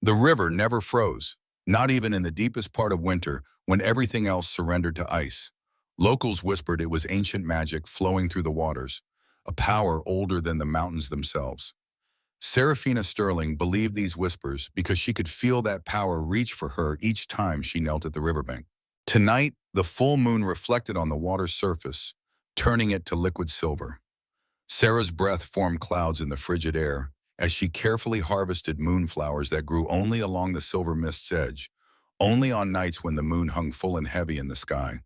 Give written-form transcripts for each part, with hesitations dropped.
The river never froze, not even in the deepest part of winter when everything else surrendered to ice. Locals whispered it was ancient magic flowing through the waters, a power older than the mountains themselves. Seraphina Sterling believed these whispers because she could feel that power reach for her each time she knelt at the riverbank. Tonight, the full moon reflected on the water's surface, turning it to liquid silver. Sarah's breath formed clouds in the frigid air as she carefully harvested moonflowers that grew only along the silver mist's edge, only on nights when the moon hung full and heavy in the sky.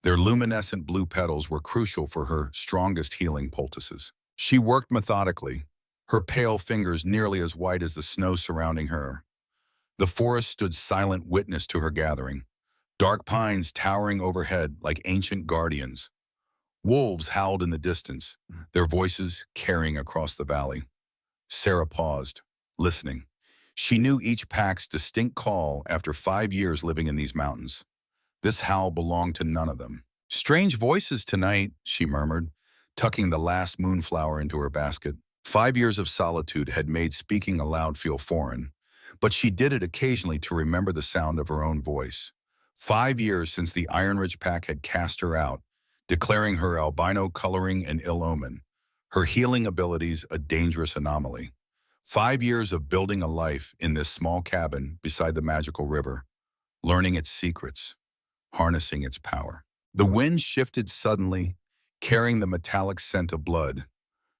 Their luminescent blue petals were crucial for her strongest healing poultices. She worked methodically, her pale fingers nearly as white as the snow surrounding her. The forest stood silent witness to her gathering, dark pines towering overhead like ancient guardians. Wolves howled in the distance, their voices carrying across the valley. Sarah paused, listening. She knew each pack's distinct call after 5 years living in these mountains. This howl belonged to none of them. "Strange voices tonight," she murmured, tucking the last moonflower into her basket. 5 years of solitude had made speaking aloud feel foreign, but she did it occasionally to remember the sound of her own voice. 5 years since the Iron Ridge pack had cast her out, declaring her albino coloring an ill omen, her healing abilities a dangerous anomaly. 5 years of building a life in this small cabin beside the magical river, learning its secrets, harnessing its power. The wind shifted suddenly, carrying the metallic scent of blood.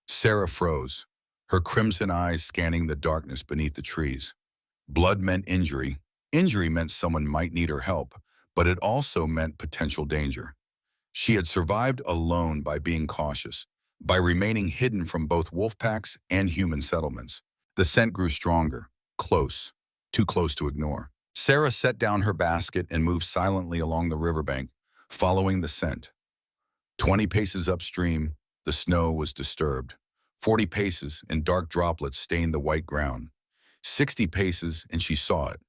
Sarah froze, her crimson eyes scanning the darkness beneath the trees. Blood meant injury. Injury meant someone might need her help, but it also meant potential danger. She had survived alone by being cautious, by remaining hidden from both wolf packs and human settlements. The scent grew stronger, close, too close to ignore. Sarah set down her basket and moved silently along the riverbank, following the scent. 20 paces upstream, the snow was disturbed. 40 paces and dark droplets stained the white ground. 60 paces and she saw it.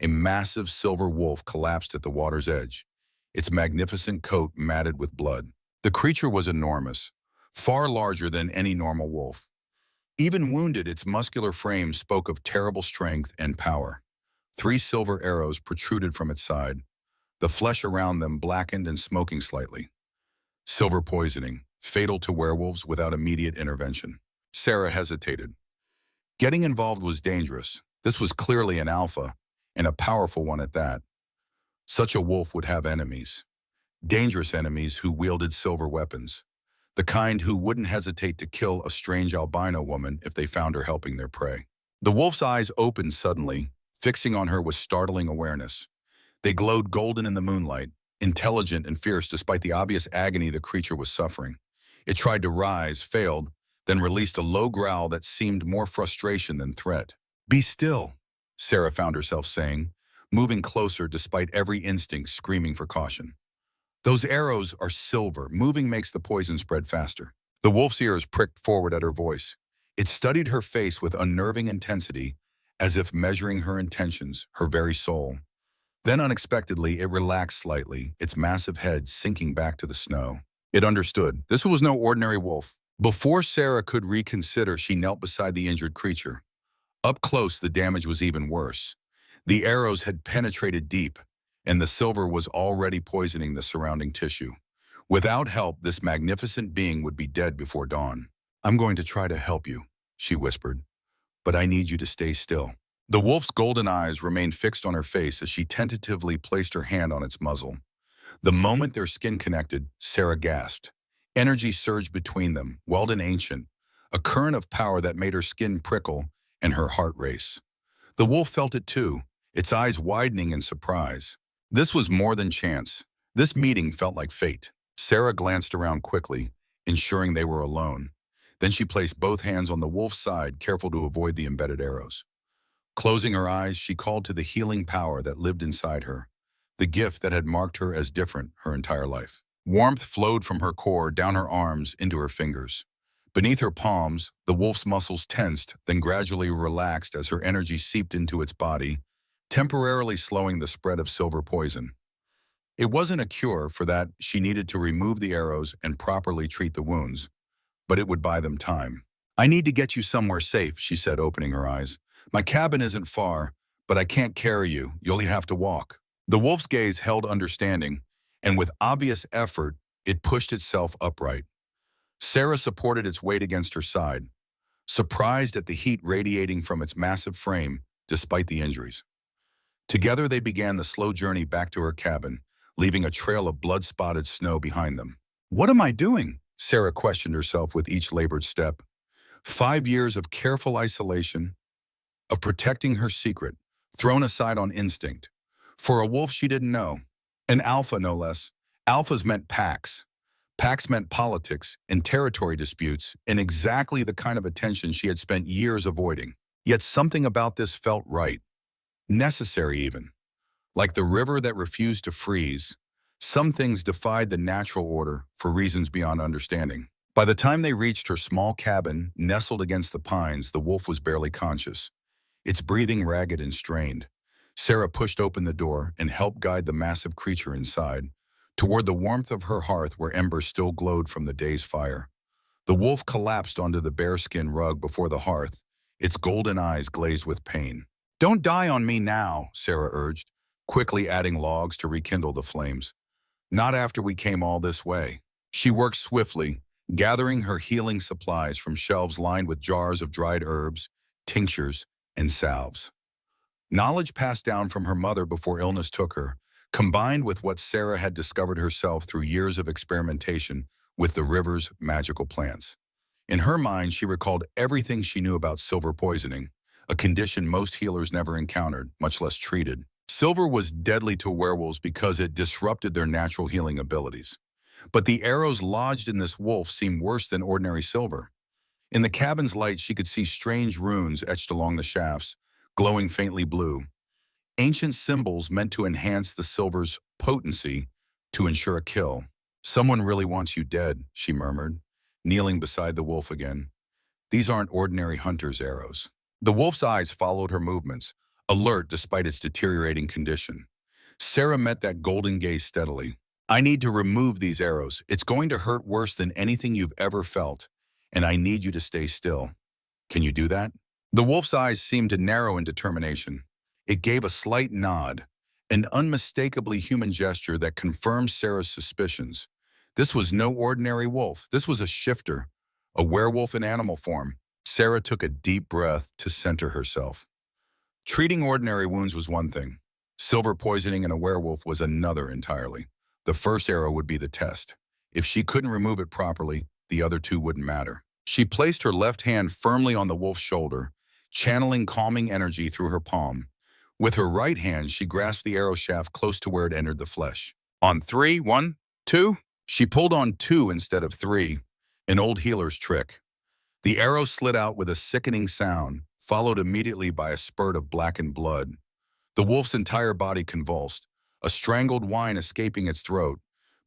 A massive silver wolf collapsed at the water's edge, its magnificent coat matted with blood. The creature was enormous, far larger than any normal wolf. Even wounded, its muscular frame spoke of terrible strength and power. 3 silver arrows protruded from its side, the flesh around them blackened and smoking slightly. Silver poisoning, fatal to werewolves without immediate intervention. Sarah hesitated. Getting involved was dangerous. This was clearly an alpha, and a powerful one at that. Such a wolf would have enemies. Dangerous enemies who wielded silver weapons. The kind who wouldn't hesitate to kill a strange albino woman if they found her helping their prey. The wolf's eyes opened suddenly, fixing on her with startling awareness. They glowed golden in the moonlight, intelligent and fierce despite the obvious agony the creature was suffering. It tried to rise, failed, then released a low growl that seemed more frustration than threat. "Be still," Sarah found herself saying, moving closer despite every instinct screaming for caution. "Those arrows are silver. Moving makes the poison spread faster." The wolf's ears pricked forward at her voice. It studied her face with unnerving intensity, as if measuring her intentions, her very soul. Then unexpectedly, it relaxed slightly, its massive head sinking back to the snow. It understood. This was no ordinary wolf. Before Sarah could reconsider, she knelt beside the injured creature. Up close, the damage was even worse. The arrows had penetrated deep, and the silver was already poisoning the surrounding tissue. Without help, this magnificent being would be dead before dawn. "I'm going to try to help you," she whispered, "but I need you to stay still." The wolf's golden eyes remained fixed on her face as she tentatively placed her hand on its muzzle. The moment their skin connected, Sarah gasped. Energy surged between them, wild and ancient, a current of power that made her skin prickle and her heart race. The wolf felt it too, its eyes widening in surprise. This was more than chance. This meeting felt like fate. Sarah glanced around quickly, ensuring they were alone. Then she placed both hands on the wolf's side, careful to avoid the embedded arrows. Closing her eyes, she called to the healing power that lived inside her, the gift that had marked her as different her entire life. Warmth flowed from her core, down her arms, into her fingers. Beneath her palms, the wolf's muscles tensed, then gradually relaxed as her energy seeped into its body, temporarily slowing the spread of silver poison. It wasn't a cure, for that she needed to remove the arrows and properly treat the wounds, but it would buy them time. "I need to get you somewhere safe," she said, opening her eyes. "My cabin isn't far, but I can't carry you. You'll have to walk. The wolf's gaze held understanding, and with obvious effort, it pushed itself upright. Sarah supported its weight against her side, surprised at the heat radiating from its massive frame despite the injuries. Together they began the slow journey back to her cabin, leaving a trail of blood-spotted snow behind them. "What am I doing?" Sarah questioned herself with each labored step. 5 years of careful isolation, of protecting her secret, thrown aside on instinct. For a wolf she didn't know. An alpha, no less. Alphas meant packs. Packs meant politics and territory disputes, and exactly the kind of attention she had spent years avoiding. Yet something about this felt right. Necessary even. Like the river that refused to freeze, some things defied the natural order for reasons beyond understanding. By the time they reached her small cabin, nestled against the pines, the wolf was barely conscious, its breathing ragged and strained. Sarah pushed open the door and helped guide the massive creature inside, toward the warmth of her hearth where embers still glowed from the day's fire. The wolf collapsed onto the bearskin rug before the hearth, its golden eyes glazed with pain. "Don't die on me now," Sarah urged, quickly adding logs to rekindle the flames. "Not after we came all this way." She worked swiftly, gathering her healing supplies from shelves lined with jars of dried herbs, tinctures, and salves. Knowledge passed down from her mother before illness took her, combined with what Sarah had discovered herself through years of experimentation with the river's magical plants. In her mind, she recalled everything she knew about silver poisoning, a condition most healers never encountered, much less treated. Silver was deadly to werewolves because it disrupted their natural healing abilities. But the arrows lodged in this wolf seemed worse than ordinary silver. In the cabin's light, she could see strange runes etched along the shafts, glowing faintly blue. Ancient symbols meant to enhance the silver's potency to ensure a kill. "Someone really wants you dead," she murmured, kneeling beside the wolf again. "These aren't ordinary hunter's arrows." The wolf's eyes followed her movements, alert despite its deteriorating condition. Sarah met that golden gaze steadily. "I need to remove these arrows. It's going to hurt worse than anything you've ever felt, and I need you to stay still. Can you do that?" The wolf's eyes seemed to narrow in determination. It gave a slight nod, an unmistakably human gesture that confirmed Sarah's suspicions. This was no ordinary wolf. This was a shifter, a werewolf in animal form. Sarah took a deep breath to center herself. Treating ordinary wounds was one thing. Silver poisoning in a werewolf was another entirely. The first arrow would be the test. If she couldn't remove it properly, the other two wouldn't matter. She placed her left hand firmly on the wolf's shoulder, channeling calming energy through her palm. With her right hand, she grasped the arrow shaft close to where it entered the flesh. "On three, 1, 2. She pulled on 2 instead of 3, an old healer's trick. The arrow slid out with a sickening sound, followed immediately by a spurt of blackened blood. The wolf's entire body convulsed, a strangled whine escaping its throat,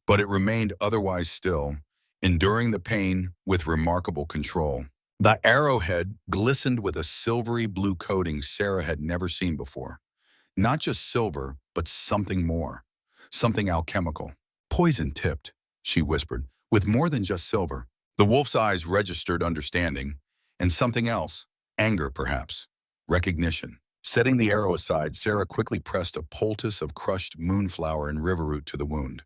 but it remained otherwise still, enduring the pain with remarkable control. The arrowhead glistened with a silvery blue coating Sarah had never seen before. Not just silver, but something more, something alchemical. "Poison-tipped," she whispered, "with more than just silver." The wolf's eyes registered understanding, and something else, anger perhaps, recognition. Setting the arrow aside, Sarah quickly pressed a poultice of crushed moonflower and riverroot to the wound.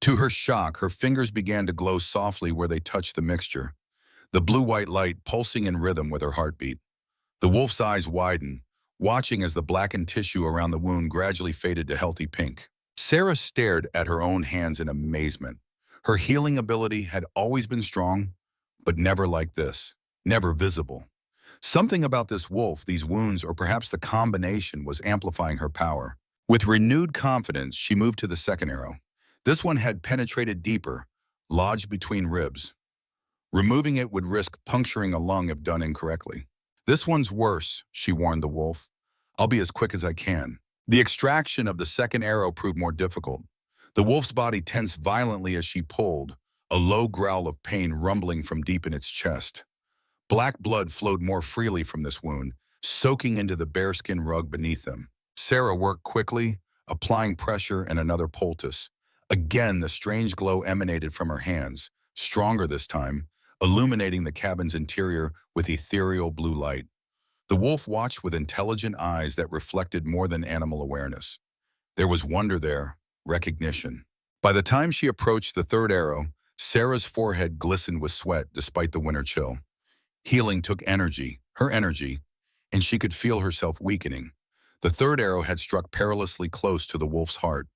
To her shock, her fingers began to glow softly where they touched the mixture, the blue-white light pulsing in rhythm with her heartbeat. The wolf's eyes widened, watching as the blackened tissue around the wound gradually faded to healthy pink. Sarah stared at her own hands in amazement. Her healing ability had always been strong, but never like this, never visible. Something about this wolf, these wounds, or perhaps the combination was amplifying her power. With renewed confidence, she moved to the second arrow. This one had penetrated deeper, lodged between ribs. Removing it would risk puncturing a lung if done incorrectly. "This one's worse," she warned the wolf. "I'll be as quick as I can." The extraction of the second arrow proved more difficult. The wolf's body tensed violently as she pulled, a low growl of pain rumbling from deep in its chest. Black blood flowed more freely from this wound, soaking into the bearskin rug beneath them. Sarah worked quickly, applying pressure and another poultice. Again, the strange glow emanated from her hands, stronger this time, illuminating the cabin's interior with ethereal blue light. The wolf watched with intelligent eyes that reflected more than animal awareness. There was wonder there, recognition. By the time she approached the third arrow, Sarah's forehead glistened with sweat despite the winter chill. Healing took energy, her energy, and she could feel herself weakening. The third arrow had struck perilously close to the wolf's heart,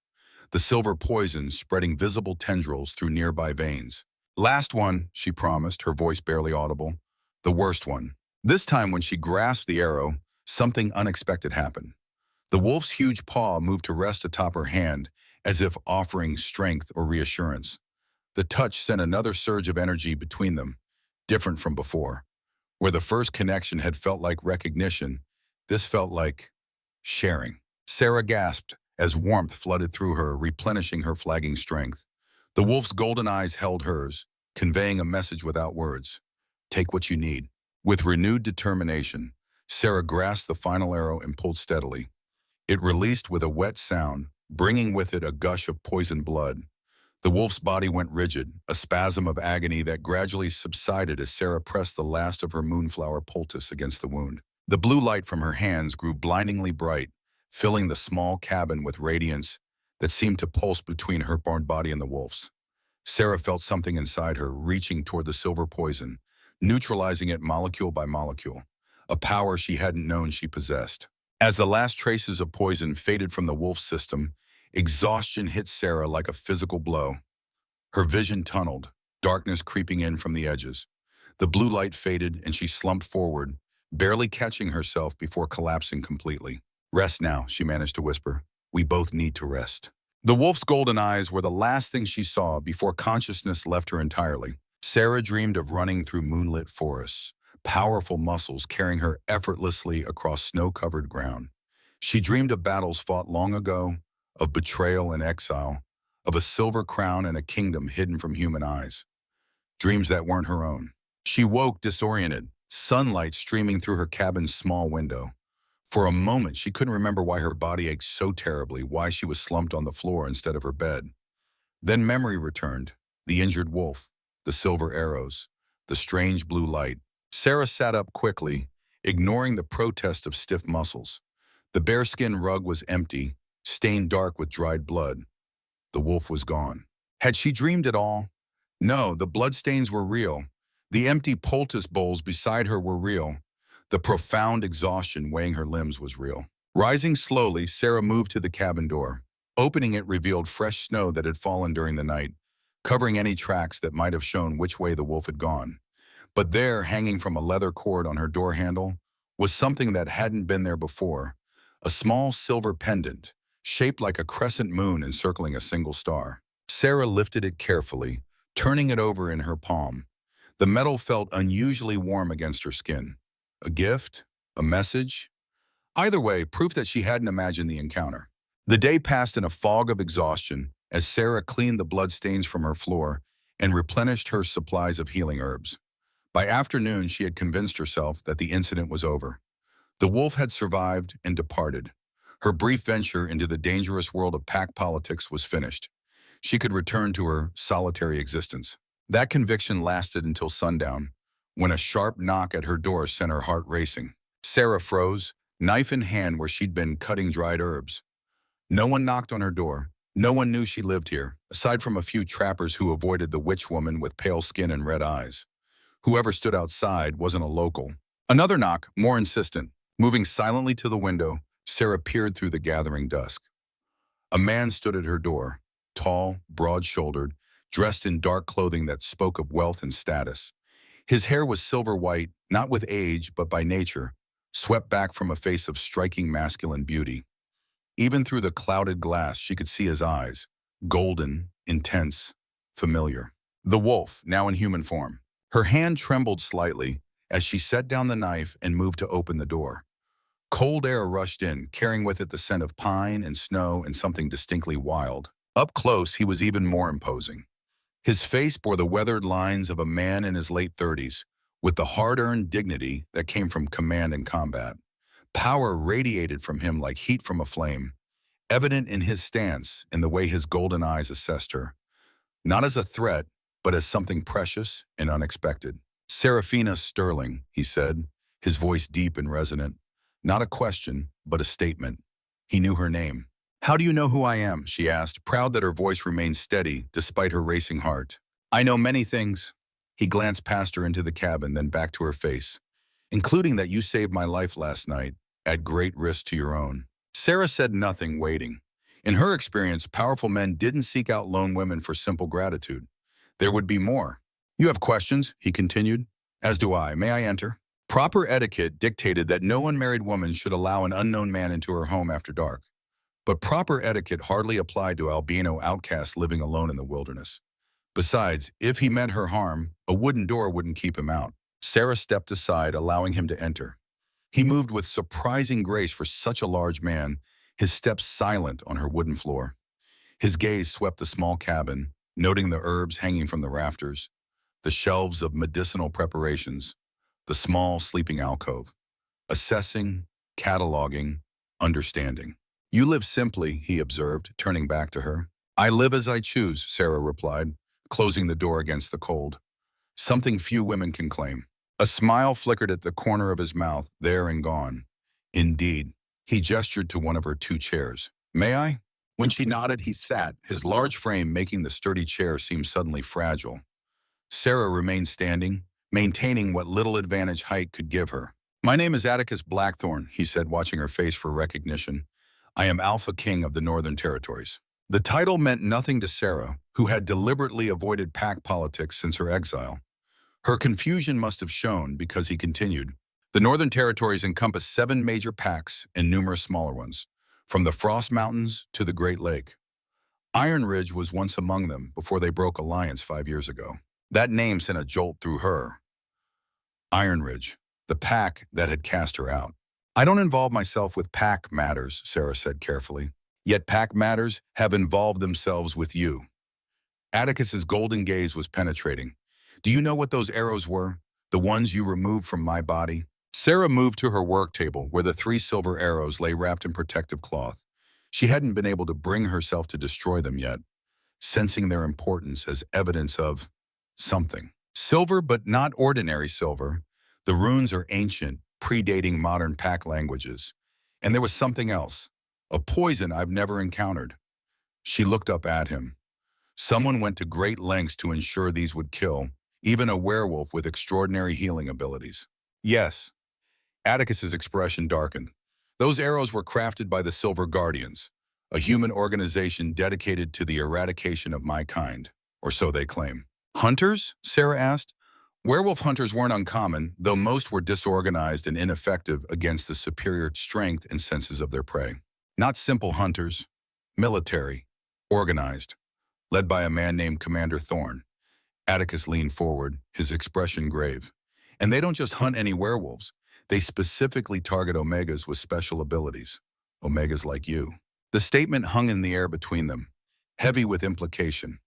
the silver poison spreading visible tendrils through nearby veins. "Last one," she promised, her voice barely audible. "The worst one." This time when she grasped the arrow, something unexpected happened. The wolf's huge paw moved to rest atop her hand, as if offering strength or reassurance. The touch sent another surge of energy between them, different from before. Where the first connection had felt like recognition, this felt like sharing. Sarah gasped as warmth flooded through her, replenishing her flagging strength. The wolf's golden eyes held hers, conveying a message without words. Take what you need. With renewed determination, Sarah grasped the final arrow and pulled steadily. It released with a wet sound, bringing with it a gush of poisoned blood. The wolf's body went rigid, a spasm of agony that gradually subsided as Sarah pressed the last of her moonflower poultice against the wound. The blue light from her hands grew blindingly bright, filling the small cabin with radiance that seemed to pulse between her burned body and the wolf's. Sarah felt something inside her reaching toward the silver poison, neutralizing it molecule by molecule, a power she hadn't known she possessed. As the last traces of poison faded from the wolf's system, exhaustion hit Sarah like a physical blow. Her vision tunneled, darkness creeping in from the edges. The blue light faded and she slumped forward, barely catching herself before collapsing completely. "Rest now," she managed to whisper. "We both need to rest." The wolf's golden eyes were the last thing she saw before consciousness left her entirely. Sarah dreamed of running through moonlit forests, powerful muscles carrying her effortlessly across snow-covered ground. She dreamed of battles fought long ago, of betrayal and exile, of a silver crown and a kingdom hidden from human eyes. Dreams that weren't her own. She woke disoriented, sunlight streaming through her cabin's small window. For a moment, she couldn't remember why her body ached so terribly, why she was slumped on the floor instead of her bed. Then memory returned, the injured wolf, the silver arrows, the strange blue light. Sarah sat up quickly, ignoring the protest of stiff muscles. The bearskin rug was empty, stained dark with dried blood. The wolf was gone. Had she dreamed it all? No, the bloodstains were real. The empty poultice bowls beside her were real. The profound exhaustion weighing her limbs was real. Rising slowly, Sarah moved to the cabin door. Opening it revealed fresh snow that had fallen during the night, covering any tracks that might have shown which way the wolf had gone. But there, hanging from a leather cord on her door handle, was something that hadn't been there before. A small silver pendant, shaped like a crescent moon encircling a single star. Sarah lifted it carefully, turning it over in her palm. The metal felt unusually warm against her skin. A gift? A message? Either way, proof that she hadn't imagined the encounter. The day passed in a fog of exhaustion as Sarah cleaned the bloodstains from her floor and replenished her supplies of healing herbs. By afternoon, she had convinced herself that the incident was over. The wolf had survived and departed. Her brief venture into the dangerous world of pack politics was finished. She could return to her solitary existence. That conviction lasted until sundown, when a sharp knock at her door sent her heart racing. Sarah froze, knife in hand where she'd been cutting dried herbs. No one knocked on her door. No one knew she lived here, aside from a few trappers who avoided the witch woman with pale skin and red eyes. Whoever stood outside wasn't a local. Another knock, more insistent. Moving silently to the window, Sarah peered through the gathering dusk. A man stood at her door, tall, broad-shouldered, dressed in dark clothing that spoke of wealth and status. His hair was silver white, not with age but by nature, swept back from a face of striking masculine beauty. Even through the clouded glass, she could see his eyes, golden, intense, familiar. The wolf, now in human form. Her hand trembled slightly as she set down the knife and moved to open the door. Cold air rushed in, carrying with it the scent of pine and snow and something distinctly wild. Up close, he was even more imposing. His face bore the weathered lines of a man in his late 30s, with the hard-earned dignity that came from command and combat. Power radiated from him like heat from a flame, evident in his stance and the way his golden eyes assessed her. Not as a threat, but as something precious and unexpected. "Seraphina Sterling," he said, his voice deep and resonant. Not a question, but a statement. He knew her name. "How do you know who I am?" she asked, proud that her voice remained steady despite her racing heart. "I know many things." He glanced past her into the cabin, then back to her face, "including that you saved my life last night, at great risk to your own." Sarah said nothing, waiting. In her experience, powerful men didn't seek out lone women for simple gratitude. There would be more. "You have questions?" he continued. "As do I. May I enter?" Proper etiquette dictated that no unmarried woman should allow an unknown man into her home after dark. But proper etiquette hardly applied to albino outcasts living alone in the wilderness. Besides, if he meant her harm, a wooden door wouldn't keep him out. Sarah stepped aside, allowing him to enter. He moved with surprising grace for such a large man, his steps silent on her wooden floor. His gaze swept the small cabin, noting the herbs hanging from the rafters, the shelves of medicinal preparations, the small sleeping alcove. Assessing, cataloging, understanding. "You live simply," he observed, turning back to her. "I live as I choose," Sarah replied, closing the door against the cold. Something few women can claim. A smile flickered at the corner of his mouth, there and gone. "Indeed." He gestured to one of her two chairs. "May I?" When she nodded, he sat, his large frame making the sturdy chair seem suddenly fragile. Sarah remained standing, maintaining what little advantage height could give her. "My name is Atticus Blackthorne," he said, watching her face for recognition. "I am Alpha King of the Northern Territories." The title meant nothing to Sarah, who had deliberately avoided pack politics since her exile. Her confusion must have shown because he continued. "The Northern Territories encompass 7 major packs and numerous smaller ones, from the Frost Mountains to the Great Lake. Iron Ridge was once among them before they broke alliance 5 years ago." That name sent a jolt through her. Iron Ridge, the pack that had cast her out. "I don't involve myself with pack matters," Sarah said carefully. "Yet pack matters have involved themselves with you." Atticus's golden gaze was penetrating. "Do you know what those arrows were? The ones you removed from my body?" Sarah moved to her work table, where the 3 silver arrows lay wrapped in protective cloth. She hadn't been able to bring herself to destroy them yet, sensing their importance as evidence of something. Silver, but not ordinary silver. The runes are ancient, predating modern pack languages. And there was something else, a poison I've never encountered. She looked up at him. Someone went to great lengths to ensure these would kill, even a werewolf with extraordinary healing abilities. "Yes." Atticus's expression darkened. "Those arrows were crafted by the Silver Guardians, a human organization dedicated to the eradication of my kind, or so they claim." "Hunters?" Sarah asked. Werewolf hunters weren't uncommon, though most were disorganized and ineffective against the superior strength and senses of their prey. Not simple hunters, military, organized, led by a man named Commander Thorne. Atticus leaned forward, his expression grave. "And they don't just hunt any werewolves. They specifically target Omegas with special abilities. Omegas like you." The statement hung in the air between them, heavy with implication.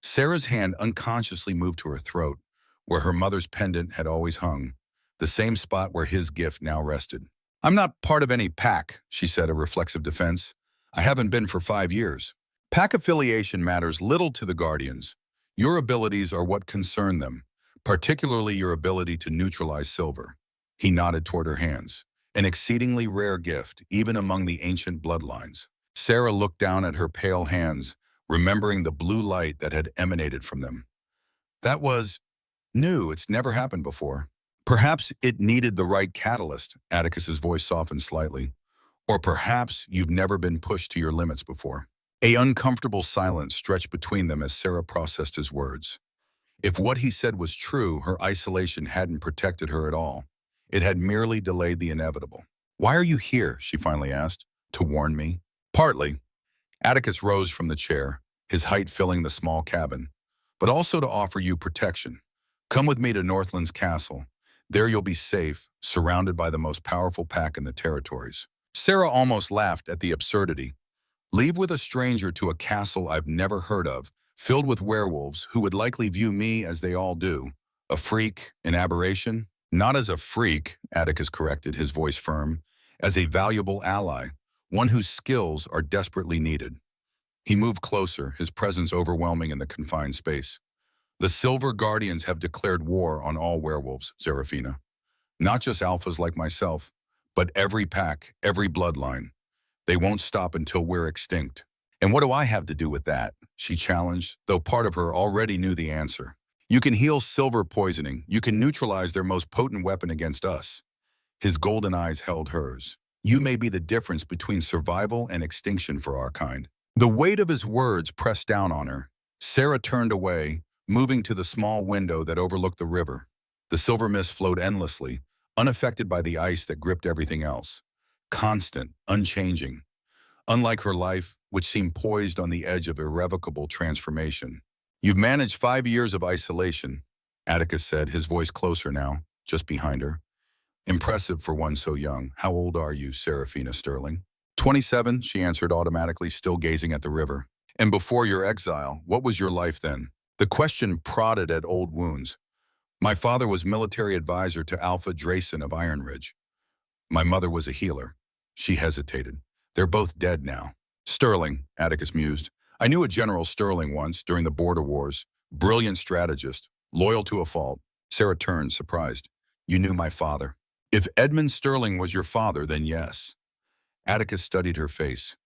Sarah's hand unconsciously moved to her throat, where her mother's pendant had always hung, the same spot where his gift now rested. "I'm not part of any pack," she said, a reflexive defense. "I haven't been for 5 years. Pack affiliation matters little to the Guardians. Your abilities are what concern them, particularly your ability to neutralize silver." He nodded toward her hands, an exceedingly rare gift, even among the ancient bloodlines. Sarah looked down at her pale hands, remembering the blue light that had emanated from them. "That was new. It's never happened before." "Perhaps it needed the right catalyst," Atticus's voice softened slightly. "Or perhaps you've never been pushed to your limits before." A uncomfortable silence stretched between them as Sarah processed his words. If what he said was true, her isolation hadn't protected her at all. It had merely delayed the inevitable. "Why are you here?" she finally asked. "To warn me?" "Partly." Atticus rose from the chair, his height filling the small cabin. "But also to offer you protection. Come with me to Northlands Castle. There you'll be safe, surrounded by the most powerful pack in the territories." Sarah almost laughed at the absurdity. "Leave with a stranger to a castle I've never heard of, filled with werewolves who would likely view me as they all do. A freak, an aberration?" "Not as a freak," Atticus corrected, his voice firm. "As a valuable ally, one whose skills are desperately needed." He moved closer, his presence overwhelming in the confined space. "The Silver Guardians have declared war on all werewolves, Seraphina. Not just alphas like myself, but every pack, every bloodline. They won't stop until we're extinct. And what do I have to do with that? She challenged, though part of her already knew the answer. You can heal silver poisoning. You can neutralize their most potent weapon against us. His golden eyes held hers. You may be the difference between survival and extinction for our kind. The weight of his words pressed down on her. Sarah turned away, moving to the small window that overlooked the river. The silver mist flowed endlessly, unaffected by the ice that gripped everything else. Constant, unchanging. Unlike her life, which seemed poised on the edge of irrevocable transformation. You've managed 5 years of isolation, Atticus said, his voice closer now, just behind her. Impressive for one so young. How old are you, Seraphina Sterling? 27, she answered automatically, still gazing at the river. And before your exile, what was your life then? The question prodded at old wounds. My father was military advisor to Alpha Drayson of Iron Ridge. My mother was a healer. She hesitated. They're both dead now. Sterling, Atticus mused. I knew a General Sterling once, during the border wars. Brilliant strategist, loyal to a fault. Sarah turned, surprised. You knew my father. If Edmund Sterling was your father, then yes. Atticus studied her face.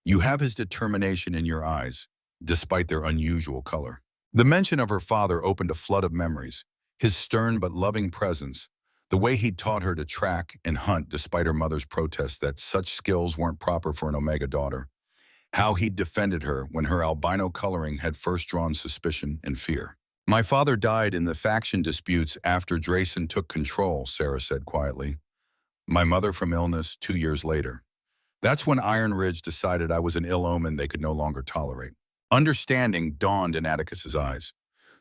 You have his determination in your eyes, despite their unusual color. The mention of her father opened a flood of memories. His stern but loving presence, the way he'd taught her to track and hunt despite her mother's protests that such skills weren't proper for an Omega daughter. How he'd defended her when her albino coloring had first drawn suspicion and fear. My father died in the faction disputes after Drayson took control, Sarah said quietly. My mother from illness 2 years later. That's when Iron Ridge decided I was an ill omen they could no longer tolerate. Understanding dawned in Atticus's eyes.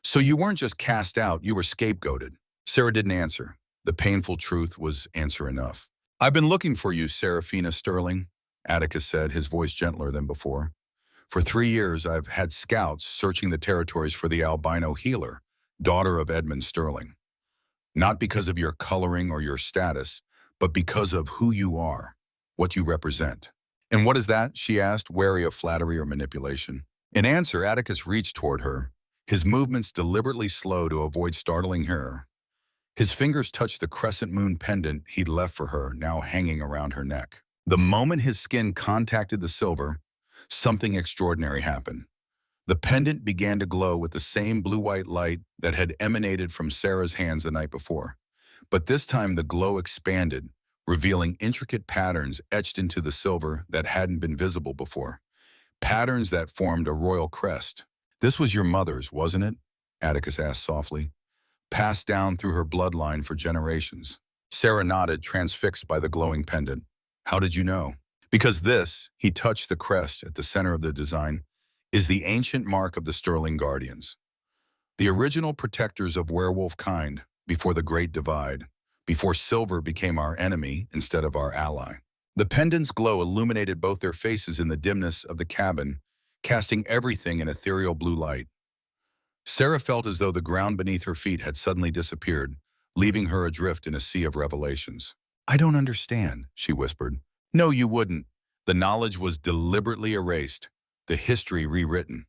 So you weren't just cast out, you were scapegoated. Sarah didn't answer. The painful truth was answer enough. I've been looking for you, Seraphina Sterling, Atticus said, his voice gentler than before. For 3 years, I've had scouts searching the territories for the albino healer, daughter of Edmund Sterling. Not because of your coloring or your status, but because of who you are, what you represent. And what is that? She asked, wary of flattery or manipulation. In answer, Atticus reached toward her, his movements deliberately slow to avoid startling her. His fingers touched the crescent moon pendant he'd left for her, now hanging around her neck. The moment his skin contacted the silver, something extraordinary happened. The pendant began to glow with the same blue-white light that had emanated from Sarah's hands the night before. But this time the glow expanded, revealing intricate patterns etched into the silver that hadn't been visible before. Patterns that formed a royal crest. This was your mother's, wasn't it? Atticus asked softly. Passed down through her bloodline for generations. Sarah nodded, transfixed by the glowing pendant. How did you know? Because this, he touched the crest at the center of the design, is the ancient mark of the Sterling Guardians. The original protectors of werewolf kind before the Great Divide, before silver became our enemy instead of our ally. The pendant's glow illuminated both their faces in the dimness of the cabin, casting everything in ethereal blue light. Sarah felt as though the ground beneath her feet had suddenly disappeared, leaving her adrift in a sea of revelations. I don't understand, she whispered. No, you wouldn't. The knowledge was deliberately erased, the history rewritten.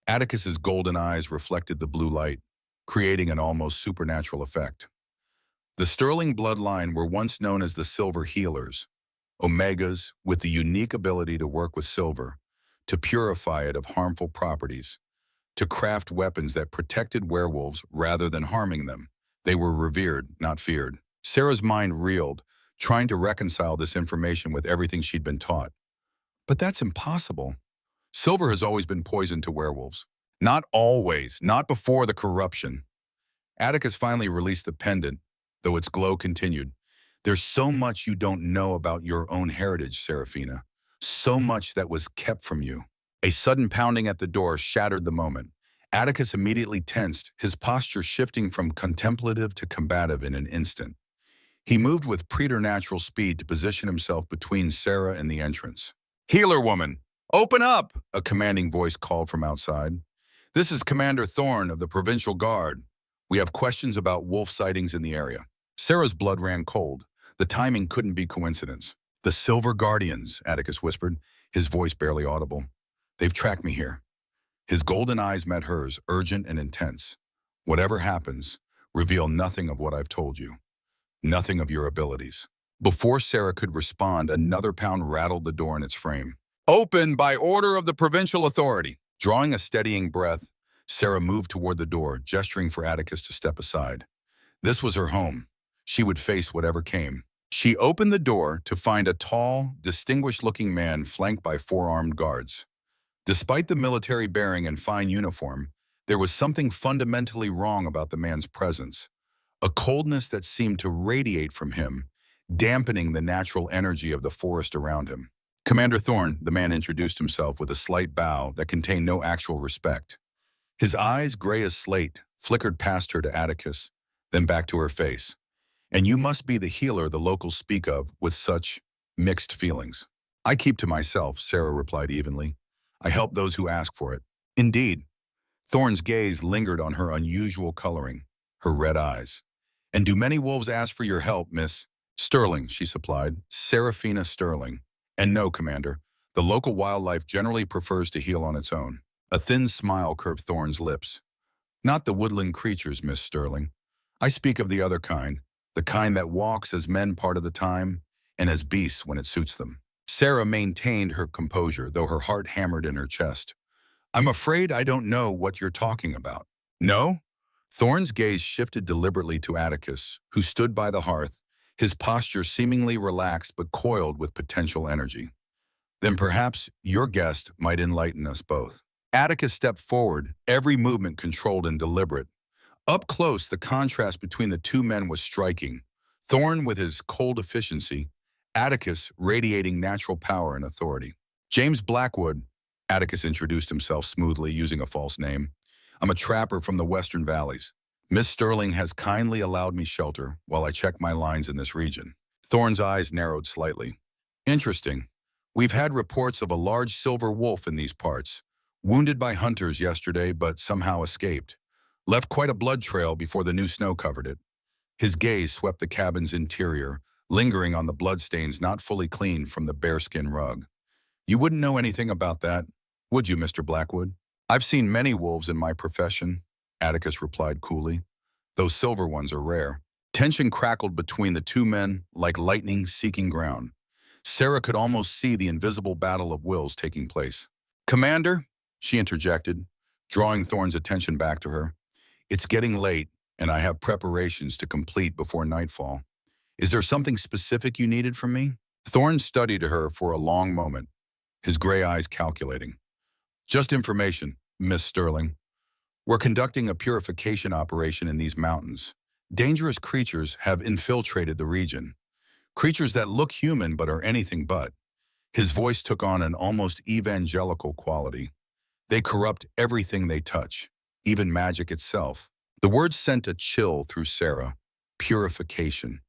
Atticus's golden eyes reflected the blue light, creating an almost supernatural effect. The Sterling bloodline were once known as the Silver Healers, Omegas with the unique ability to work with silver, to purify it of harmful properties, to craft weapons that protected werewolves rather than harming them. They were revered, not feared. Sarah's mind reeled, trying to reconcile this information with everything she'd been taught. But that's impossible. Silver has always been poison to werewolves. Not always, not before the corruption. Atticus finally released the pendant, though its glow continued. There's so much you don't know about your own heritage, Seraphina. So much that was kept from you. A sudden pounding at the door shattered the moment. Atticus immediately tensed, his posture shifting from contemplative to combative in an instant. He moved with preternatural speed to position himself between Sarah and the entrance. Healer woman, open up, a commanding voice called from outside. This is Commander Thorne of the Provincial Guard. We have questions about wolf sightings in the area. Sarah's blood ran cold. The timing couldn't be coincidence. The Silver Guardians, Atticus whispered, his voice barely audible. They've tracked me here. His golden eyes met hers, urgent and intense. Whatever happens, reveal nothing of what I've told you. nothing of your abilities. Before Sarah could respond, another pound rattled the door in its frame. Open by order of the provincial authority. Drawing a steadying breath, Sarah moved toward the door, gesturing for Atticus to step aside. This was her home. She would face whatever came. She opened the door to find a tall, distinguished-looking man flanked by four armed guards. Despite the military bearing and fine uniform, there was something fundamentally wrong about the man's presence, a coldness that seemed to radiate from him, dampening the natural energy of the forest around him. Commander Thorne, the man introduced himself with a slight bow that contained no actual respect. His eyes, gray as slate, flickered past her to Atticus, then back to her face. And you must be the healer the locals speak of with such mixed feelings. I keep to myself, Sarah replied evenly. I help those who ask for it. Indeed. Thorne's gaze lingered on her unusual coloring, her red eyes. And do many wolves ask for your help, Miss? Sterling, she supplied. Seraphina Sterling. And no, Commander, the local wildlife generally prefers to heal on its own. A thin smile curved Thorne's lips. Not the woodland creatures, Miss Sterling. I speak of the other kind, the kind that walks as men part of the time and as beasts when it suits them. Sarah maintained her composure, though her heart hammered in her chest. I'm afraid I don't know what you're talking about. No? Thorne's gaze shifted deliberately to Atticus, who stood by the hearth, his posture seemingly relaxed but coiled with potential energy. Then perhaps your guest might enlighten us both. Atticus stepped forward, every movement controlled and deliberate. Up close, the contrast between the two men was striking. Thorne with his cold efficiency, Atticus radiating natural power and authority. James Blackwood, Atticus introduced himself smoothly using a false name. I'm a trapper from the Western Valleys. Miss Sterling has kindly allowed me shelter while I check my lines in this region. Thorne's eyes narrowed slightly. Interesting. We've had reports of a large silver wolf in these parts, wounded by hunters yesterday but somehow escaped. Left quite a blood trail before the new snow covered it. His gaze swept the cabin's interior, lingering on the bloodstains not fully cleaned from the bearskin rug. You wouldn't know anything about that, would you, Mr. Blackwood? I've seen many wolves in my profession, Atticus replied coolly. Those silver ones are rare. Tension crackled between the two men like lightning seeking ground. Sarah could almost see the invisible battle of wills taking place. Commander, she interjected, drawing Thorne's attention back to her. It's getting late, and I have preparations to complete before nightfall. Is there something specific you needed from me? Thorne studied her for a long moment, his gray eyes calculating. Just information, Miss Sterling. We're conducting a purification operation in these mountains. Dangerous creatures have infiltrated the region. Creatures that look human but are anything but. His voice took on an almost evangelical quality. They corrupt everything they touch, even magic itself. The word sent a chill through Sarah. Purification.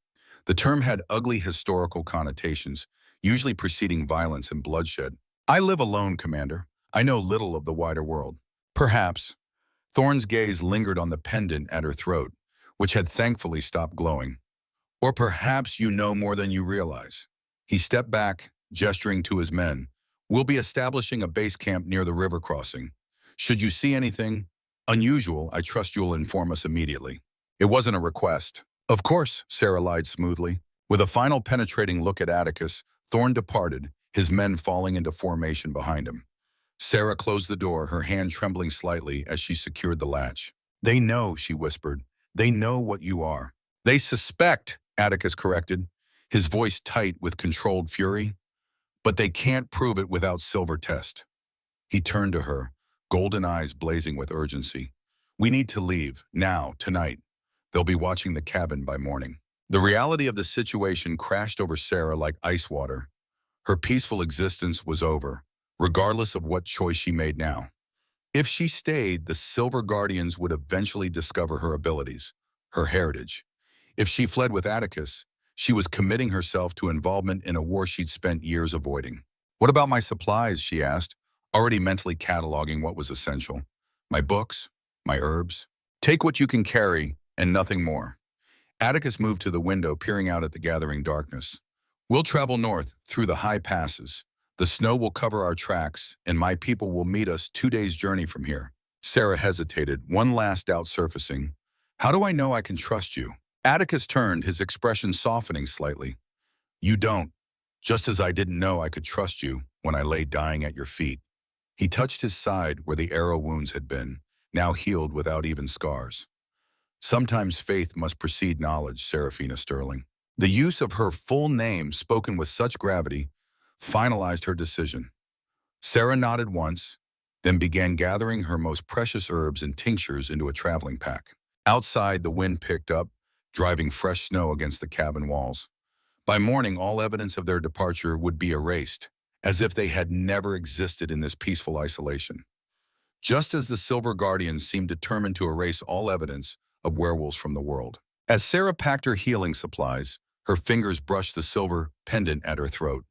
The term had ugly historical connotations, usually preceding violence and bloodshed. I live alone, Commander. I know little of the wider world. Perhaps. Thorne's gaze lingered on the pendant at her throat, which had thankfully stopped glowing. Or perhaps you know more than you realize. He stepped back, gesturing to his men. We'll be establishing a base camp near the river crossing. Should you see anything unusual, I trust you'll inform us immediately. It wasn't a request. Of course, Sarah lied smoothly. With a final penetrating look at Atticus, Thorne departed, his men falling into formation behind him. Sarah closed the door, her hand trembling slightly as she secured the latch. They know, she whispered. They know what you are. They suspect, Atticus corrected, his voice tight with controlled fury. But they can't prove it without silver test. He turned to her, golden eyes blazing with urgency. We need to leave, now, tonight. They'll be watching the cabin by morning. The reality of the situation crashed over Sarah like ice water. Her peaceful existence was over, regardless of what choice she made now. If she stayed, the Silver Guardians would eventually discover her abilities, her heritage. If she fled with Atticus, she was committing herself to involvement in a war she'd spent years avoiding. What about my supplies, she asked, already mentally cataloging what was essential. My books, my herbs. Take what you can carry, and nothing more. Atticus moved to the window, peering out at the gathering darkness. We'll travel north, through the high passes. The snow will cover our tracks, and my people will meet us 2 days' journey from here. Sarah hesitated, one last doubt surfacing. How do I know I can trust you? Atticus turned, his expression softening slightly. You don't, just as I didn't know I could trust you when I lay dying at your feet. He touched his side where the arrow wounds had been, now healed without even scars. Sometimes faith must precede knowledge, Seraphina Sterling. The use of her full name, spoken with such gravity, finalized her decision. Sarah nodded once, then began gathering her most precious herbs and tinctures into a traveling pack. Outside, the wind picked up, driving fresh snow against the cabin walls. By morning, all evidence of their departure would be erased, as if they had never existed in this peaceful isolation. Just as the Silver Guardians seemed determined to erase all evidence of werewolves from the world. As Sarah packed her healing supplies, her fingers brushed the silver pendant at her throat.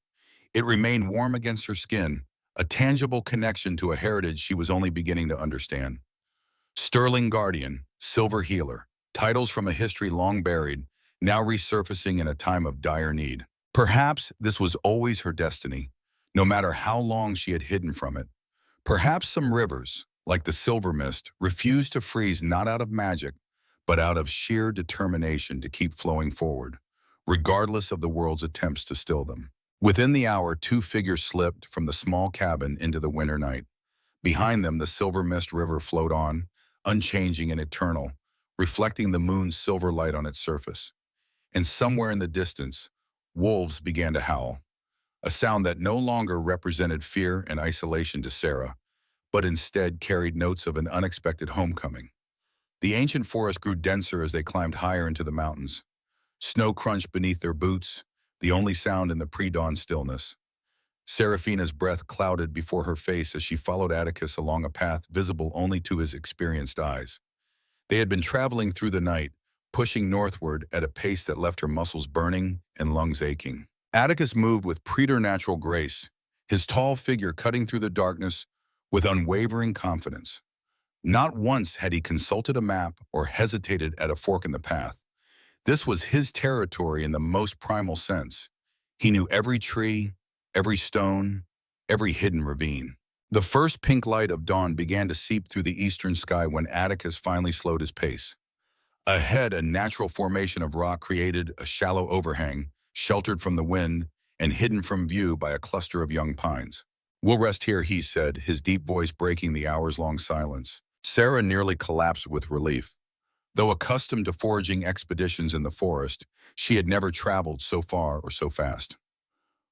It remained warm against her skin, a tangible connection to a heritage she was only beginning to understand. Sterling Guardian, Silver Healer, titles from a history long buried, now resurfacing in a time of dire need. Perhaps this was always her destiny, no matter how long she had hidden from it. Perhaps some rivers, like the Silver Mist, refused to freeze not out of magic, but out of sheer determination to keep flowing forward, regardless of the world's attempts to still them. Within the hour, two figures slipped from the small cabin into the winter night. Behind them, the Silver Mist River flowed on, unchanging and eternal, reflecting the moon's silver light on its surface. And somewhere in the distance, wolves began to howl, a sound that no longer represented fear and isolation to Sarah, but instead carried notes of an unexpected homecoming. The ancient forest grew denser as they climbed higher into the mountains. Snow crunched beneath their boots, the only sound in the pre-dawn stillness. Seraphina's breath clouded before her face as she followed Atticus along a path visible only to his experienced eyes. They had been traveling through the night, pushing northward at a pace that left her muscles burning and lungs aching. Atticus moved with preternatural grace, his tall figure cutting through the darkness with unwavering confidence. Not once had he consulted a map or hesitated at a fork in the path. This was his territory in the most primal sense. He knew every tree, every stone, every hidden ravine. The first pink light of dawn began to seep through the eastern sky when Atticus finally slowed his pace. Ahead, a natural formation of rock created a shallow overhang, sheltered from the wind and hidden from view by a cluster of young pines. "We'll rest here," he said, his deep voice breaking the hours-long silence. Sarah nearly collapsed with relief. Though accustomed to foraging expeditions in the forest, she had never traveled so far or so fast.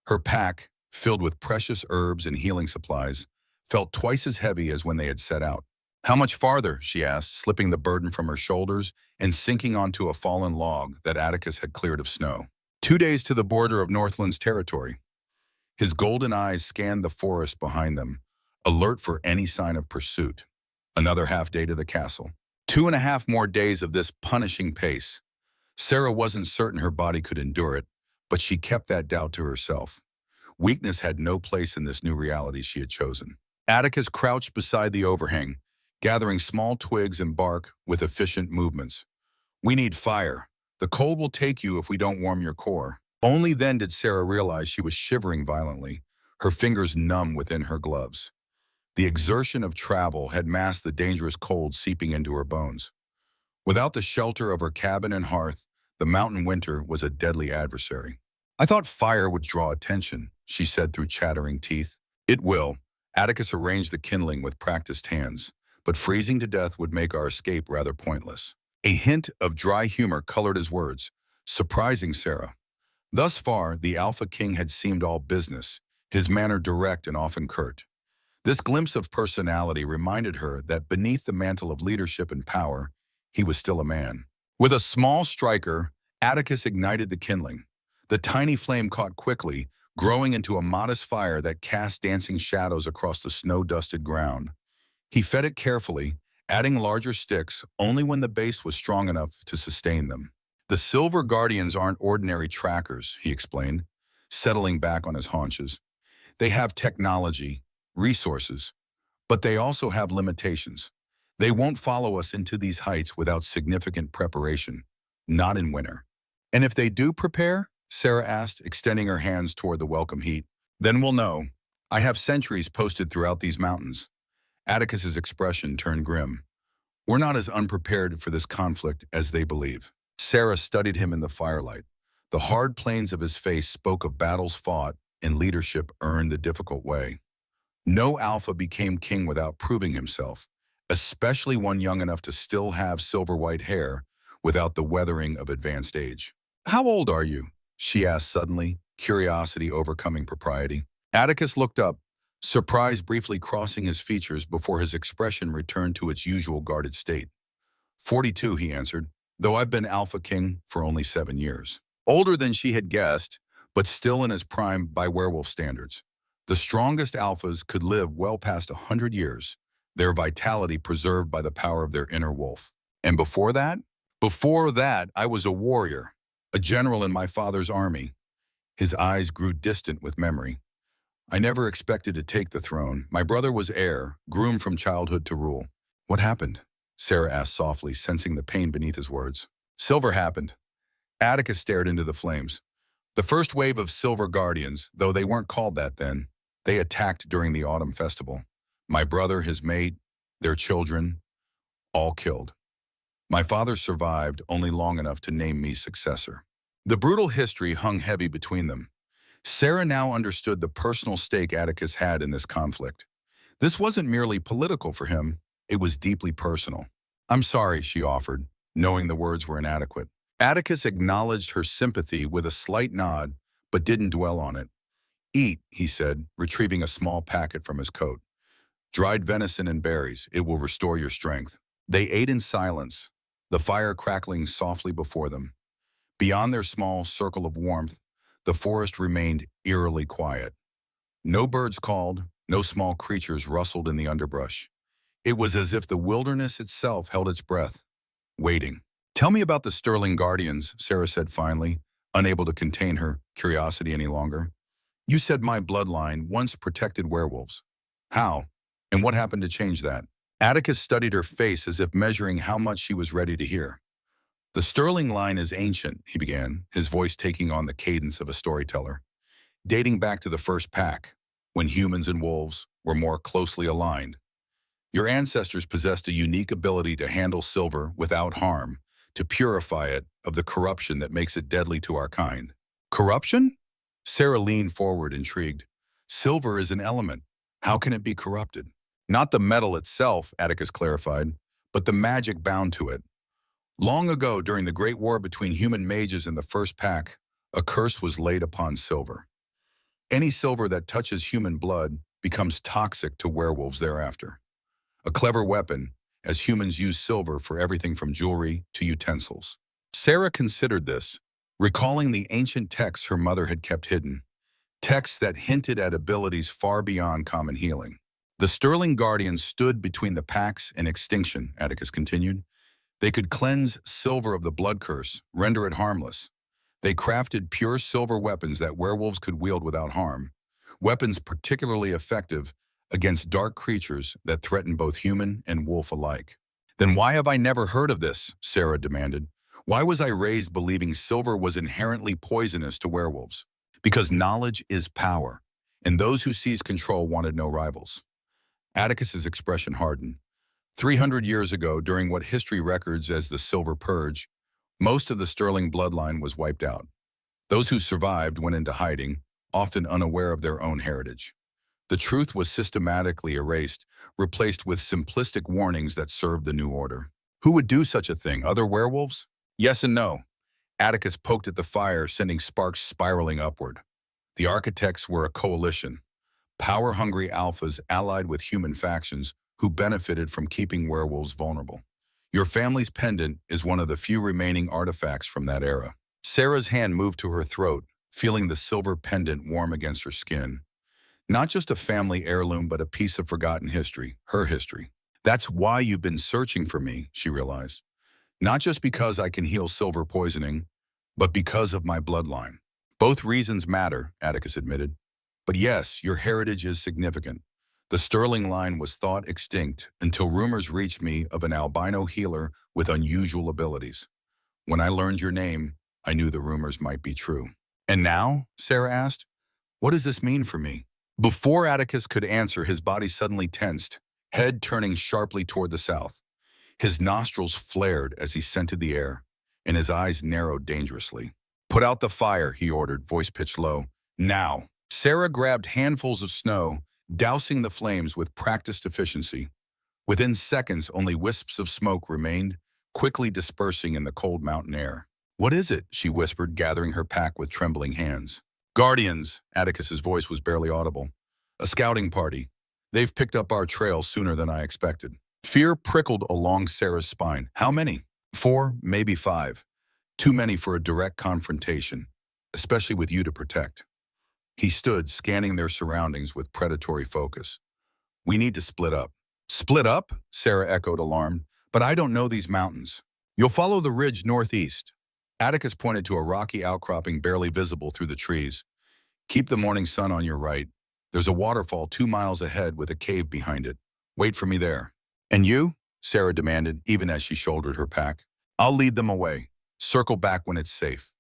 Her pack, filled with precious herbs and healing supplies, felt twice as heavy as when they had set out. "How much farther?" she asked, slipping the burden from her shoulders and sinking onto a fallen log that Atticus had cleared of snow. 2 days to the border of Northlands territory." His golden eyes scanned the forest behind them, alert for any sign of pursuit. Another half-day to the castle. 2.5 more days of this punishing pace. Sarah wasn't certain her body could endure it, but she kept that doubt to herself. Weakness had no place in this new reality she had chosen. Atticus crouched beside the overhang, gathering small twigs and bark with efficient movements. "We need fire. The cold will take you if we don't warm your core." Only then did Sarah realize she was shivering violently, her fingers numb within her gloves. The exertion of travel had masked the dangerous cold seeping into her bones. Without the shelter of her cabin and hearth, the mountain winter was a deadly adversary. "I thought fire would draw attention," she said through chattering teeth. "It will." Atticus arranged the kindling with practiced hands, but freezing to death would make our escape rather pointless. A hint of dry humor colored his words, surprising Sarah. Thus far, the Alpha King had seemed all business, his manner direct and often curt. This glimpse of personality reminded her that beneath the mantle of leadership and power, he was still a man. With a small striker, Atticus ignited the kindling. The tiny flame caught quickly, growing into a modest fire that cast dancing shadows across the snow-dusted ground. He fed it carefully, adding larger sticks only when the base was strong enough to sustain them. "The Silver Guardians aren't ordinary trackers," he explained, settling back on his haunches. "They have technology, resources, but they also have limitations. They won't follow us into these heights without significant preparation, not in winter." "And if they do prepare?" Sarah asked, extending her hands toward the welcome heat. "Then we'll know. I have sentries posted throughout these mountains." Atticus's expression turned grim. "We're not as unprepared for this conflict as they believe." Sarah studied him in the firelight. The hard planes of his face spoke of battles fought and leadership earned the difficult way. No alpha became king without proving himself, especially one young enough to still have silver white hair without the weathering of advanced age. "How old are you?" she asked suddenly, curiosity overcoming propriety. Atticus looked up, surprise briefly crossing his features before his expression returned to its usual guarded state. 42, he answered, though I've been Alpha King for only 7 years. Older than she had guessed, but still in his prime by werewolf standards. The strongest alphas could live well past 100 years, their vitality preserved by the power of their inner wolf. And before that? Before that, I was a warrior, a general in my father's army. His eyes grew distant with memory. I never expected to take the throne. My brother was heir, groomed from childhood to rule. What happened? Sarah asked softly, sensing the pain beneath his words. Silver happened. Atticus stared into the flames. The first wave of Silver Guardians, though they weren't called that then, they attacked during the autumn festival. My brother, his mate, their children, all killed. My father survived only long enough to name me successor. The brutal history hung heavy between them. Sarah now understood the personal stake Atticus had in this conflict. This wasn't merely political for him, it was deeply personal. I'm sorry, she offered, knowing the words were inadequate. Atticus acknowledged her sympathy with a slight nod, but didn't dwell on it. Eat, he said, retrieving a small packet from his coat. Dried venison and berries, it will restore your strength. They ate in silence, the fire crackling softly before them. Beyond their small circle of warmth, the forest remained eerily quiet. No birds called, no small creatures rustled in the underbrush. It was as if the wilderness itself held its breath, waiting. Tell me about the Sterling Guardians, Sarah said finally, unable to contain her curiosity any longer. You said my bloodline once protected werewolves. How? And what happened to change that? Atticus studied her face as if measuring how much she was ready to hear. The Sterling line is ancient, he began, his voice taking on the cadence of a storyteller. Dating back to the first pack, when humans and wolves were more closely aligned. Your ancestors possessed a unique ability to handle silver without harm, to purify it of the corruption that makes it deadly to our kind. Corruption? Sarah leaned forward, intrigued. Silver is an element. How can it be corrupted? Not the metal itself, Atticus clarified, but the magic bound to it. Long ago, during the Great War between human mages and the First Pack, a curse was laid upon silver. Any silver that touches human blood becomes toxic to werewolves thereafter. A clever weapon, as humans use silver for everything from jewelry to utensils. Sarah considered this, recalling the ancient texts her mother had kept hidden, texts that hinted at abilities far beyond common healing. The Sterling Guardians stood between the packs and extinction, Atticus continued. They could cleanse silver of the blood curse, render it harmless. They crafted pure silver weapons that werewolves could wield without harm, weapons particularly effective against dark creatures that threaten both human and wolf alike. Then why have I never heard of this? Sarah demanded. Why was I raised believing silver was inherently poisonous to werewolves? Because knowledge is power, and those who seize control wanted no rivals. Atticus's expression hardened. 300 years ago, during what history records as the Silver Purge, most of the Sterling bloodline was wiped out. Those who survived went into hiding, often unaware of their own heritage. The truth was systematically erased, replaced with simplistic warnings that served the new order. Who would do such a thing? Other werewolves? Yes and no. Atticus poked at the fire, sending sparks spiraling upward. The architects were a coalition, power-hungry alphas allied with human factions who benefited from keeping werewolves vulnerable. Your family's pendant is one of the few remaining artifacts from that era. Sarah's hand moved to her throat, feeling the silver pendant warm against her skin. Not just a family heirloom, but a piece of forgotten history, her history. That's why you've been searching for me, she realized. Not just because I can heal silver poisoning, but because of my bloodline. Both reasons matter, Atticus admitted. But yes, your heritage is significant. The Sterling line was thought extinct until rumors reached me of an albino healer with unusual abilities. When I learned your name, I knew the rumors might be true. And now? Sarah asked. What does this mean for me? Before Atticus could answer, his body suddenly tensed, head turning sharply toward the south. His nostrils flared as he scented the air. and his eyes narrowed dangerously. "Put out the fire," he ordered, voice pitched low. "Now." Sarah grabbed handfuls of snow, dousing the flames with practiced efficiency. Within seconds, only wisps of smoke remained, quickly dispersing in the cold mountain air. "What is it?" she whispered, gathering her pack with trembling hands. "Guardians," Atticus's voice was barely audible. "A scouting party. They've picked up our trail sooner than I expected." Fear prickled along Sarah's spine. "How many?" "4, maybe 5. Too many for a direct confrontation, especially with you to protect." He stood, scanning their surroundings with predatory focus. "We need to split up." "Split up?" Sarah echoed, alarmed. "But I don't know these mountains." "You'll follow the ridge northeast." Atticus pointed to a rocky outcropping barely visible through the trees. "Keep the morning sun on your right. There's a waterfall 2 miles ahead with a cave behind it. Wait for me there." "And you?" Sarah demanded, even as she shouldered her pack. "I'll lead them away. Circle back when it's safe."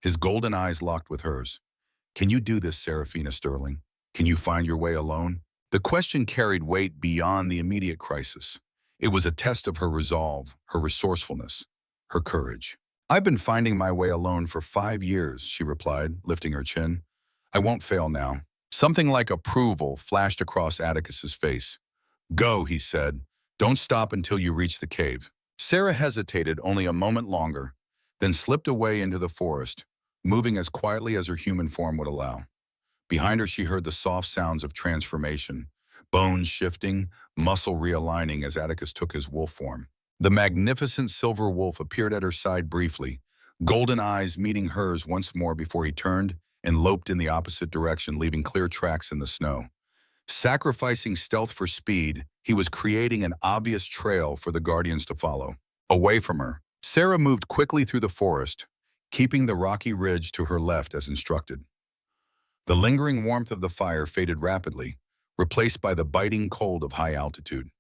His golden eyes locked with hers. "Can you do this, Seraphina Sterling? Can you find your way alone?" The question carried weight beyond the immediate crisis. It was a test of her resolve, her resourcefulness, her courage. "I've been finding my way alone for 5 years," she replied, lifting her chin. "I won't fail now." Something like approval flashed across Atticus's face. "Go," he said. "Don't stop until you reach the cave." Sarah hesitated only a moment longer, then slipped away into the forest, moving as quietly as her human form would allow. Behind her she heard the soft sounds of transformation, bones shifting, muscle realigning as Atticus took his wolf form. The magnificent silver wolf appeared at her side briefly, golden eyes meeting hers once more before he turned and loped in the opposite direction, leaving clear tracks in the snow. Sacrificing stealth for speed, he was creating an obvious trail for the Guardians to follow. Away from her, Sarah moved quickly through the forest, keeping the rocky ridge to her left as instructed. The lingering warmth of the fire faded rapidly, replaced by the biting cold of high altitude.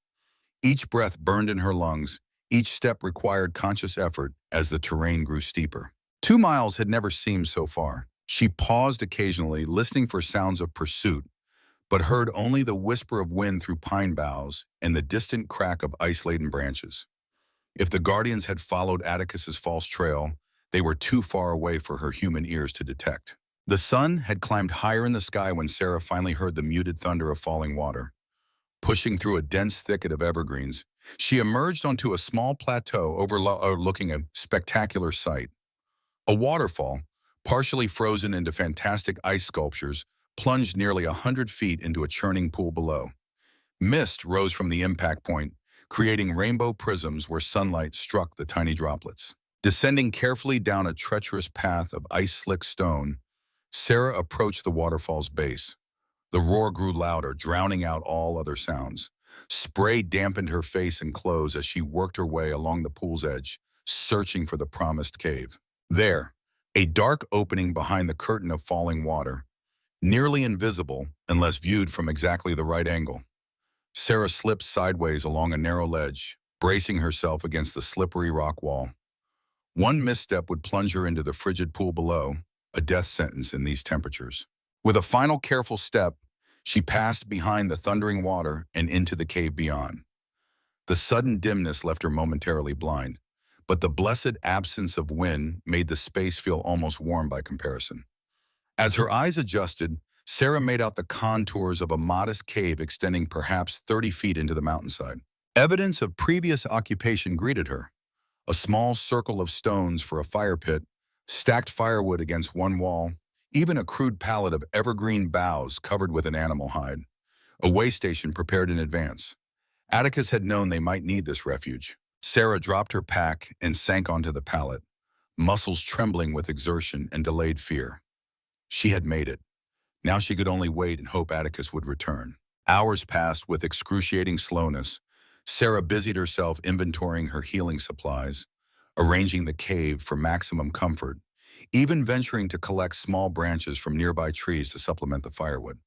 Each breath burned in her lungs, each step required conscious effort as the terrain grew steeper. 2 miles had never seemed so far. She paused occasionally, listening for sounds of pursuit, but heard only the whisper of wind through pine boughs and the distant crack of ice-laden branches. If the Guardians had followed Atticus's false trail, they were too far away for her human ears to detect. The sun had climbed higher in the sky when Sarah finally heard the muted thunder of falling water. Pushing through a dense thicket of evergreens, she emerged onto a small plateau overlooking a spectacular sight. A waterfall, partially frozen into fantastic ice sculptures, plunged nearly 100 feet into a churning pool below. Mist rose from the impact point, creating rainbow prisms where sunlight struck the tiny droplets. Descending carefully down a treacherous path of ice-slick stone, Sarah approached the waterfall's base. The roar grew louder, drowning out all other sounds. Spray dampened her face and clothes as she worked her way along the pool's edge, searching for the promised cave. There, a dark opening behind the curtain of falling water, nearly invisible unless viewed from exactly the right angle. Sarah slipped sideways along a narrow ledge, bracing herself against the slippery rock wall. One misstep would plunge her into the frigid pool below, a death sentence in these temperatures. With a final careful step, she passed behind the thundering water and into the cave beyond. The sudden dimness left her momentarily blind, but the blessed absence of wind made the space feel almost warm by comparison. As her eyes adjusted, Sarah made out the contours of a modest cave extending perhaps 30 feet into the mountainside. Evidence of previous occupation greeted her. A small circle of stones for a fire pit, stacked firewood against one wall, even a crude pallet of evergreen boughs covered with an animal hide. A way station prepared in advance. Atticus had known they might need this refuge. Sarah dropped her pack and sank onto the pallet, muscles trembling with exertion and delayed fear. She had made it. Now she could only wait and hope Atticus would return. Hours passed with excruciating slowness. Sarah busied herself inventorying her healing supplies, arranging the cave for maximum comfort, even venturing to collect small branches from nearby trees to supplement the firewood.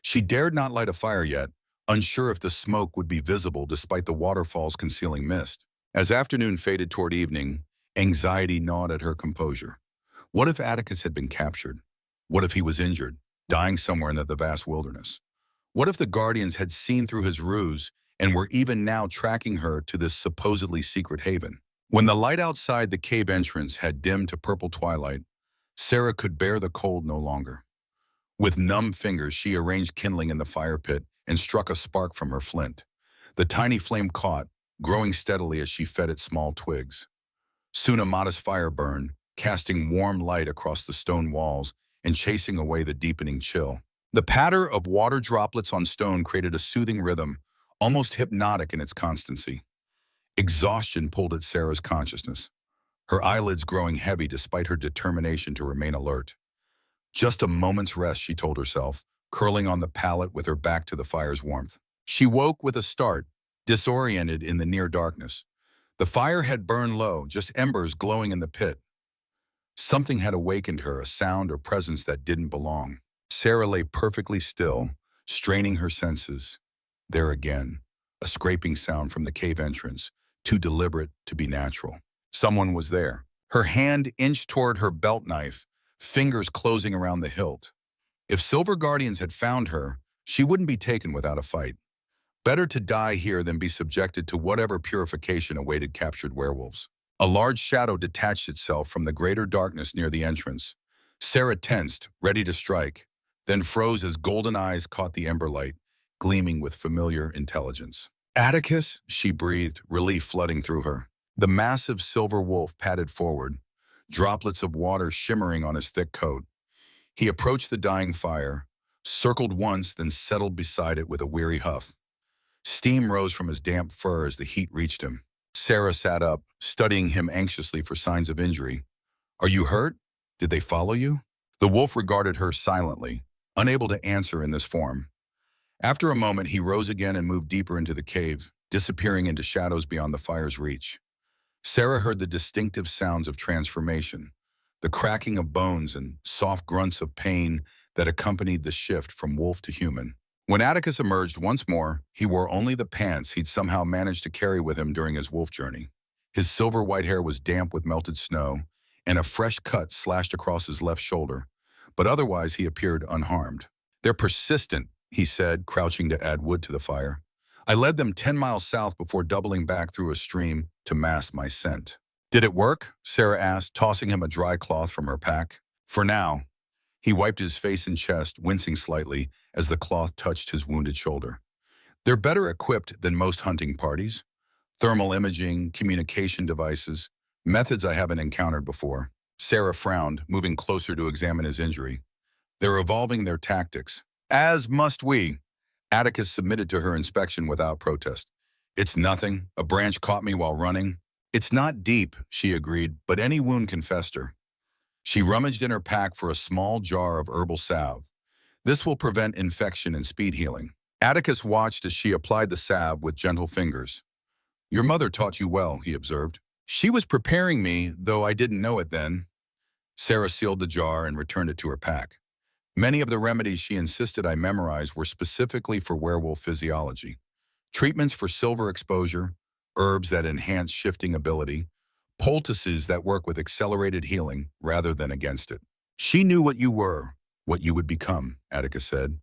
She dared not light a fire yet, unsure if the smoke would be visible despite the waterfall's concealing mist. As afternoon faded toward evening, anxiety gnawed at her composure. What if Atticus had been captured? What if he was injured, dying somewhere in the vast wilderness? What if the Guardians had seen through his ruse and were even now tracking her to this supposedly secret haven? When the light outside the cave entrance had dimmed to purple twilight, Sarah could bear the cold no longer. With numb fingers, she arranged kindling in the fire pit and struck a spark from her flint. The tiny flame caught, growing steadily as she fed it small twigs. Soon a modest fire burned, casting warm light across the stone walls and chasing away the deepening chill. The patter of water droplets on stone created a soothing rhythm, almost hypnotic in its constancy. Exhaustion pulled at Sarah's consciousness, her eyelids growing heavy despite her determination to remain alert. Just a moment's rest, she told herself, curling on the pallet with her back to the fire's warmth. She woke with a start, disoriented in the near darkness. The fire had burned low, just embers glowing in the pit. Something had awakened her, a sound or presence that didn't belong. Sarah lay perfectly still, straining her senses. There again, a scraping sound from the cave entrance, too deliberate to be natural. Someone was there. Her hand inched toward her belt knife, fingers closing around the hilt. If Silver Guardians had found her, she wouldn't be taken without a fight. Better to die here than be subjected to whatever purification awaited captured werewolves. A large shadow detached itself from the greater darkness near the entrance. Sarah tensed, ready to strike, then froze as golden eyes caught the ember light, gleaming with familiar intelligence. "Atticus," she breathed, relief flooding through her. The massive silver wolf padded forward, droplets of water shimmering on his thick coat. He approached the dying fire, circled once, then settled beside it with a weary huff. Steam rose from his damp fur as the heat reached him. Sarah sat up, studying him anxiously for signs of injury. "Are you hurt? Did they follow you?" The wolf regarded her silently, unable to answer in this form. After a moment, he rose again and moved deeper into the cave, disappearing into shadows beyond the fire's reach. Sarah heard the distinctive sounds of transformation, the cracking of bones and soft grunts of pain that accompanied the shift from wolf to human. When Atticus emerged once more, he wore only the pants he'd somehow managed to carry with him during his wolf journey. His silver-white hair was damp with melted snow, and a fresh cut slashed across his left shoulder, but otherwise he appeared unharmed. "They're persistent," he said, crouching to add wood to the fire. "I led them 10 miles south before doubling back through a stream to mask my scent." "Did it work?" Sarah asked, tossing him a dry cloth from her pack. "For now." He wiped his face and chest, wincing slightly as the cloth touched his wounded shoulder. "They're better equipped than most hunting parties. Thermal imaging, communication devices, methods I haven't encountered before." Sarah frowned, moving closer to examine his injury. "They're evolving their tactics. As must we." Atticus submitted to her inspection without protest. "It's nothing. A branch caught me while running." "It's not deep," she agreed, "but any wound can fester." She rummaged in her pack for a small jar of herbal salve. "This will prevent infection and speed healing." Atticus watched as she applied the salve with gentle fingers. "Your mother taught you well," he observed. "She was preparing me, though I didn't know it then." Sarah sealed the jar and returned it to her pack. Many of the remedies she insisted I memorize were specifically for werewolf physiology. Treatments for silver exposure, herbs that enhance shifting ability, poultices that work with accelerated healing rather than against it. "She knew what you were, what you would become," Atticus said.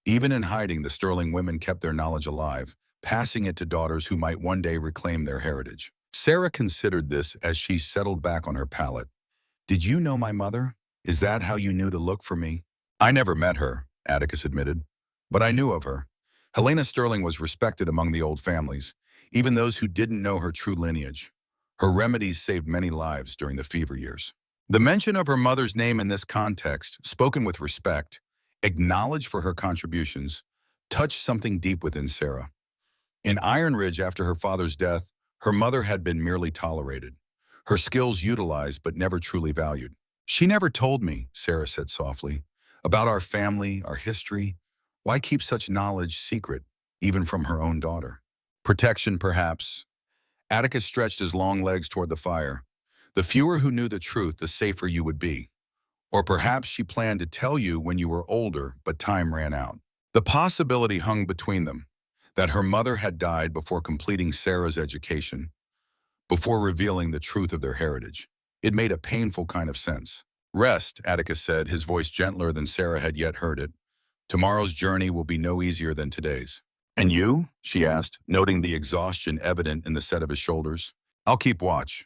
"Even in hiding, the Sterling women kept their knowledge alive, passing it to daughters who might one day reclaim their heritage." Sarah considered this as she settled back on her pallet. "Did you know my mother? Is that how you knew to look for me?" "I never met her," Atticus admitted, "but I knew of her. Helena Sterling was respected among the old families, even those who didn't know her true lineage. Her remedies saved many lives during the fever years." The mention of her mother's name in this context, spoken with respect, acknowledged for her contributions, touched something deep within Sarah. In Iron Ridge, after her father's death, her mother had been merely tolerated, her skills utilized but never truly valued. "She never told me," Sarah said softly, "about our family, our history. Why keep such knowledge secret, even from her own daughter?" "Protection, perhaps." Atticus stretched his long legs toward the fire. "The fewer who knew the truth, the safer you would be. Or perhaps she planned to tell you when you were older, but time ran out." The possibility hung between them, that her mother had died before completing Sarah's education, before revealing the truth of their heritage. It made a painful kind of sense. "Rest," Atticus said, his voice gentler than Sarah had yet heard it. "Tomorrow's journey will be no easier than today's." "And you?" she asked, noting the exhaustion evident in the set of his shoulders. I'll keep watch.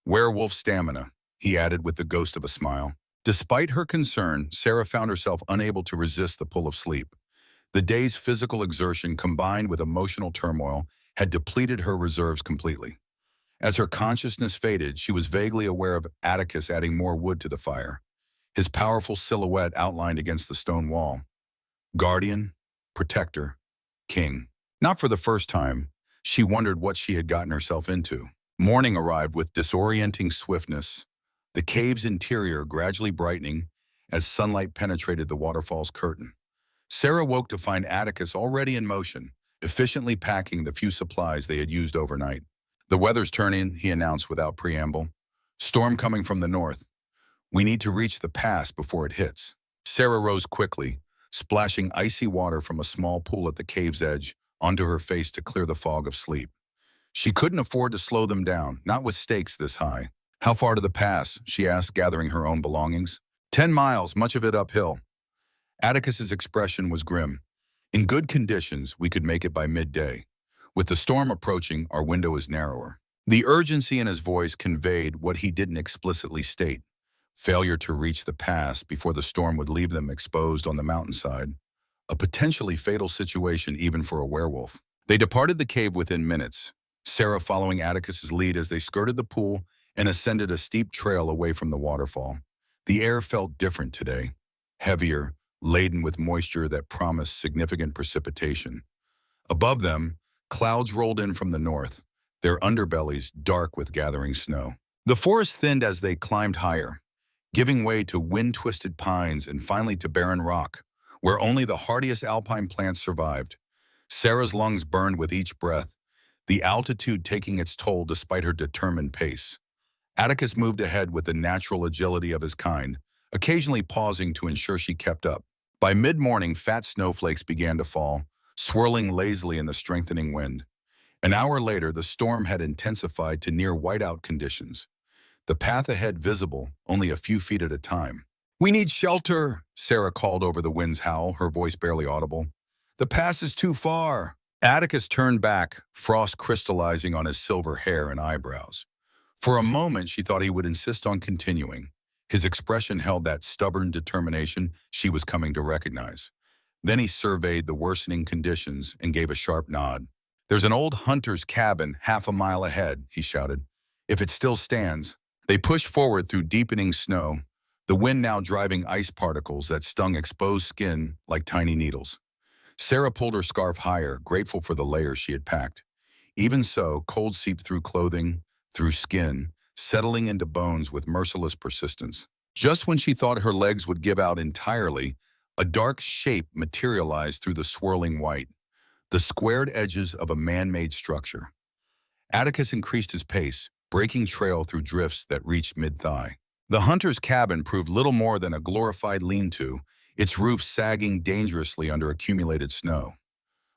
Werewolf stamina, he added with the ghost of a smile. Despite her concern, Sarah found herself unable to resist the pull of sleep. The day's physical exertion combined with emotional turmoil had depleted her reserves completely. As her consciousness faded, she was vaguely aware of Atticus adding more wood to the fire, his powerful silhouette outlined against the stone wall. Guardian, protector, king. Not for the first time, she wondered what she had gotten herself into. Morning arrived with disorienting swiftness, the cave's interior gradually brightening as sunlight penetrated the waterfall's curtain. Sarah woke to find Atticus already in motion, efficiently packing the few supplies they had used overnight. The weather's turning, he announced without preamble. Storm coming from the north. We need to reach the pass before it hits. Sarah rose quickly, splashing icy water from a small pool at the cave's edge onto her face to clear the fog of sleep. She couldn't afford to slow them down, not with stakes this high. How far to the pass? She asked, gathering her own belongings. 10 miles, much of it uphill. Atticus's expression was grim. In good conditions, we could make it by midday. With the storm approaching, our window is narrower. The urgency in his voice conveyed what he didn't explicitly state. Failure to reach the pass before the storm would leave them exposed on the mountainside. A potentially fatal situation even for a werewolf. They departed the cave within minutes, Sarah following Atticus's lead as they skirted the pool and ascended a steep trail away from the waterfall. The air felt different today, heavier, laden with moisture that promised significant precipitation. Above them, clouds rolled in from the north, their underbellies dark with gathering snow. The forest thinned as they climbed higher, giving way to wind-twisted pines and finally to barren rock, where only the hardiest alpine plants survived. Sarah's lungs burned with each breath, the altitude taking its toll despite her determined pace. Atticus moved ahead with the natural agility of his kind, occasionally pausing to ensure she kept up. By mid-morning, fat snowflakes began to fall, swirling lazily in the strengthening wind. An hour later, the storm had intensified to near whiteout conditions, the path ahead visible only a few feet at a time. "We need shelter," Sarah called over the wind's howl, her voice barely audible. "The pass is too far." Atticus turned back, frost crystallizing on his silver hair and eyebrows. For a moment, she thought he would insist on continuing. His expression held that stubborn determination she was coming to recognize. Then he surveyed the worsening conditions and gave a sharp nod. "There's an old hunter's cabin half a mile ahead," he shouted. "If it still stands." They pushed forward through deepening snow, the wind now driving ice particles that stung exposed skin like tiny needles. Sarah pulled her scarf higher, grateful for the layers she had packed. Even so, cold seeped through clothing, through skin, settling into bones with merciless persistence. Just when she thought her legs would give out entirely, a dark shape materialized through the swirling white, the squared edges of a man-made structure. Atticus increased his pace, breaking trail through drifts that reached mid-thigh. The hunter's cabin proved little more than a glorified lean-to, its roof sagging dangerously under accumulated snow.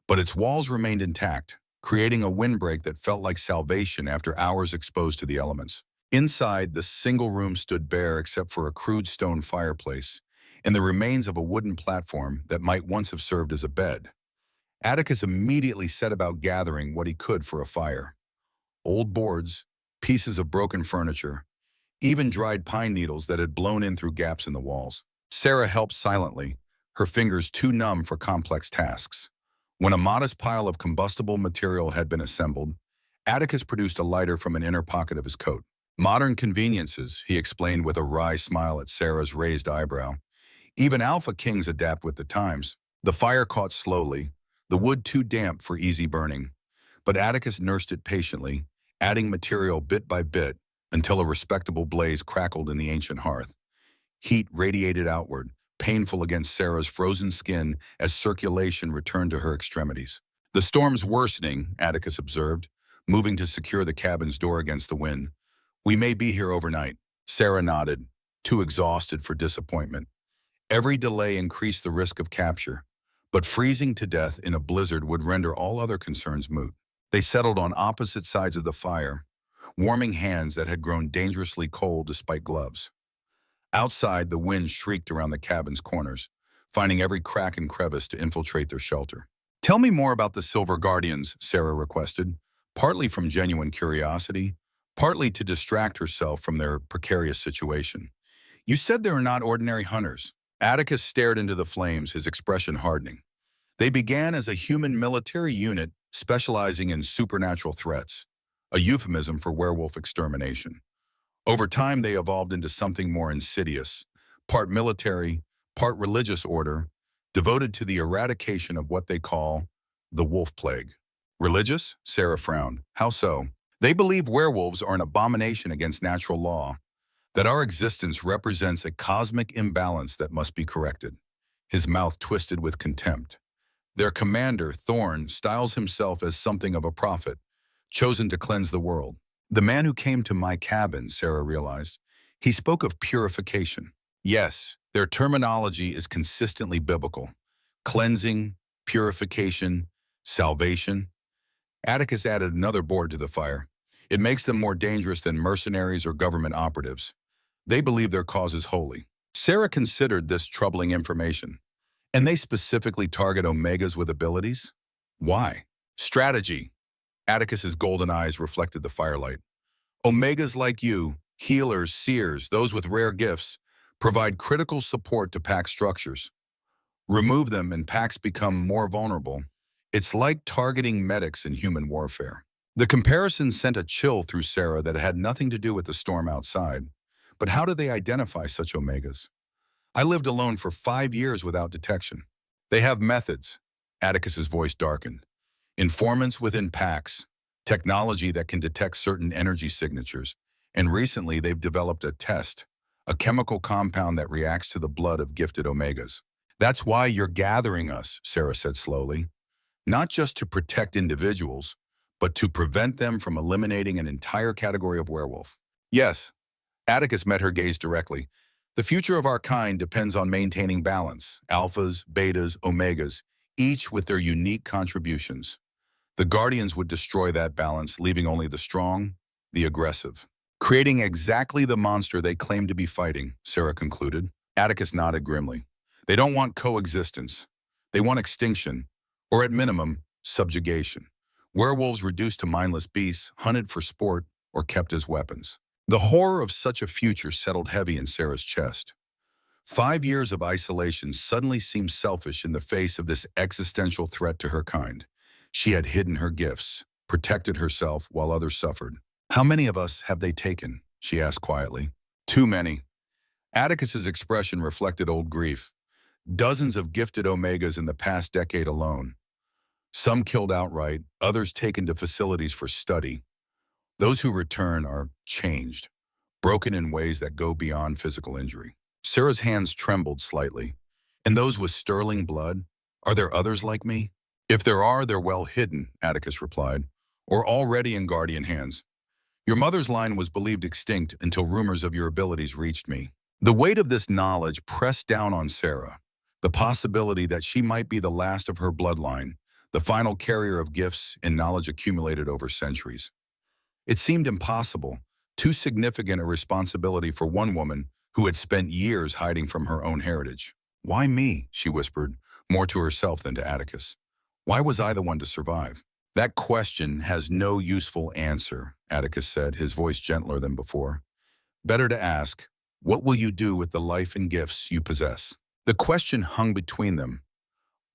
But its walls remained intact, creating a windbreak that felt like salvation after hours exposed to the elements. Inside, the single room stood bare except for a crude stone fireplace and the remains of a wooden platform that might once have served as a bed. Atticus immediately set about gathering what he could for a fire. Old boards, pieces of broken furniture, even dried pine needles that had blown in through gaps in the walls. Sarah helped silently, her fingers too numb for complex tasks. When a modest pile of combustible material had been assembled, Atticus produced a lighter from an inner pocket of his coat. "Modern conveniences," he explained with a wry smile at Sarah's raised eyebrow. "Even alpha kings adapt with the times." The fire caught slowly, the wood too damp for easy burning. But Atticus nursed it patiently, adding material bit by bit until a respectable blaze crackled in the ancient hearth. Heat radiated outward, painful against Sarah's frozen skin as circulation returned to her extremities. "The storm's worsening," Atticus observed, moving to secure the cabin's door against the wind. "We may be here overnight." Sarah nodded, too exhausted for disappointment. Every delay increased the risk of capture, but freezing to death in a blizzard would render all other concerns moot. They settled on opposite sides of the fire, warming hands that had grown dangerously cold despite gloves. Outside, the wind shrieked around the cabin's corners, finding every crack and crevice to infiltrate their shelter. "Tell me more about the Silver Guardians," Sarah requested, partly from genuine curiosity, partly to distract herself from their precarious situation. You said they were not ordinary hunters. Atticus stared into the flames, his expression hardening. They began as a human military unit specializing in supernatural threats, a euphemism for werewolf extermination. Over time, they evolved into something more insidious, part military, part religious order, devoted to the eradication of what they call the wolf plague. Religious? Sarah frowned. How so? They believe werewolves are an abomination against natural law, that our existence represents a cosmic imbalance that must be corrected. His mouth twisted with contempt. Their commander, Thorn, styles himself as something of a prophet, chosen to cleanse the world. The man who came to my cabin, Sarah realized, he spoke of purification. Yes, their terminology is consistently biblical. Cleansing, purification, salvation. Atticus added another board to the fire. It makes them more dangerous than mercenaries or government operatives. They believe their cause is holy. Sarah considered this troubling information. And they specifically target Omegas with abilities? Why? Strategy. Atticus's golden eyes reflected the firelight. Omegas like you, healers, seers, those with rare gifts, provide critical support to pack structures. Remove them and packs become more vulnerable. It's like targeting medics in human warfare. The comparison sent a chill through Sarah that had nothing to do with the storm outside. But how do they identify such Omegas? I lived alone for 5 years without detection. They have methods. Atticus's voice darkened. Informants within packs, technology that can detect certain energy signatures, and recently they've developed a test, a chemical compound that reacts to the blood of gifted Omegas. That's why you're gathering us, Sarah said slowly. Not just to protect individuals, but to prevent them from eliminating an entire category of werewolf. Yes, Atticus met her gaze directly. The future of our kind depends on maintaining balance, alphas, betas, omegas, each with their unique contributions. The Guardians would destroy that balance, leaving only the strong, the aggressive. Creating exactly the monster they claim to be fighting, Sarah concluded. Atticus nodded grimly. They don't want coexistence. They want extinction, or at minimum, subjugation. Werewolves reduced to mindless beasts, hunted for sport, or kept as weapons. The horror of such a future settled heavy in Sarah's chest. 5 years of isolation suddenly seemed selfish in the face of this existential threat to her kind. She had hidden her gifts, protected herself while others suffered. How many of us have they taken? She asked quietly. Too many. Atticus's expression reflected old grief. Dozens of gifted Omegas in the past decade alone. Some killed outright, others taken to facilities for study. Those who return are changed, broken in ways that go beyond physical injury. Sarah's hands trembled slightly. And those with sterling blood? Are there others like me? If there are, they're well hidden, Atticus replied, or already in Guardian hands. Your mother's line was believed extinct until rumors of your abilities reached me. The weight of this knowledge pressed down on Sarah, the possibility that she might be the last of her bloodline, the final carrier of gifts and knowledge accumulated over centuries. It seemed impossible, too significant a responsibility for one woman who had spent years hiding from her own heritage. Why me? She whispered, more to herself than to Atticus. Why was I the one to survive? That question has no useful answer, Atticus said, his voice gentler than before. Better to ask, what will you do with the life and gifts you possess? The question hung between them,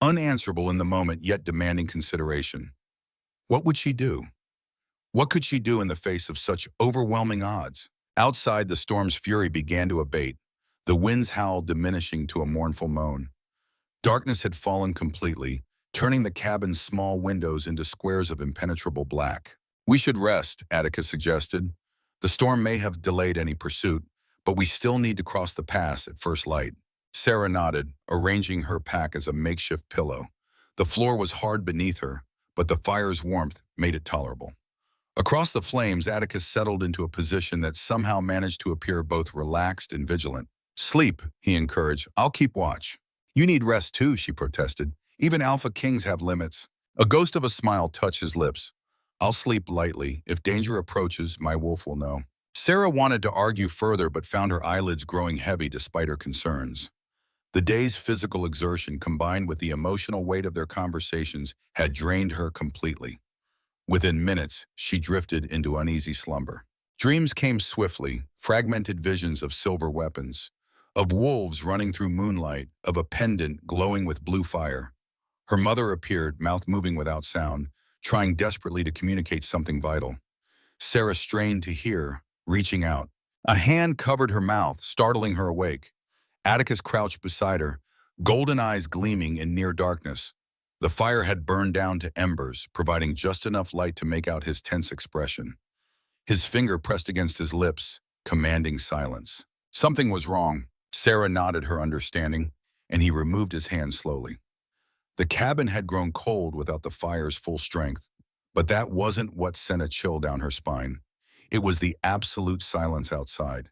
unanswerable in the moment yet demanding consideration. What would she do? What could she do in the face of such overwhelming odds? Outside, the storm's fury began to abate, the wind's howl diminishing to a mournful moan. Darkness had fallen completely, turning the cabin's small windows into squares of impenetrable black. We should rest, Atticus suggested. The storm may have delayed any pursuit, but we still need to cross the pass at first light. Sarah nodded, arranging her pack as a makeshift pillow. The floor was hard beneath her, but the fire's warmth made it tolerable. Across the flames, Atticus settled into a position that somehow managed to appear both relaxed and vigilant. Sleep, he encouraged. I'll keep watch. You need rest too, she protested. Even alpha kings have limits. A ghost of a smile touched his lips. I'll sleep lightly. If danger approaches, my wolf will know. Sarah wanted to argue further but found her eyelids growing heavy despite her concerns. The day's physical exertion combined with the emotional weight of their conversations had drained her completely. Within minutes, she drifted into uneasy slumber. Dreams came swiftly, fragmented visions of silver weapons, of wolves running through moonlight, of a pendant glowing with blue fire. Her mother appeared, mouth moving without sound, trying desperately to communicate something vital. Sarah strained to hear, reaching out. A hand covered her mouth, startling her awake. Atticus crouched beside her, golden eyes gleaming in near darkness. The fire had burned down to embers, providing just enough light to make out his tense expression. His finger pressed against his lips, commanding silence. Something was wrong. Sarah nodded her understanding, and he removed his hand slowly. The cabin had grown cold without the fire's full strength, but that wasn't what sent a chill down her spine. It was the absolute silence outside,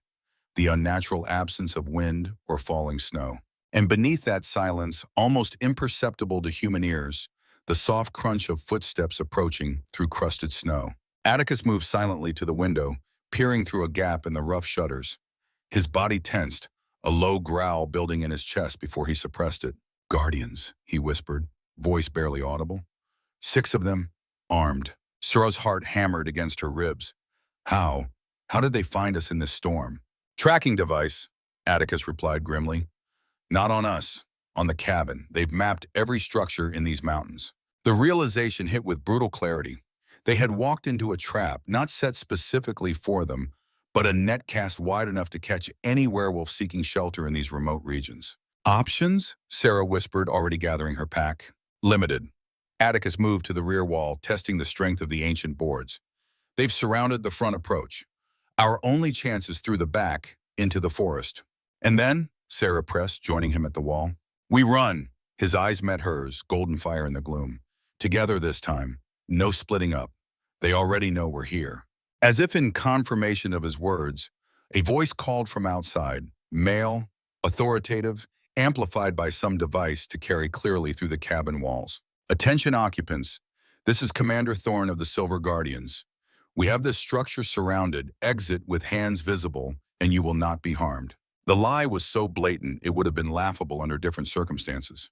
the unnatural absence of wind or falling snow. And beneath that silence, almost imperceptible to human ears, the soft crunch of footsteps approaching through crusted snow. Atticus moved silently to the window, peering through a gap in the rough shutters. His body tensed, a low growl building in his chest before he suppressed it. "Guardians," he whispered, voice barely audible. "6 of them, armed." Sarah's heart hammered against her ribs. How? How did they find us in this storm? "Tracking device," Atticus replied grimly. "Not on us, on the cabin. They've mapped every structure in these mountains." The realization hit with brutal clarity. They had walked into a trap, not set specifically for them, but a net cast wide enough to catch any werewolf seeking shelter in these remote regions. "Options?" Sarah whispered, already gathering her pack. "Limited." Atticus moved to the rear wall, testing the strength of the ancient boards. "They've surrounded the front approach. Our only chance is through the back, into the forest." "And then?" Sarah pressed, joining him at the wall. "We run." His eyes met hers, golden fire in the gloom. "Together this time. No splitting up. They already know we're here." As if in confirmation of his words, a voice called from outside, male, authoritative, amplified by some device to carry clearly through the cabin walls. "Attention occupants. This is Commander Thorne of the Silver Guardians. We have this structure surrounded, exit with hands visible, and you will not be harmed." The lie was so blatant it would have been laughable under different circumstances.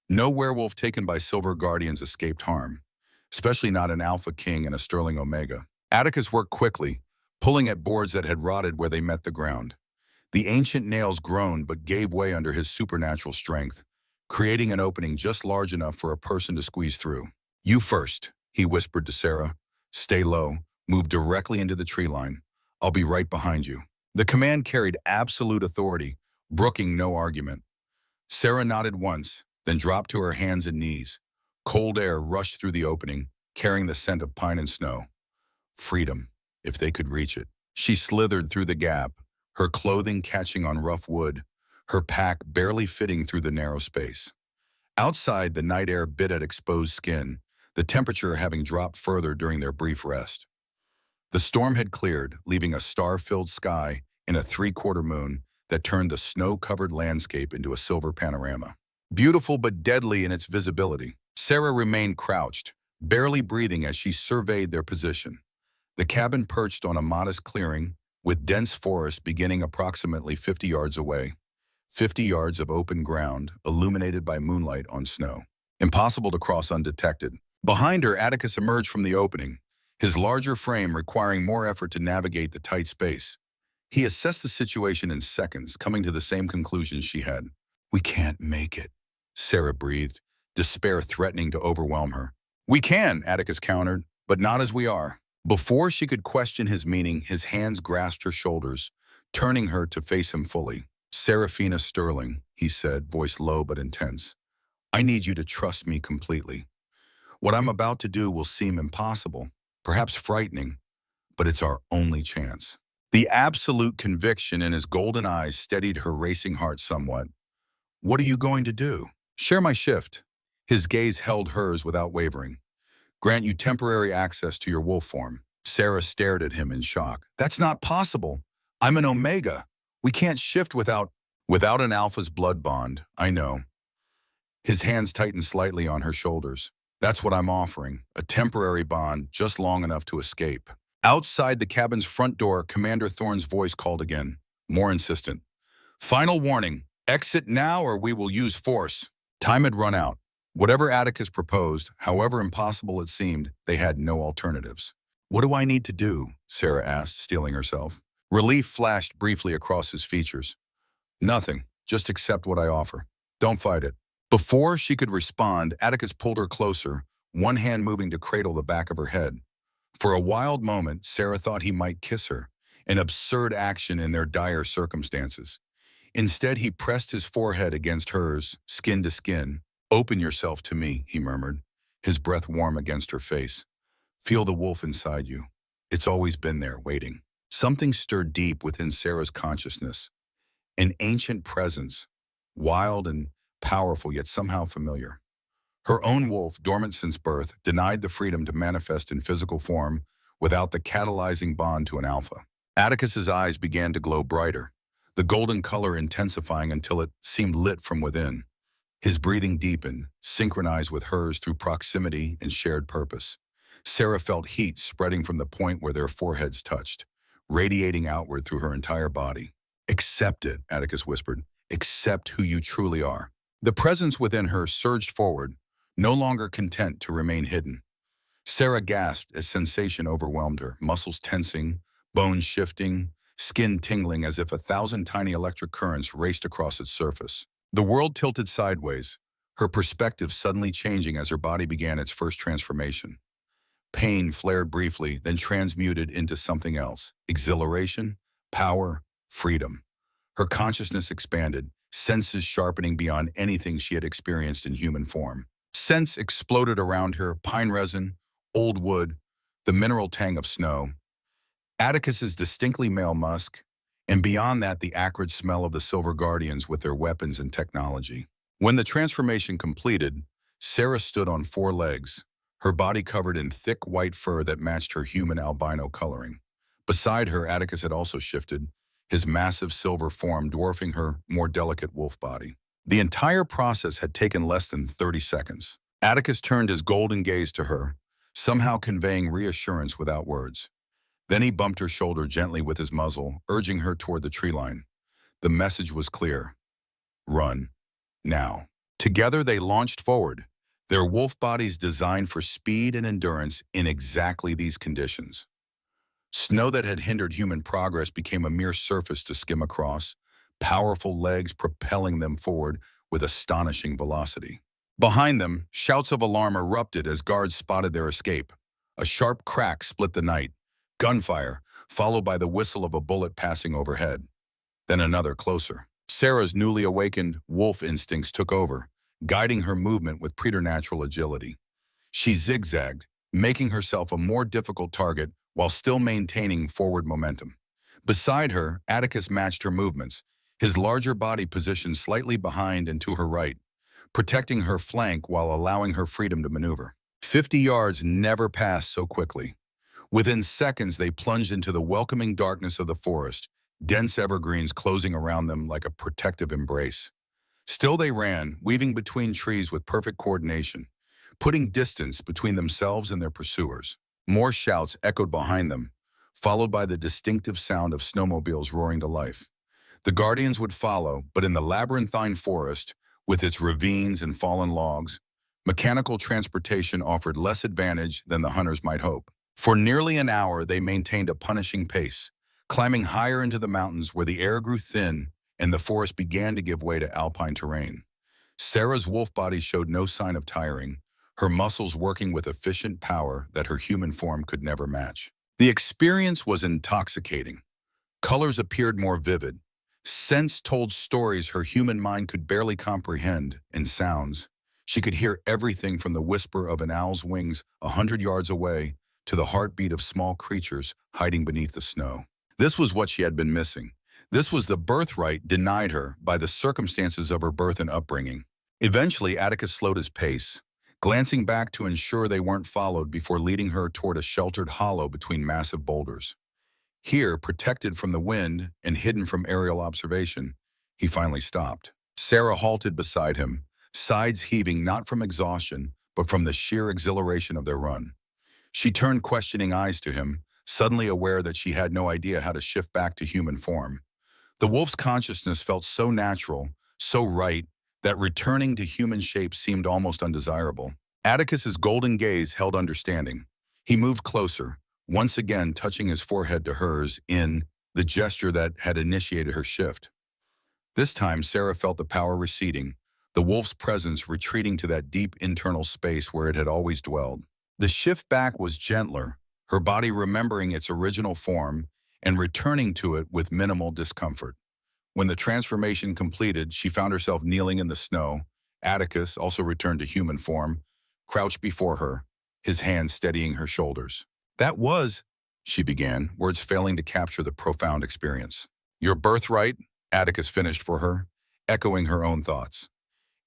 No werewolf taken by Silver Guardians escaped harm, especially not an Alpha King and a Sterling Omega. Atticus worked quickly, pulling at boards that had rotted where they met the ground. The ancient nails groaned but gave way under his supernatural strength, creating an opening just large enough for a person to squeeze through. "You first," he whispered to Sarah. "Stay low, move directly into the tree line. I'll be right behind you." The command carried absolute authority, brooking no argument. Sarah nodded once, then dropped to her hands and knees. Cold air rushed through the opening, carrying the scent of pine and snow. Freedom, if they could reach it. She slithered through the gap, her clothing catching on rough wood, her pack barely fitting through the narrow space. Outside, the night air bit at exposed skin, the temperature having dropped further during their brief rest. The storm had cleared, leaving a star-filled sky and a 3/4 moon that turned the snow-covered landscape into a silver panorama. Beautiful but deadly in its visibility, Sarah remained crouched, barely breathing as she surveyed their position. The cabin perched on a modest clearing, with dense forest beginning approximately 50 yards away. 50 yards of open ground, illuminated by moonlight on snow. Impossible to cross undetected. Behind her, Atticus emerged from the opening, his larger frame requiring more effort to navigate the tight space. He assessed the situation in seconds, coming to the same conclusion she had. "We can't make it," Sarah breathed, despair threatening to overwhelm her. "We can," Atticus countered, "but not as we are." Before she could question his meaning, his hands grasped her shoulders, turning her to face him fully. "Seraphina Sterling," he said, voice low but intense. "I need you to trust me completely. What I'm about to do will seem impossible, perhaps frightening, but it's our only chance." The absolute conviction in his golden eyes steadied her racing heart somewhat. "What are you going to do?" "Share my shift." His gaze held hers without wavering. "Grant you temporary access to your wolf form." Sarah stared at him in shock. "That's not possible. I'm an Omega. We can't shift without an Alpha's blood bond." "I know." His hands tightened slightly on her shoulders. "That's what I'm offering, a temporary bond just long enough to escape." Outside the cabin's front door, Commander Thorne's voice called again, more insistent. "Final warning. Exit now or we will use force." Time had run out. Whatever Atticus proposed, however impossible it seemed, they had no alternatives. "What do I need to do?" Sarah asked, steeling herself. Relief flashed briefly across his features. "Nothing. Just accept what I offer. Don't fight it." Before she could respond, Atticus pulled her closer, one hand moving to cradle the back of her head. For a wild moment, Sarah thought he might kiss her, an absurd action in their dire circumstances. Instead, he pressed his forehead against hers, skin to skin. "Open yourself to me," he murmured, his breath warm against her face. "Feel the wolf inside you. It's always been there, waiting." Something stirred deep within Sarah's consciousness, an ancient presence, wild and powerful yet somehow familiar. Her own wolf, dormant since birth, denied the freedom to manifest in physical form without the catalyzing bond to an alpha. Atticus's eyes began to glow brighter, the golden color intensifying until it seemed lit from within. His breathing deepened, synchronized with hers through proximity and shared purpose. Sarah felt heat spreading from the point where their foreheads touched, radiating outward through her entire body. "Accept it," Atticus whispered. "Accept who you truly are." The presence within her surged forward, no longer content to remain hidden. Sarah gasped as sensation overwhelmed her, muscles tensing, bones shifting, skin tingling as if 1,000 tiny electric currents raced across its surface. The world tilted sideways, her perspective suddenly changing as her body began its first transformation. Pain flared briefly, then transmuted into something else: exhilaration, power, freedom. Her consciousness expanded, senses sharpening beyond anything she had experienced in human form. Scents exploded around her: pine resin, old wood, the mineral tang of snow. Atticus's distinctly male musk, and beyond that the acrid smell of the Silver Guardians with their weapons and technology. When the transformation completed, Sarah stood on 4 legs, her body covered in thick white fur that matched her human albino coloring. Beside her, Atticus had also shifted, his massive silver form dwarfing her more delicate wolf body. The entire process had taken less than 30 seconds. Atticus turned his golden gaze to her, somehow conveying reassurance without words. Then he bumped her shoulder gently with his muzzle, urging her toward the tree line. The message was clear: run, now. Together they launched forward, their wolf bodies designed for speed and endurance in exactly these conditions. Snow that had hindered human progress became a mere surface to skim across, powerful legs propelling them forward with astonishing velocity. Behind them, shouts of alarm erupted as guards spotted their escape. A sharp crack split the night, gunfire, followed by the whistle of a bullet passing overhead. Then another closer. Sarah's newly awakened wolf instincts took over, guiding her movement with preternatural agility. She zigzagged, making herself a more difficult target while still maintaining forward momentum. Beside her, Atticus matched her movements, his larger body positioned slightly behind and to her right, protecting her flank while allowing her freedom to maneuver. 50 yards never passed so quickly. Within seconds, they plunged into the welcoming darkness of the forest, dense evergreens closing around them like a protective embrace. Still they ran, weaving between trees with perfect coordination, putting distance between themselves and their pursuers. More shouts echoed behind them, followed by the distinctive sound of snowmobiles roaring to life. The Guardians would follow, but in the labyrinthine forest, with its ravines and fallen logs, mechanical transportation offered less advantage than the hunters might hope. For nearly an hour, they maintained a punishing pace, climbing higher into the mountains where the air grew thin and the forest began to give way to alpine terrain. Sarah's wolf body showed no sign of tiring, her muscles working with efficient power that her human form could never match. The experience was intoxicating. Colors appeared more vivid. Scents told stories her human mind could barely comprehend, and sounds. She could hear everything from the whisper of an owl's wings 100 yards away to the heartbeat of small creatures hiding beneath the snow. This was what she had been missing. This was the birthright denied her by the circumstances of her birth and upbringing. Eventually, Atticus slowed his pace, glancing back to ensure they weren't followed before leading her toward a sheltered hollow between massive boulders. Here, protected from the wind and hidden from aerial observation, he finally stopped. Sarah halted beside him, sides heaving not from exhaustion, but from the sheer exhilaration of their run. She turned questioning eyes to him, suddenly aware that she had no idea how to shift back to human form. The wolf's consciousness felt so natural, so right, that returning to human shape seemed almost undesirable. Atticus's golden gaze held understanding. He moved closer, once again touching his forehead to hers in the gesture that had initiated her shift. This time, Sarah felt the power receding, the wolf's presence retreating to that deep internal space where it had always dwelled. The shift back was gentler, her body remembering its original form and returning to it with minimal discomfort. When the transformation completed, she found herself kneeling in the snow. Atticus, also returned to human form, crouched before her, his hands steadying her shoulders. "That was," she began, words failing to capture the profound experience. "Your birthright," Atticus finished for her, echoing her own thoughts.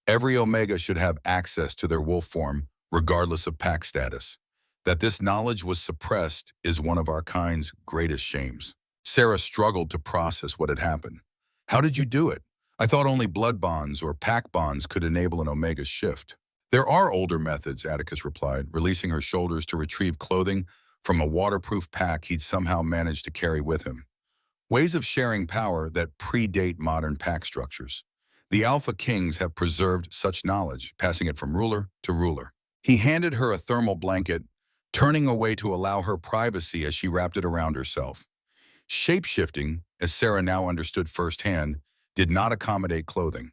Every Omega should have access to their wolf form, regardless of pack status. That this knowledge was suppressed is one of our kind's greatest shames. Sarah struggled to process what had happened. "How did you do it? I thought only blood bonds or pack bonds could enable an Omega shift." "There are older methods," Atticus replied, releasing her shoulders to retrieve clothing from a waterproof pack he'd somehow managed to carry with him. Ways of sharing power that predate modern pack structures. The Alpha Kings have preserved such knowledge, passing it from ruler to ruler. He handed her a thermal blanket, turning away to allow her privacy as she wrapped it around herself. Shape-shifting, as Sarah now understood firsthand, did not accommodate clothing.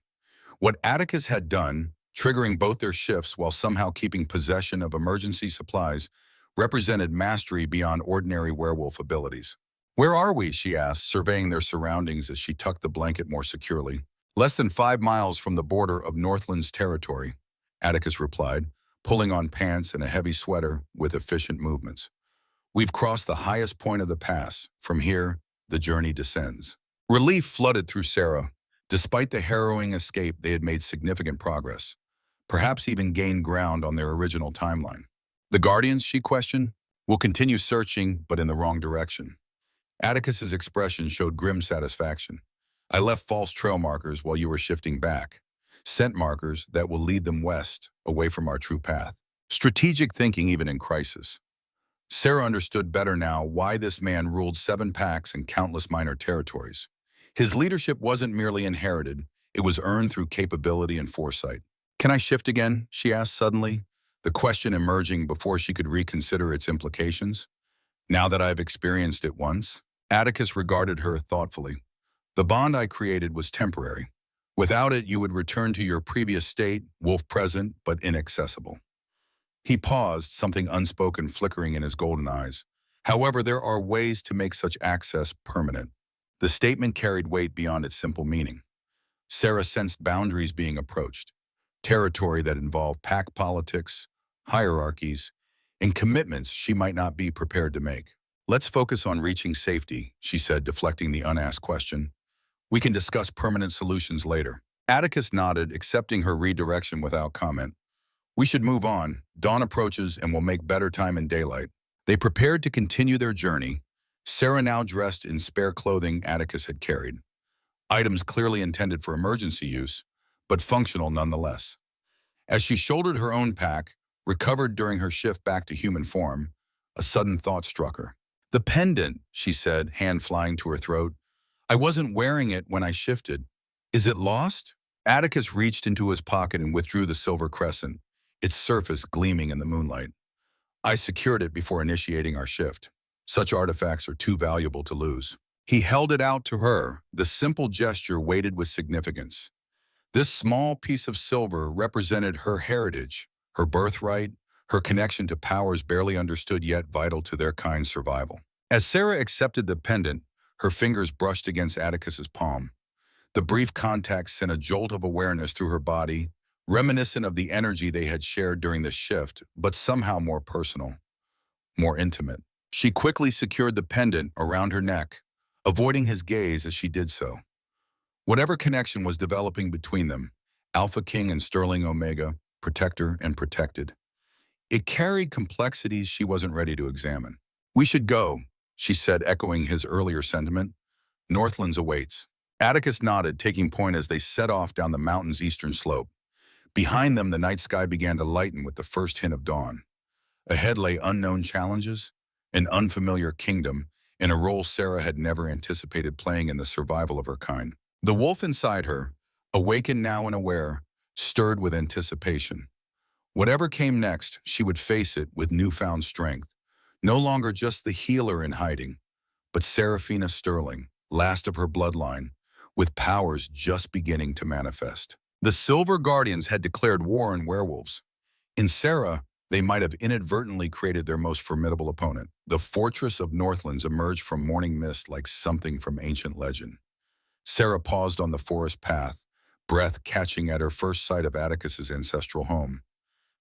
What Atticus had done, triggering both their shifts while somehow keeping possession of emergency supplies, represented mastery beyond ordinary werewolf abilities. "Where are we?" she asked, surveying their surroundings as she tucked the blanket more securely. "Less than 5 miles from the border of Northlands territory," Atticus replied, pulling on pants and a heavy sweater with efficient movements. "We've crossed the highest point of the pass. From here, the journey descends." Relief flooded through Sarah. Despite the harrowing escape, they had made significant progress, perhaps even gained ground on their original timeline. "The Guardians?" she questioned. "We'll continue searching, but in the wrong direction." Atticus's expression showed grim satisfaction. "I left false trail markers while you were shifting back. Scent markers that will lead them west, away from our true path." Strategic thinking even in crisis. Sarah understood better now why this man ruled 7 packs and countless minor territories. His leadership wasn't merely inherited, it was earned through capability and foresight. "Can I shift again?" she asked suddenly, the question emerging before she could reconsider its implications. "Now that I've experienced it once?" Atticus regarded her thoughtfully. "The bond I created was temporary. Without it, you would return to your previous state, wolf present but inaccessible." He paused, something unspoken flickering in his golden eyes. "However, there are ways to make such access permanent." The statement carried weight beyond its simple meaning. Sarah sensed boundaries being approached, territory that involved pack politics, hierarchies, and commitments she might not be prepared to make. "Let's focus on reaching safety," she said, deflecting the unasked question. "We can discuss permanent solutions later." Atticus nodded, accepting her redirection without comment. "We should move on. Dawn approaches and we'll make better time in daylight." They prepared to continue their journey, Sarah now dressed in spare clothing Atticus had carried. Items clearly intended for emergency use, but functional nonetheless. As she shouldered her own pack, recovered during her shift back to human form, a sudden thought struck her. "The pendant," she said, hand flying to her throat. "I wasn't wearing it when I shifted. Is it lost?" Atticus reached into his pocket and withdrew the silver crescent, its surface gleaming in the moonlight. "I secured it before initiating our shift. Such artifacts are too valuable to lose." He held it out to her, the simple gesture weighted with significance. This small piece of silver represented her heritage, her birthright, her connection to powers barely understood yet vital to their kind's survival. As Sarah accepted the pendant, her fingers brushed against Atticus's palm. The brief contact sent a jolt of awareness through her body, reminiscent of the energy they had shared during the shift, but somehow more personal, more intimate. She quickly secured the pendant around her neck, avoiding his gaze as she did so. Whatever connection was developing between them, Alpha King and Sterling Omega, protector and protected, it carried complexities she wasn't ready to examine. "We should go," she said, echoing his earlier sentiment. "Northlands awaits." Atticus nodded, taking point as they set off down the mountain's eastern slope. Behind them, the night sky began to lighten with the first hint of dawn. Ahead lay unknown challenges, an unfamiliar kingdom, and a role Sarah had never anticipated playing in the survival of her kind. The wolf inside her, awakened now and aware, stirred with anticipation. Whatever came next, she would face it with newfound strength, No longer just the healer in hiding, but Seraphina Sterling, last of her bloodline, with powers just beginning to manifest. The Silver Guardians had declared war on werewolves. In Sarah, they might have inadvertently created their most formidable opponent. The fortress of Northlands emerged from morning mist like something from ancient legend. Sarah paused on the forest path, breath catching at her first sight of Atticus's ancestral home.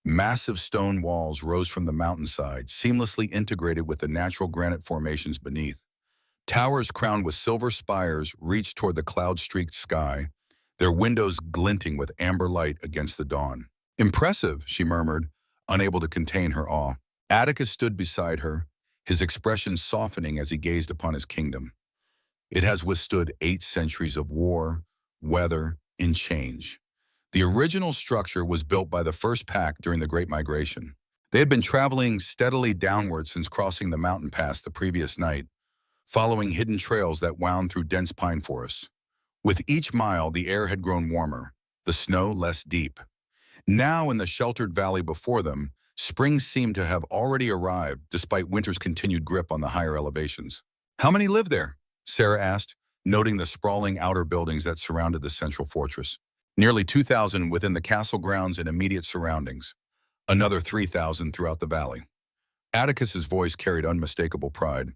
Massive stone walls rose from the mountainside, seamlessly integrated with the natural granite formations beneath. Towers crowned with silver spires reached toward the cloud-streaked sky, their windows glinting with amber light against the dawn. "Impressive," she murmured, unable to contain her awe. Atticus stood beside her, his expression softening as he gazed upon his kingdom. It has withstood 8 centuries of war, weather, and change. The original structure was built by the first pack during the Great Migration. They had been traveling steadily downward since crossing the mountain pass the previous night, following hidden trails that wound through dense pine forests. With each mile, the air had grown warmer, the snow less deep. Now, in the sheltered valley before them, spring seemed to have already arrived despite winter's continued grip on the higher elevations. "How many live there?" Sarah asked, noting the sprawling outer buildings that surrounded the central fortress. "Nearly 2,000 within the castle grounds and immediate surroundings. Another 3,000 throughout the valley." Atticus's voice carried unmistakable pride.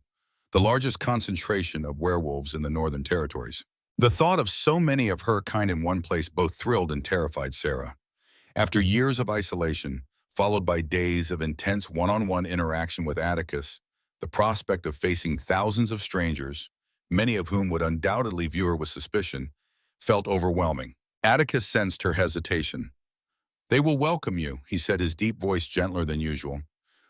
The largest concentration of werewolves in the Northern Territories. The thought of so many of her kind in one place both thrilled and terrified Sarah. After years of isolation, followed by days of intense one-on-one interaction with Atticus, the prospect of facing thousands of strangers, many of whom would undoubtedly view her with suspicion, felt overwhelming. Atticus sensed her hesitation. "They will welcome you," he said, his deep voice gentler than usual.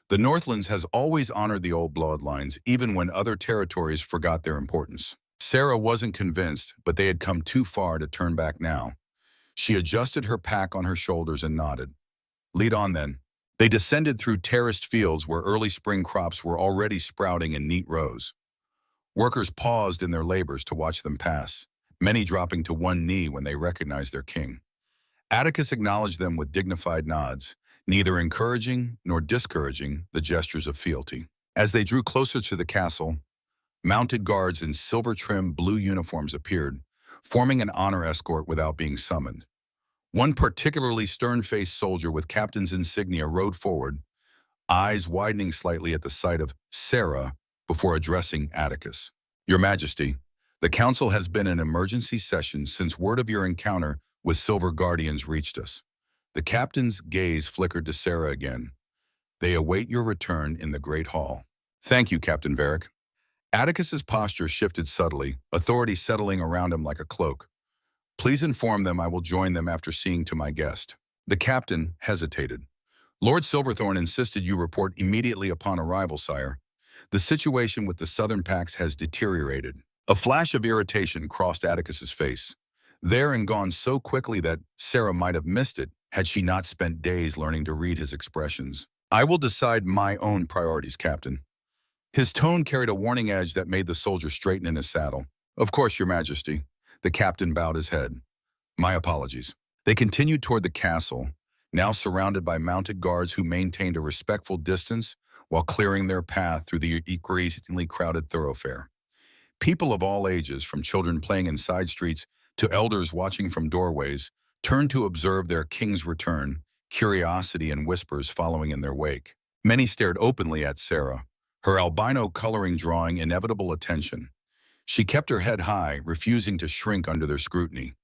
"The Northlands has always honored the old bloodlines, even when other territories forgot their importance." Sarah wasn't convinced, but they had come too far to turn back now. She adjusted her pack on her shoulders and nodded. "Lead on then." They descended through terraced fields where early spring crops were already sprouting in neat rows. Workers paused in their labors to watch them pass, many dropping to one knee when they recognized their king. Atticus acknowledged them with dignified nods, neither encouraging nor discouraging the gestures of fealty. As they drew closer to the castle, mounted guards in silver-trimmed blue uniforms appeared, forming an honor escort without being summoned. One particularly stern-faced soldier with captain's insignia rode forward, eyes widening slightly at the sight of Sarah before addressing Atticus. "Your Majesty, the council has been in emergency session since word of your encounter with Silver Guardians reached us." The captain's gaze flickered to Sarah again. "They await your return in the Great Hall." "Thank you, Captain Varick." Atticus's posture shifted subtly, authority settling around him like a cloak. "Please inform them I will join them after seeing to my guest." The captain hesitated. "Lord Silverthorn insisted you report immediately upon arrival, sire. The situation with the southern packs has deteriorated." A flash of irritation crossed Atticus's face. There and gone so quickly that Sarah might have missed it had she not spent days learning to read his expressions. "I will decide my own priorities, Captain." His tone carried a warning edge that made the soldier straighten in his saddle. "Of course, Your Majesty." The captain bowed his head. "My apologies." They continued toward the castle, now surrounded by mounted guards who maintained a respectful distance while clearing their path through the increasingly crowded thoroughfare. People of all ages, from children playing in side streets to elders watching from doorways, turned to observe their king's return, curiosity and whispers following in their wake. Many stared openly at Sarah, her albino coloring drawing inevitable attention. She kept her head high, refusing to shrink under their scrutiny.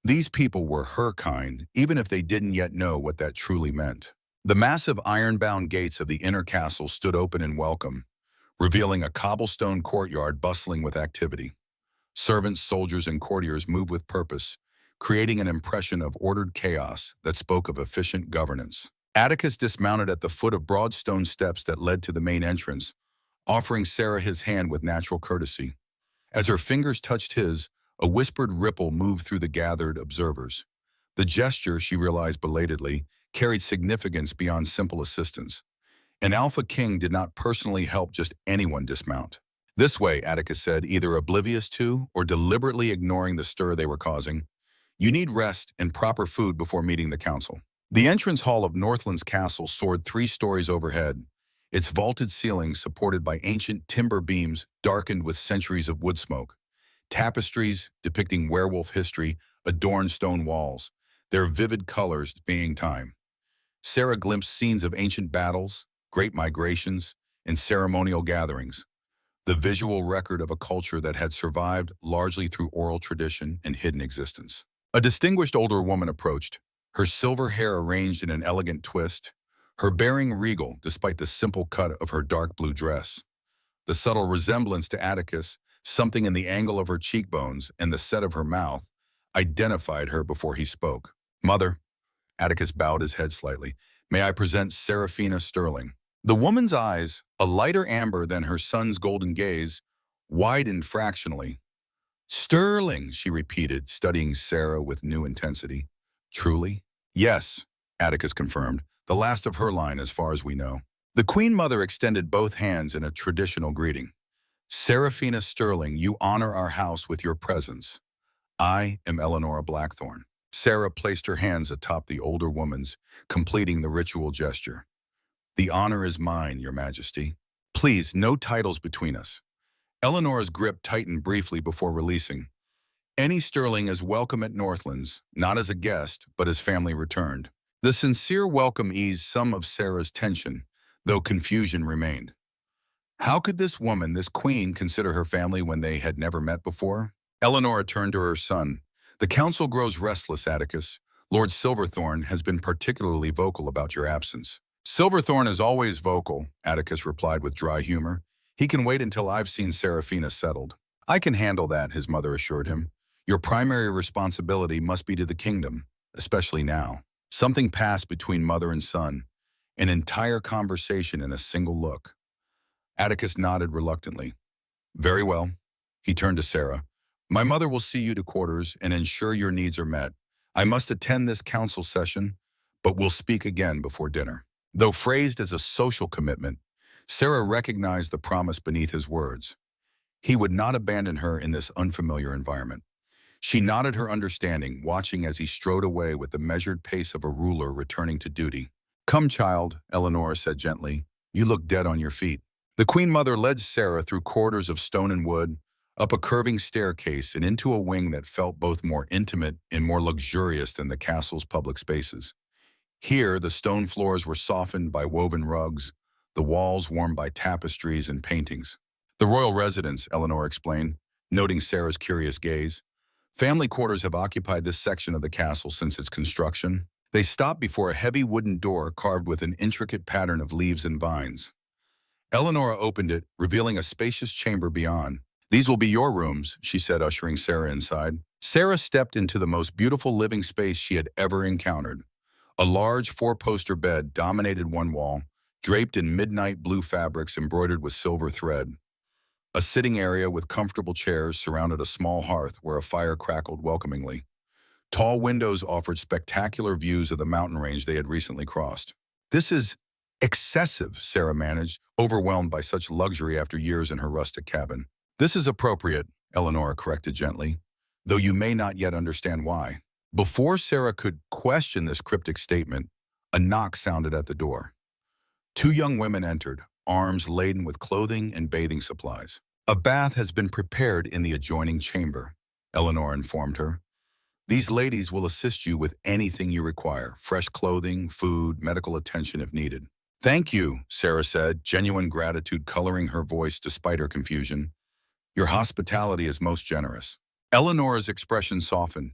These people were her kind, even if they didn't yet know what that truly meant. The massive iron-bound gates of the inner castle stood open in welcome, revealing a cobblestone courtyard bustling with activity. Servants, soldiers, and courtiers moved with purpose, creating an impression of ordered chaos that spoke of efficient governance. Atticus dismounted at the foot of broad stone steps that led to the main entrance, offering Sarah his hand with natural courtesy. As her fingers touched his, a whispered ripple moved through the gathered observers. The gesture, she realized belatedly, carried significance beyond simple assistance. An Alpha King did not personally help just anyone dismount. "This way," Atticus said, either oblivious to or deliberately ignoring the stir they were causing. "You need rest and proper food before meeting the council." The entrance hall of Northlands Castle soared 3 stories overhead, its vaulted ceiling supported by ancient timber beams darkened with centuries of wood smoke. Tapestries depicting werewolf history adorn stone walls, their vivid colors being time. Sarah glimpsed scenes of ancient battles, great migrations, and ceremonial gatherings, the visual record of a culture that had survived largely through oral tradition and hidden existence. A distinguished older woman approached, her silver hair arranged in an elegant twist, her bearing regal despite the simple cut of her dark blue dress. The subtle resemblance to Atticus, something in the angle of her cheekbones and the set of her mouth, identified her before he spoke. "Mother," Atticus bowed his head slightly, "may I present Seraphina Sterling." The woman's eyes, a lighter amber than her son's golden gaze, widened fractionally. "Sterling," she repeated, studying Sarah with new intensity. "Truly?" "Yes," Atticus confirmed, "the last of her line as far as we know." The Queen Mother extended both hands in a traditional greeting. "Seraphina Sterling, you honor our house with your presence. I am Eleanor Blackthorne." Sarah placed her hands atop the older woman's, completing the ritual gesture. "The honor is mine, Your Majesty. Please, no titles between us." Eleanor's grip tightened briefly before releasing. "Any Sterling is welcome at Northlands, not as a guest, but as family returned." The sincere welcome eased some of Sarah's tension, though confusion remained. How could this woman, this queen, consider her family when they had never met before? Eleanor turned to her son. "The council grows restless, Atticus. Lord Silverthorn has been particularly vocal about your absence." "Silverthorn is always vocal," Atticus replied with dry humor. "He can wait until I've seen Seraphina settled." "I can handle that," his mother assured him. "Your primary responsibility must be to the kingdom, especially now." Something passed between mother and son, an entire conversation in a single look. Atticus nodded reluctantly. "Very well." He turned to Sarah. "My mother will see you to quarters and ensure your needs are met. I must attend this council session, but we'll speak again before dinner." Though phrased as a social commitment, Sarah recognized the promise beneath his words. He would not abandon her in this unfamiliar environment. She nodded her understanding, watching as he strode away with the measured pace of a ruler returning to duty. "Come, child," Eleanor said gently. "You look dead on your feet." The Queen Mother led Sarah through corridors of stone and wood, up a curving staircase and into a wing that felt both more intimate and more luxurious than the castle's public spaces. Here, the stone floors were softened by woven rugs, the walls warmed by tapestries and paintings. "The royal residence," Eleanor explained, noting Sarah's curious gaze. "Family quarters have occupied this section of the castle since its construction." They stopped before a heavy wooden door carved with an intricate pattern of leaves and vines. Eleanor opened it, revealing a spacious chamber beyond. "These will be your rooms," she said, ushering Sarah inside. Sarah stepped into the most beautiful living space she had ever encountered. A large four-poster bed dominated one wall, draped in midnight blue fabrics embroidered with silver thread. A sitting area with comfortable chairs surrounded a small hearth where a fire crackled welcomingly. Tall windows offered spectacular views of the mountain range they had recently crossed. "This is excessive," Sarah managed, overwhelmed by such luxury after years in her rustic cabin. "This is appropriate," Eleanor corrected gently, "though you may not yet understand why." Before Sarah could question this cryptic statement, a knock sounded at the door. Two young women entered, arms laden with clothing and bathing supplies. "A bath has been prepared in the adjoining chamber," Eleanor informed her. "These ladies will assist you with anything you require, fresh clothing, food, medical attention if needed." "Thank you," Sarah said, genuine gratitude coloring her voice despite her confusion. "Your hospitality is most generous." Eleanor's expression softened.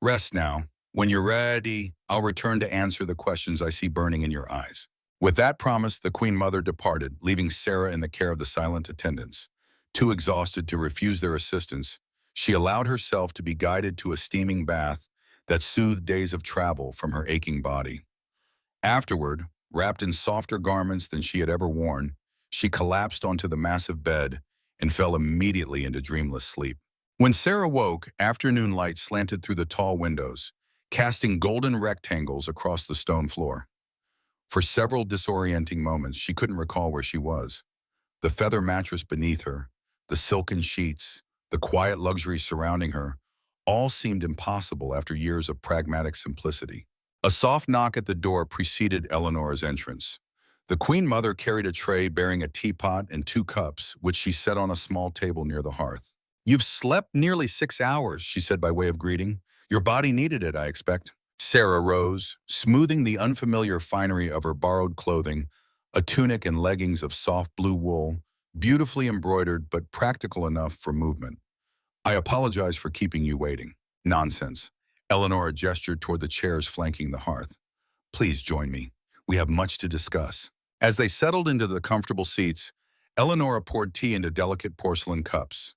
"Rest now. When you're ready, I'll return to answer the questions I see burning in your eyes." With that promise, the Queen Mother departed, leaving Sarah in the care of the silent attendants. Too exhausted to refuse their assistance, she allowed herself to be guided to a steaming bath that soothed days of travel from her aching body. Afterward, wrapped in softer garments than she had ever worn, she collapsed onto the massive bed and fell immediately into dreamless sleep. When Sarah woke, afternoon light slanted through the tall windows, casting golden rectangles across the stone floor. For several disorienting moments, she couldn't recall where she was. The feather mattress beneath her, the silken sheets, the quiet luxury surrounding her, all seemed impossible after years of pragmatic simplicity. A soft knock at the door preceded Eleanor's entrance. The Queen Mother carried a tray bearing a teapot and 2 cups, which she set on a small table near the hearth. "You've slept nearly 6 hours," she said by way of greeting. "Your body needed it, I expect." Sarah rose, smoothing the unfamiliar finery of her borrowed clothing, a tunic and leggings of soft blue wool, beautifully embroidered but practical enough for movement. "I apologize for keeping you waiting." "Nonsense." Eleanor gestured toward the chairs flanking the hearth. "Please join me. We have much to discuss." As they settled into the comfortable seats, Eleanor poured tea into delicate porcelain cups.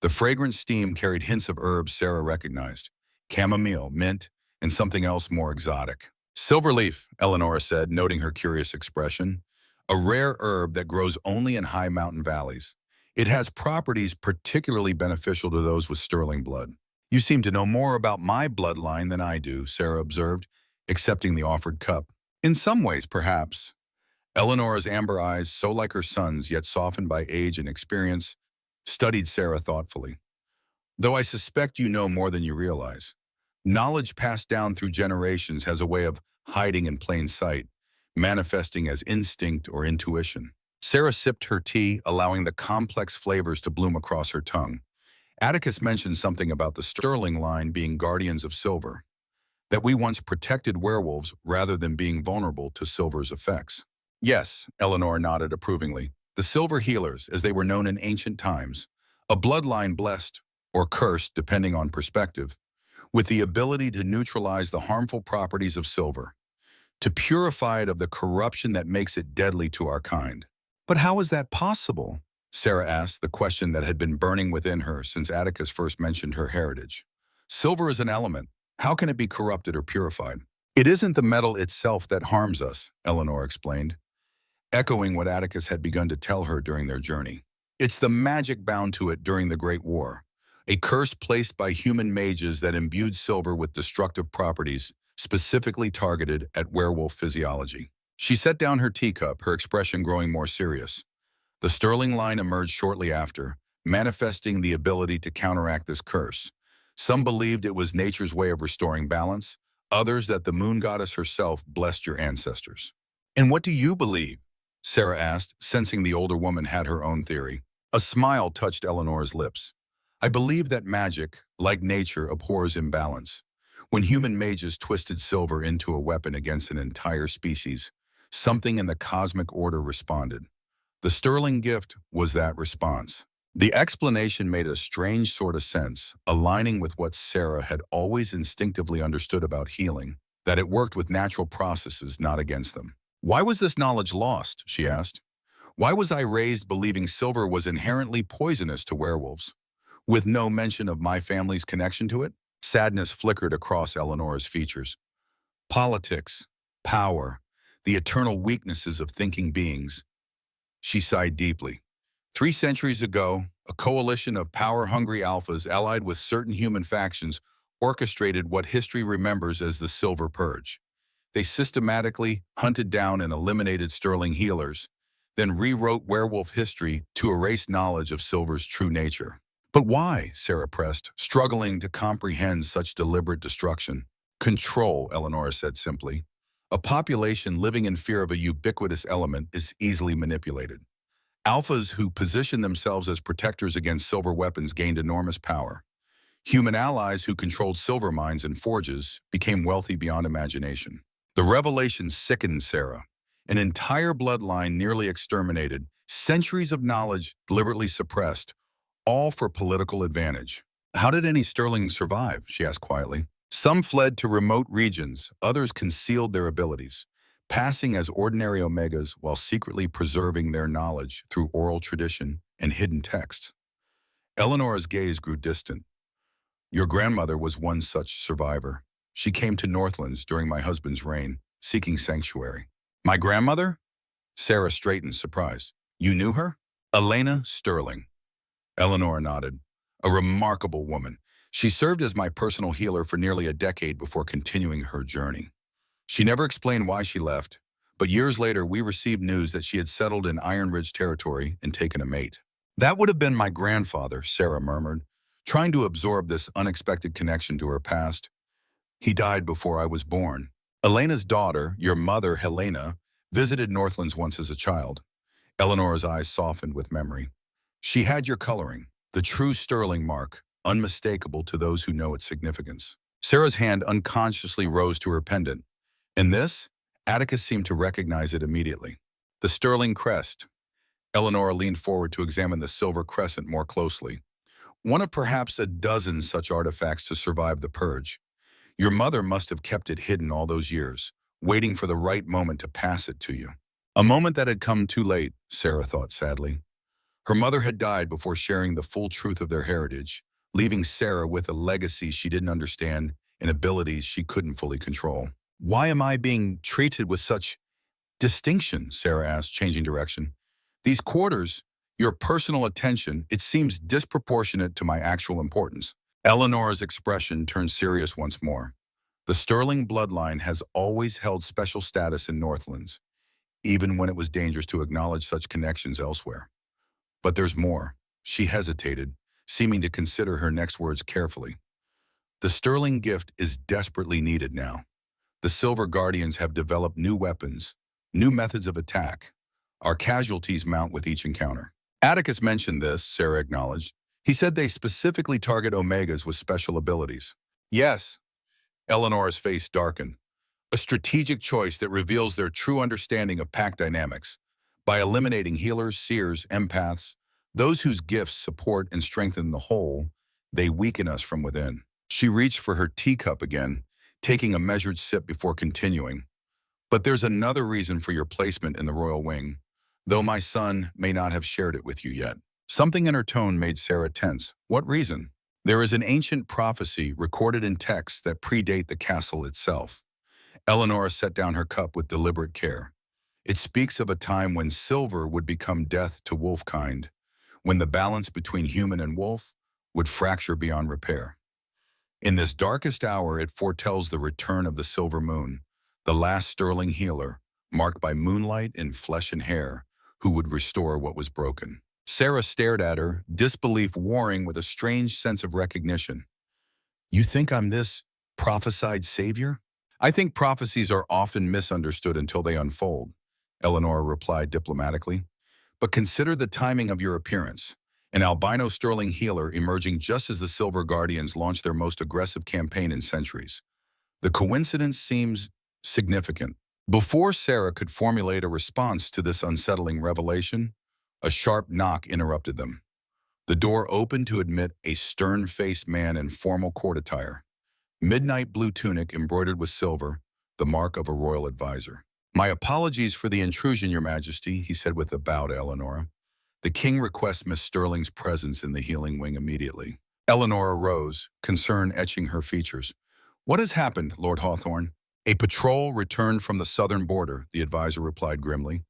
The fragrant steam carried hints of herbs Sarah recognized: chamomile, mint, and something else more exotic. "Silverleaf," Eleanor said, noting her curious expression. "A rare herb that grows only in high mountain valleys. It has properties particularly beneficial to those with sterling blood." "You seem to know more about my bloodline than I do," Sarah observed, accepting the offered cup. "In some ways, perhaps." Eleanor's amber eyes, so like her son's, yet softened by age and experience, studied Sarah thoughtfully. "Though I suspect you know more than you realize. Knowledge passed down through generations has a way of hiding in plain sight, manifesting as instinct or intuition." Sarah sipped her tea, allowing the complex flavors to bloom across her tongue. "Atticus mentioned something about the Sterling line being guardians of silver, that we once protected werewolves rather than being vulnerable to silver's effects." "Yes," Eleanor nodded approvingly. "The Silver Healers, as they were known in ancient times, a bloodline blessed, or cursed depending on perspective, with the ability to neutralize the harmful properties of silver, to purify it of the corruption that makes it deadly to our kind." "But how is that possible?" Sarah asked, the question that had been burning within her since Atticus first mentioned her heritage. "Silver is an element. How can it be corrupted or purified?" "It isn't the metal itself that harms us," Eleanor explained, echoing what Atticus had begun to tell her during their journey. "It's the magic bound to it during the Great War, a curse placed by human mages that imbued silver with destructive properties, specifically targeted at werewolf physiology." She set down her teacup, her expression growing more serious. "The Sterling line emerged shortly after, manifesting the ability to counteract this curse. Some believed it was nature's way of restoring balance, others that the moon goddess herself blessed your ancestors." "And what do you believe?" Sarah asked, sensing the older woman had her own theory. A smile touched Eleanor's lips. "I believe that magic, like nature, abhors imbalance. When human mages twisted silver into a weapon against an entire species, something in the cosmic order responded. The Sterling gift was that response." The explanation made a strange sort of sense, aligning with what Sarah had always instinctively understood about healing, that it worked with natural processes, not against them. "Why was this knowledge lost?" she asked. "Why was I raised believing silver was inherently poisonous to werewolves, with no mention of my family's connection to it?" Sadness flickered across Eleanor's features. "Politics, power, the eternal weaknesses of thinking beings." She sighed deeply. 3 centuries ago, a coalition of power-hungry alphas allied with certain human factions orchestrated what history remembers as the Silver Purge. They systematically hunted down and eliminated Sterling healers, then rewrote werewolf history to erase knowledge of silver's true nature. "But why?" Sarah pressed, struggling to comprehend such deliberate destruction. "Control," Eleanor said simply. "A population living in fear of a ubiquitous element is easily manipulated. Alphas who positioned themselves as protectors against silver weapons gained enormous power. Human allies who controlled silver mines and forges became wealthy beyond imagination." The revelation sickened Sarah. An entire bloodline nearly exterminated, centuries of knowledge deliberately suppressed, all for political advantage. "How did any Sterling survive?" she asked quietly. "Some fled to remote regions, others concealed their abilities, passing as ordinary Omegas while secretly preserving their knowledge through oral tradition and hidden texts." Eleanor's gaze grew distant. "Your grandmother was one such survivor. She came to Northlands during my husband's reign, seeking sanctuary." "My grandmother?" Sarah straightened, surprised. "You knew her?" "Elena Sterling." Eleanor nodded. "A remarkable woman. She served as my personal healer for nearly a decade before continuing her journey. She never explained why she left, but years later we received news that she had settled in Iron Ridge territory and taken a mate." "That would have been my grandfather," Sarah murmured, trying to absorb this unexpected connection to her past. "He died before I was born. Elena's daughter, your mother, Helena, Visited Northlands once as a child. Eleanor's eyes softened with memory. She had your coloring, the true sterling mark, unmistakable to those who know its significance. Sarah's hand unconsciously rose to her pendant. In this, Atticus seemed to recognize it immediately. The sterling crest. Eleanor leaned forward to examine the silver crescent more closely. One of perhaps a dozen such artifacts to survive the purge. Your mother must have kept it hidden all those years, waiting for the right moment to pass it to you. A moment that had come too late, Sarah thought sadly. Her mother had died before sharing the full truth of their heritage, leaving Sarah with a legacy she didn't understand and abilities she couldn't fully control. Why am I being treated with such distinction? Sarah asked, changing direction. These quarters, your personal attention, it seems disproportionate to my actual importance. Eleanor's expression turned serious once more. The Sterling bloodline has always held special status in Northlands, even when it was dangerous to acknowledge such connections elsewhere. But there's more. She hesitated, seeming to consider her next words carefully. The Sterling gift is desperately needed now. The Silver Guardians have developed new weapons, new methods of attack. Our casualties mount with each encounter. Atticus mentioned this, Sarah acknowledged. He said they specifically target Omegas with special abilities. Yes. Eleanor's face darkened. A strategic choice that reveals their true understanding of pack dynamics. By eliminating healers, seers, empaths, those whose gifts support and strengthen the whole, they weaken us from within. She reached for her teacup again, taking a measured sip before continuing. But there's another reason for your placement in the royal wing, though my son may not have shared it with you yet. Something in her tone made Sarah tense. What reason? There is an ancient prophecy recorded in texts that predate the castle itself. Eleanor set down her cup with deliberate care. It speaks of a time when silver would become death to wolfkind, when the balance between human and wolf would fracture beyond repair. In this darkest hour, it foretells the return of the silver moon, the last sterling healer, marked by moonlight in flesh and hair, who would restore what was broken. Sarah stared at her, disbelief warring with a strange sense of recognition. You think I'm this prophesied savior? I think prophecies are often misunderstood until they unfold, Eleanor replied diplomatically. But consider the timing of your appearance. An albino sterling healer emerging just as the Silver Guardians launched their most aggressive campaign in centuries. The coincidence seems significant. Before Sarah could formulate a response to this unsettling revelation, a sharp knock interrupted them. The door opened to admit a stern-faced man in formal court attire. Midnight blue tunic embroidered with silver, the mark of a royal advisor. My apologies for the intrusion, Your Majesty, he said with a bow to Eleanor. The king requests Miss Sterling's presence in the healing wing immediately. Eleanor arose, concern etching her features. What has happened, Lord Hawthorne? A patrol returned from the southern border, the advisor replied grimly.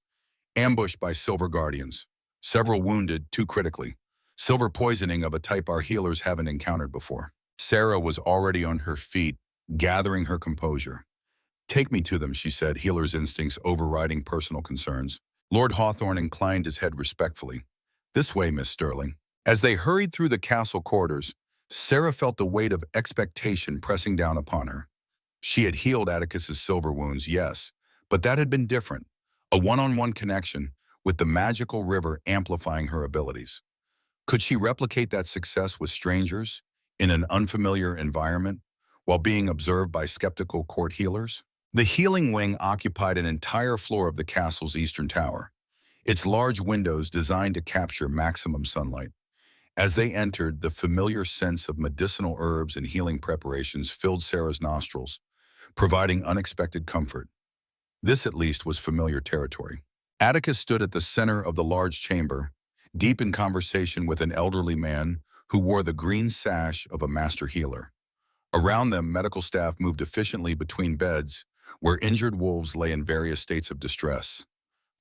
Ambushed by Silver Guardians. Several wounded, too critically. Silver poisoning of a type our healers haven't encountered before. Sarah was already on her feet, gathering her composure. Take me to them, she said, healer's instincts overriding personal concerns. Lord Hawthorne inclined his head respectfully. This way, Miss Sterling. As they hurried through the castle corridors, Sarah felt the weight of expectation pressing down upon her. She had healed Atticus's silver wounds, yes, but that had been different. A one-on-one connection, with the magical river amplifying her abilities. Could she replicate that success with strangers, in an unfamiliar environment, while being observed by skeptical court healers? The healing wing occupied an entire floor of the castle's eastern tower, its large windows designed to capture maximum sunlight. As they entered, the familiar sense of medicinal herbs and healing preparations filled Sarah's nostrils, providing unexpected comfort. This, at least, was familiar territory. Atticus stood at the center of the large chamber, deep in conversation with an elderly man who wore the green sash of a master healer. Around them, medical staff moved efficiently between beds, where injured wolves lay in various states of distress.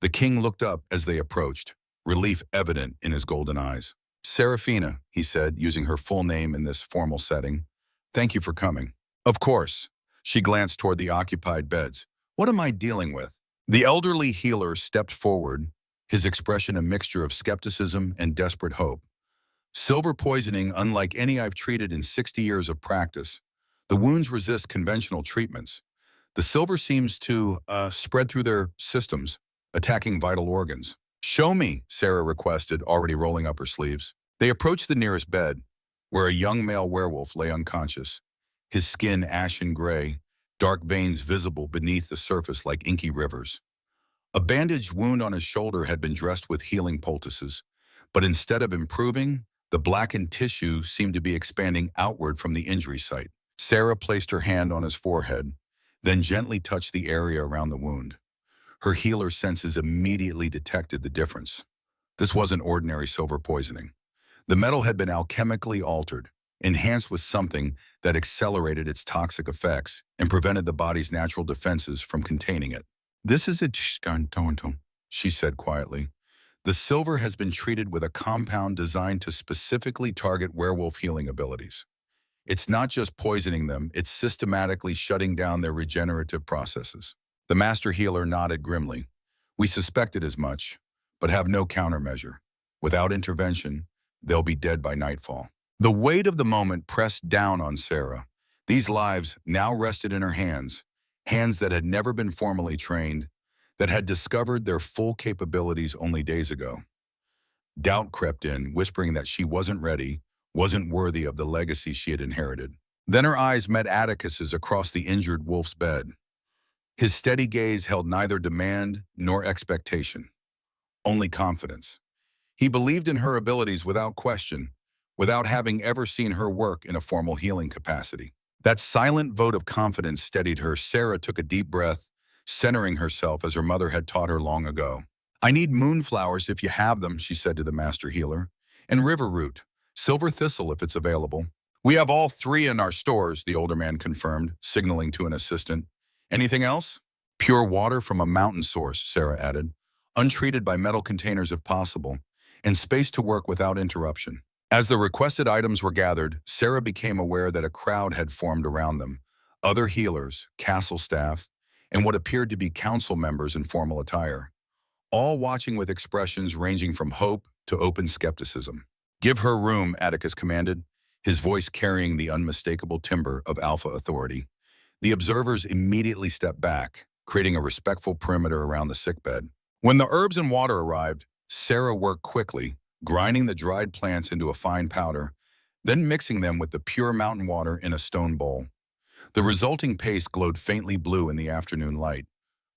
The king looked up as they approached, relief evident in his golden eyes. Seraphina, he said, using her full name in this formal setting. Thank you for coming. Of course. She glanced toward the occupied beds. What am I dealing with? The elderly healer stepped forward, his expression a mixture of skepticism and desperate hope. Silver poisoning, unlike any I've treated in 60 years of practice. The wounds resist conventional treatments. The silver seems to spread through their systems, attacking vital organs. Show me, Sarah requested, already rolling up her sleeves. They approached the nearest bed, where a young male werewolf lay unconscious, his skin ashen gray, dark veins visible beneath the surface like inky rivers. A bandaged wound on his shoulder had been dressed with healing poultices, but instead of improving, the blackened tissue seemed to be expanding outward from the injury site. Sarah placed her hand on his forehead, then gently touched the area around the wound. Her healer senses immediately detected the difference. This wasn't ordinary silver poisoning. The metal had been alchemically altered, enhanced with something that accelerated its toxic effects and prevented the body's natural defenses from containing it. This is it, she said quietly. The silver has been treated with a compound designed to specifically target werewolf healing abilities. It's not just poisoning them, it's systematically shutting down their regenerative processes. The master healer nodded grimly. We suspected as much, but have no countermeasure. Without intervention, they'll be dead by nightfall. The weight of the moment pressed down on Sarah. These lives now rested in her hands, hands that had never been formally trained, that had discovered their full capabilities only days ago. Doubt crept in, whispering that she wasn't ready, wasn't worthy of the legacy she had inherited. Then her eyes met Atticus's across the injured wolf's bed. His steady gaze held neither demand nor expectation, only confidence. He believed in her abilities without question, without having ever seen her work in a formal healing capacity. That silent vote of confidence steadied her. Sarah took a deep breath, centering herself as her mother had taught her long ago. I need moonflowers if you have them, she said to the master healer, and river root, silver thistle if it's available. We have all three in our stores, the older man confirmed, signaling to an assistant. Anything else? Pure water from a mountain source, Sarah added, untreated by metal containers if possible, and space to work without interruption. As the requested items were gathered, Sarah became aware that a crowd had formed around them. Other healers, castle staff, and what appeared to be council members in formal attire, all watching with expressions ranging from hope to open skepticism. Give her room, Atticus commanded, his voice carrying the unmistakable timbre of alpha authority. The observers immediately stepped back, creating a respectful perimeter around the sickbed. When the herbs and water arrived, Sarah worked quickly, grinding the dried plants into a fine powder, then mixing them with the pure mountain water in a stone bowl. The resulting paste glowed faintly blue in the afternoon light,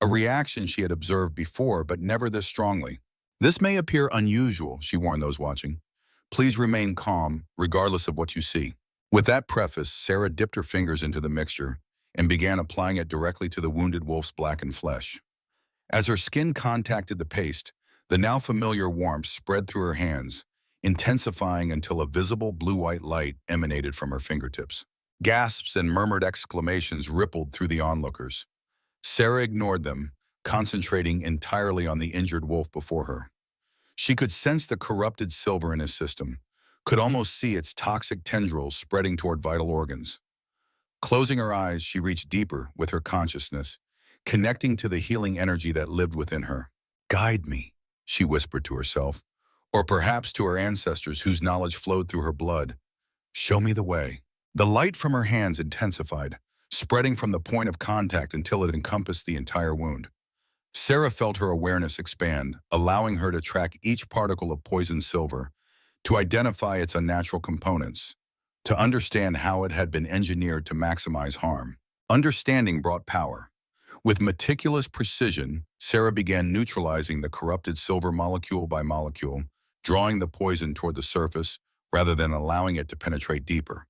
a reaction she had observed before but never this strongly. This may appear unusual, she warned those watching. Please remain calm, regardless of what you see. With that preface, Sarah dipped her fingers into the mixture and began applying it directly to the wounded wolf's blackened flesh. As her skin contacted the paste, the now familiar warmth spread through her hands, intensifying until a visible blue-white light emanated from her fingertips. Gasps and murmured exclamations rippled through the onlookers. Sarah ignored them, concentrating entirely on the injured wolf before her. She could sense the corrupted silver in his system, could almost see its toxic tendrils spreading toward vital organs. Closing her eyes, she reached deeper with her consciousness, connecting to the healing energy that lived within her. Guide me, she whispered to herself, or perhaps to her ancestors whose knowledge flowed through her blood. Show me the way. The light from her hands intensified, spreading from the point of contact until it encompassed the entire wound. Sarah felt her awareness expand, allowing her to track each particle of poisoned silver, to identify its unnatural components, to understand how it had been engineered to maximize harm. Understanding brought power. With meticulous precision, Sarah began neutralizing the corrupted silver molecule by molecule, drawing the poison toward the surface rather than allowing it to penetrate deeper.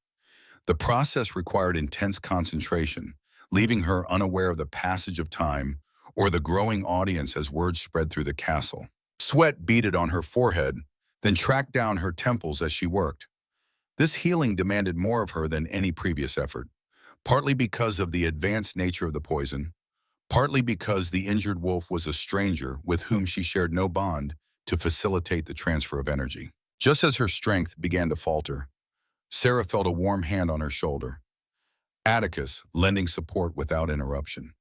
The process required intense concentration, leaving her unaware of the passage of time or the growing audience as words spread through the castle. Sweat beaded on her forehead, then tracked down her temples as she worked. This healing demanded more of her than any previous effort, partly because of the advanced nature of the poison, partly because the injured wolf was a stranger with whom she shared no bond to facilitate the transfer of energy. Just as her strength began to falter, Sarah felt a warm hand on her shoulder. Atticus, lending support without interruption.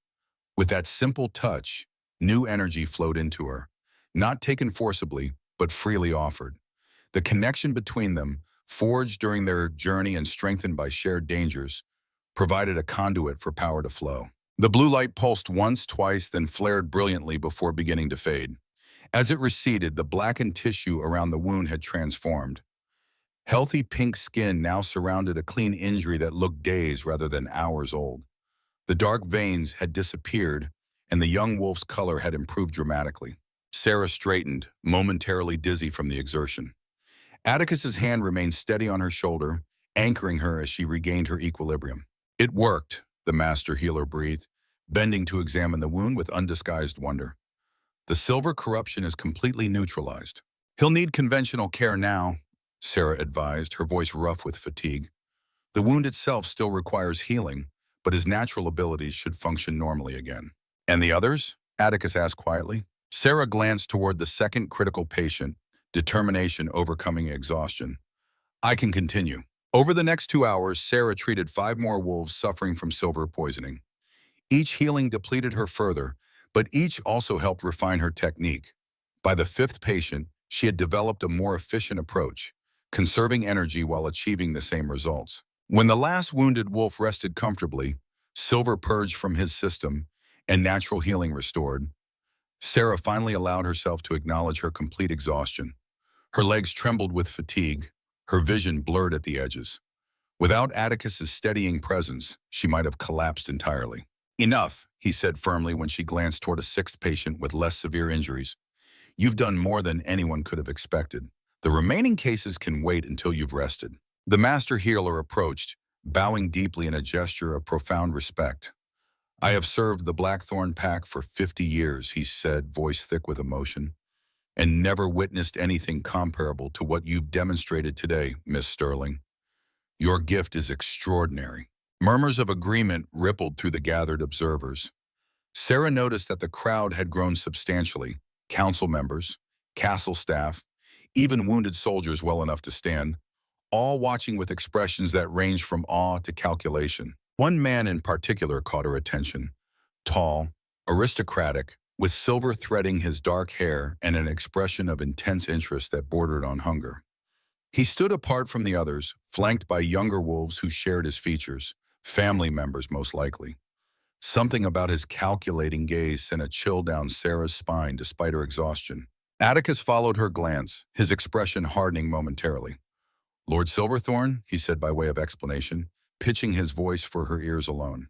With that simple touch, new energy flowed into her, not taken forcibly, but freely offered. The connection between them, forged during their journey and strengthened by shared dangers, provided a conduit for power to flow. The blue light pulsed once, twice, then flared brilliantly before beginning to fade. As it receded, the blackened tissue around the wound had transformed. Healthy pink skin now surrounded a clean injury that looked days rather than hours old. The dark veins had disappeared, and the young wolf's color had improved dramatically. Sarah straightened, momentarily dizzy from the exertion. Atticus's hand remained steady on her shoulder, anchoring her as she regained her equilibrium. It worked, the master healer breathed, bending to examine the wound with undisguised wonder. The silver corruption is completely neutralized. He'll need conventional care now, Sarah advised, her voice rough with fatigue. The wound itself still requires healing, but his natural abilities should function normally again. And the others? Atticus asked quietly. Sarah glanced toward the second critical patient, determination overcoming exhaustion. I can continue. Over the next 2 hours, Sarah treated 5 more wolves suffering from silver poisoning. Each healing depleted her further, but each also helped refine her technique. By the 5th patient, she had developed a more efficient approach, conserving energy while achieving the same results. When the last wounded wolf rested comfortably, silver purged from his system, and natural healing restored, Sarah finally allowed herself to acknowledge her complete exhaustion. Her legs trembled with fatigue, her vision blurred at the edges. Without Atticus's steadying presence, she might have collapsed entirely. Enough, he said firmly when she glanced toward a 6th patient with less severe injuries. You've done more than anyone could have expected. The remaining cases can wait until you've rested. The master healer approached, bowing deeply in a gesture of profound respect. I have served the Blackthorn Pack for 50 years, he said, voice thick with emotion, and never witnessed anything comparable to what you've demonstrated today, Miss Sterling. Your gift is extraordinary. Murmurs of agreement rippled through the gathered observers. Sarah noticed that the crowd had grown substantially. Council members, castle staff, even wounded soldiers well enough to stand, all watching with expressions that ranged from awe to calculation. One man in particular caught her attention. Tall, aristocratic, with silver threading his dark hair and an expression of intense interest that bordered on hunger. He stood apart from the others, flanked by younger wolves who shared his features, family members most likely. Something about his calculating gaze sent a chill down Sarah's spine despite her exhaustion. Atticus followed her glance, his expression hardening momentarily. Lord Silverthorn, he said by way of explanation, pitching his voice for her ears alone.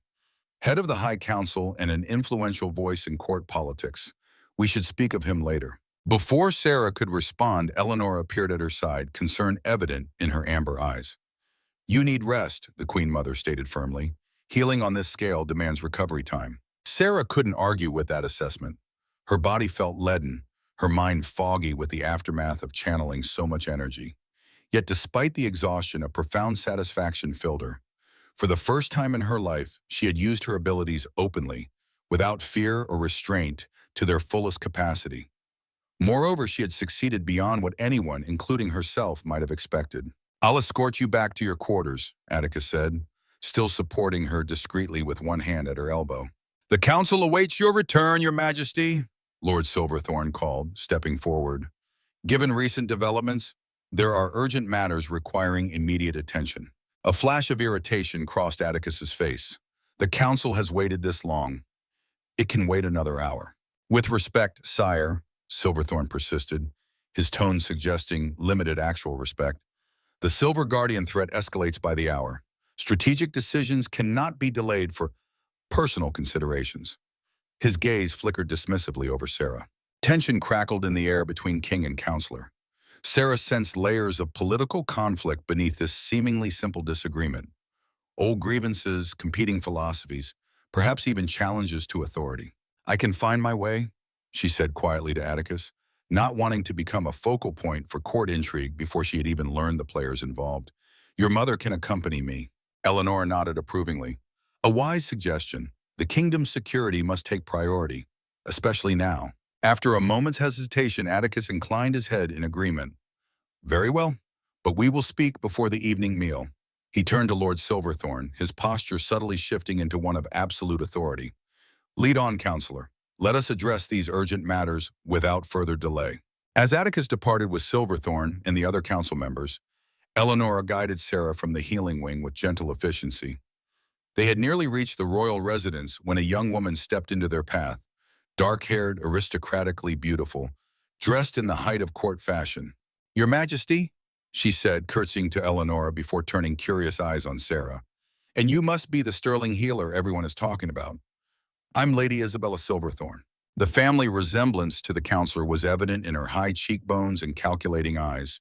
Head of the High Council and an influential voice in court politics. We should speak of him later. Before Sarah could respond, Eleanor appeared at her side, concern evident in her amber eyes. You need rest, the Queen Mother stated firmly. Healing on this scale demands recovery time. Sarah couldn't argue with that assessment. Her body felt leaden, her mind foggy with the aftermath of channeling so much energy. Yet despite the exhaustion, a profound satisfaction filled her. For the first time in her life, she had used her abilities openly, without fear or restraint, to their fullest capacity. Moreover, she had succeeded beyond what anyone, including herself, might have expected. I'll escort you back to your quarters, Atticus said, still supporting her discreetly with one hand at her elbow. The council awaits your return, Your Majesty, Lord Silverthorn called, stepping forward. Given recent developments, there are urgent matters requiring immediate attention. A flash of irritation crossed Atticus's face. The council has waited this long. It can wait another hour. With respect, sire, Silverthorn persisted, his tone suggesting limited actual respect. The Silver Guardian threat escalates by the hour. Strategic decisions cannot be delayed for personal considerations. His gaze flickered dismissively over Sarah. Tension crackled in the air between king and counselor. Sarah sensed layers of political conflict beneath this seemingly simple disagreement. Old grievances, competing philosophies, perhaps even challenges to authority. I can find my way, she said quietly to Atticus, not wanting to become a focal point for court intrigue before she had even learned the players involved. Your mother can accompany me. Eleanor nodded approvingly. A wise suggestion. The kingdom's security must take priority, especially now. After a moment's hesitation, Atticus inclined his head in agreement. Very well, but we will speak before the evening meal. He turned to Lord Silverthorn, his posture subtly shifting into one of absolute authority. Lead on, counselor. Let us address these urgent matters without further delay. As Atticus departed with Silverthorn and the other council members, Eleanor guided Sarah from the healing wing with gentle efficiency. They had nearly reached the royal residence when a young woman stepped into their path, dark-haired, aristocratically beautiful, dressed in the height of court fashion. "Your Majesty," she said, curtsying to Eleanor before turning curious eyes on Sarah. "And you must be the sterling healer everyone is talking about. I'm Lady Isabella Silverthorne." The family resemblance to the counselor was evident in her high cheekbones and calculating eyes,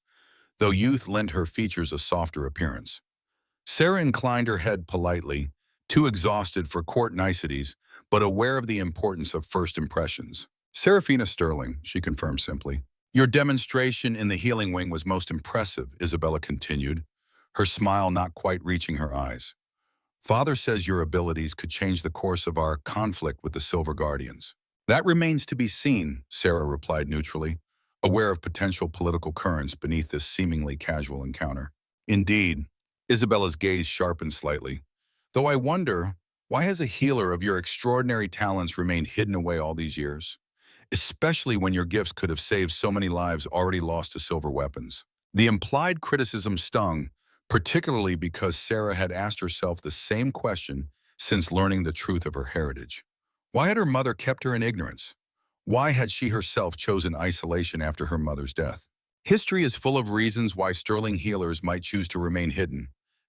though youth lent her features a softer appearance. Sarah inclined her head politely, too exhausted for court niceties, but aware of the importance of first impressions. "Seraphina Sterling," she confirmed simply. "Your demonstration in the healing wing was most impressive," Isabella continued, her smile not quite reaching her eyes. "Father says your abilities could change the course of our conflict with the Silver Guardians." "That remains to be seen," Sarah replied neutrally, aware of potential political currents beneath this seemingly casual encounter. "Indeed," Isabella's gaze sharpened slightly. "Though I wonder, why has a healer of your extraordinary talents remained hidden away all these years? Especially when your gifts could have saved so many lives already lost to silver weapons." The implied criticism stung, particularly because Sarah had asked herself the same question since learning the truth of her heritage. Why had her mother kept her in ignorance? Why had she herself chosen isolation after her mother's death? "History is full of reasons why sterling healers might choose to remain hidden,"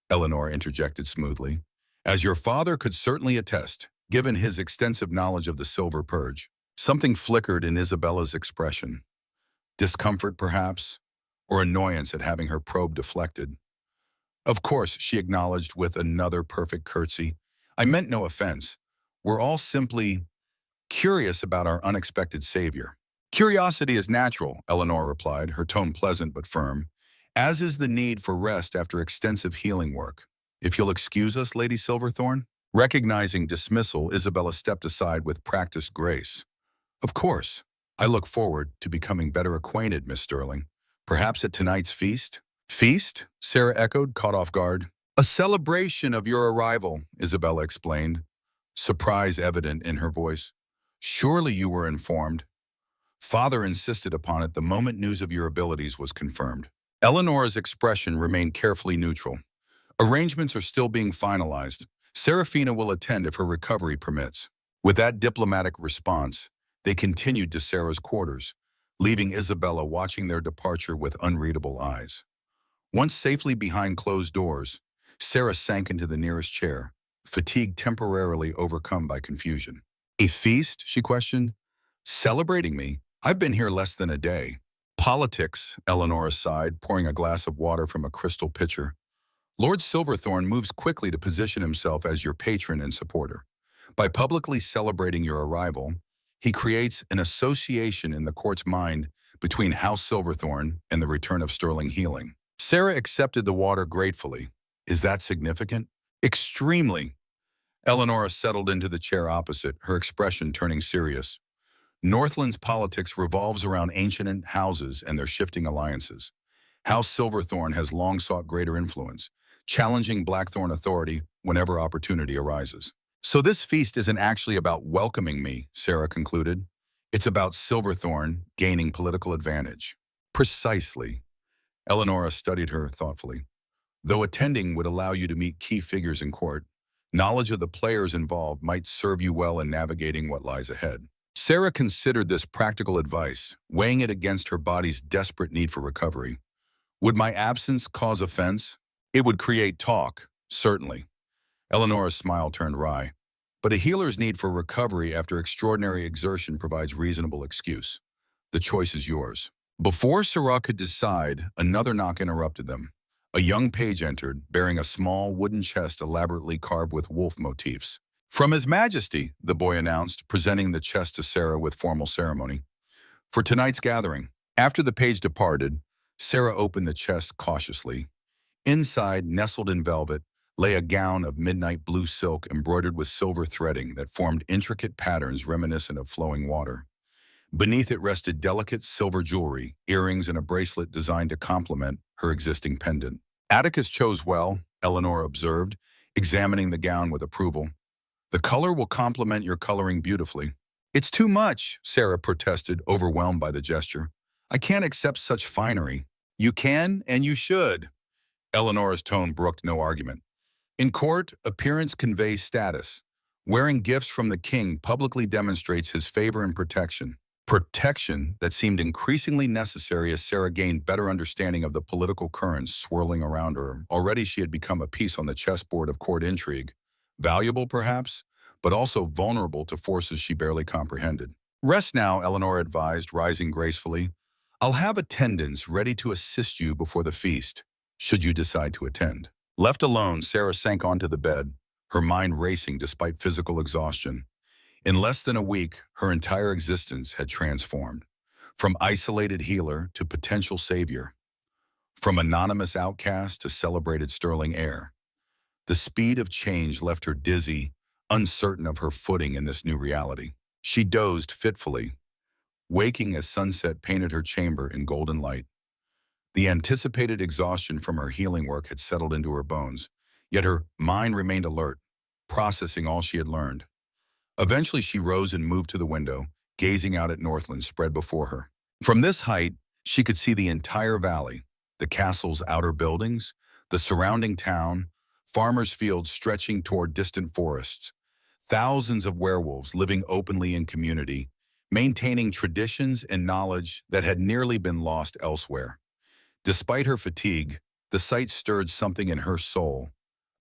Eleanor interjected smoothly, "as your father could certainly attest, given his extensive knowledge of the Silver Purge." Something flickered in Isabella's expression. Discomfort, perhaps, or annoyance at having her probe deflected. "Of course," she acknowledged with another perfect curtsy. "I meant no offense. We're all simply curious about our unexpected savior." "Curiosity is natural," Eleanor replied, her tone pleasant but firm, "as is the need for rest after extensive healing work. If you'll excuse us, Lady Silverthorne." Recognizing dismissal, Isabella stepped aside with practiced grace. "Of course. I look forward to becoming better acquainted, Miss Sterling. Perhaps at tonight's feast?" "Feast?" Sarah echoed, caught off guard. "A celebration of your arrival," Isabella explained, surprise evident in her voice. "Surely you were informed. Father insisted upon it the moment news of your abilities was confirmed." Eleanor's expression remained carefully neutral. "Arrangements are still being finalized. Seraphina will attend if her recovery permits." With that diplomatic response, they continued to Sarah's quarters, leaving Isabella watching their departure with unreadable eyes. Once safely behind closed doors, Sarah sank into the nearest chair, fatigue temporarily overcome by confusion. "A feast?" she questioned. "Celebrating me? I've been here less than a day." "Politics," Eleanor sighed, pouring a glass of water from a crystal pitcher. "Lord Silverthorne moves quickly to position himself as your patron and supporter. By publicly celebrating your arrival, he creates an association in the court's mind between House Silverthorne and the return of sterling healing." Sarah accepted the water gratefully. "Is that significant?" "Extremely." Eleanor settled into the chair opposite, her expression turning serious. "Northlands politics revolves around ancient houses and their shifting alliances. House Silverthorne has long sought greater influence, challenging Blackthorn authority whenever opportunity arises." "So this feast isn't actually about welcoming me," Sarah concluded. "It's about Silverthorne gaining political advantage." "Precisely." Eleanor studied her thoughtfully. "Though attending would allow you to meet key figures in court, knowledge of the players involved might serve you well in navigating what lies ahead." Sarah considered this practical advice, weighing it against her body's desperate need for recovery. "Would my absence cause offense?" "It would create talk, certainly." Eleanor's smile turned wry. "But a healer's need for recovery after extraordinary exertion provides reasonable excuse. The choice is yours." Before Sarah could decide, another knock interrupted them. A young page entered, bearing a small wooden chest elaborately carved with wolf motifs. "From His Majesty," the boy announced, presenting the chest to Sarah with formal ceremony. "For tonight's gathering." After the page departed, Sarah opened the chest cautiously. Inside, nestled in velvet, lay a gown of midnight blue silk embroidered with silver threading that formed intricate patterns reminiscent of flowing water. Beneath it rested delicate silver jewelry, earrings, and a bracelet designed to complement her existing pendant. "Atticus chose well," Eleanor observed, examining the gown with approval. "The color will complement your coloring beautifully." "It's too much," Sarah protested, overwhelmed by the gesture. "I can't accept such finery." "You can, and you should." Eleanor's tone brooked no argument. In court, appearance conveys status. Wearing gifts from the king publicly demonstrates his favor and protection. Protection that seemed increasingly necessary as Sarah gained better understanding of the political currents swirling around her. Already she had become a piece on the chessboard of court intrigue. Valuable, perhaps, but also vulnerable to forces she barely comprehended. Rest now, Eleanor advised, rising gracefully. I'll have attendants ready to assist you before the feast, should you decide to attend. Left alone, Sarah sank onto the bed, her mind racing despite physical exhaustion. In less than a week, her entire existence had transformed. From isolated healer to potential savior. From anonymous outcast to celebrated sterling heir. The speed of change left her dizzy, uncertain of her footing in this new reality. She dozed fitfully, waking as sunset painted her chamber in golden light. The anticipated exhaustion from her healing work had settled into her bones, yet her mind remained alert, processing all she had learned. Eventually, she rose and moved to the window, gazing out at Northlands spread before her. From this height, she could see the entire valley, the castle's outer buildings, the surrounding town, farmers' fields stretching toward distant forests, thousands of werewolves living openly in community, maintaining traditions and knowledge that had nearly been lost elsewhere. Despite her fatigue, the sight stirred something in her soul,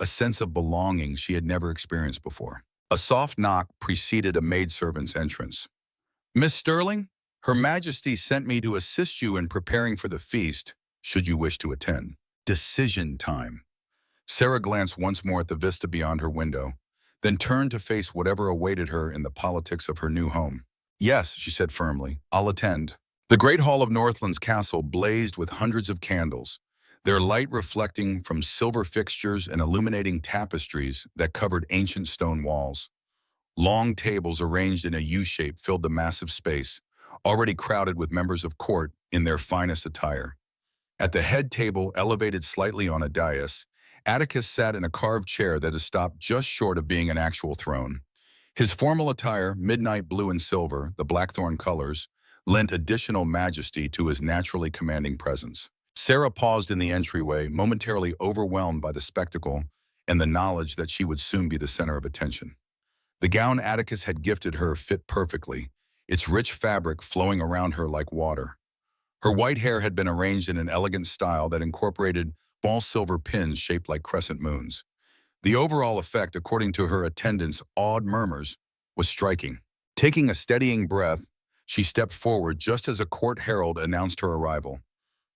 a sense of belonging she had never experienced before. A soft knock preceded a maidservant's entrance. Miss Sterling, Her Majesty sent me to assist you in preparing for the feast, should you wish to attend. Decision time. Sarah glanced once more at the vista beyond her window, then turned to face whatever awaited her in the politics of her new home. Yes, she said firmly, I'll attend. The great hall of Northlands Castle blazed with hundreds of candles, their light reflecting from silver fixtures and illuminating tapestries that covered ancient stone walls. Long tables arranged in a U-shape filled the massive space, already crowded with members of court in their finest attire. At the head table, elevated slightly on a dais, Atticus sat in a carved chair that had stopped just short of being an actual throne. His formal attire, midnight blue and silver, the blackthorn colors, lent additional majesty to his naturally commanding presence. Sarah paused in the entryway, momentarily overwhelmed by the spectacle and the knowledge that she would soon be the center of attention. The gown Atticus had gifted her fit perfectly, its rich fabric flowing around her like water. Her white hair had been arranged in an elegant style that incorporated small silver pins shaped like crescent moons. The overall effect, according to her attendants' awed murmurs, was striking. Taking a steadying breath, she stepped forward just as a court herald announced her arrival.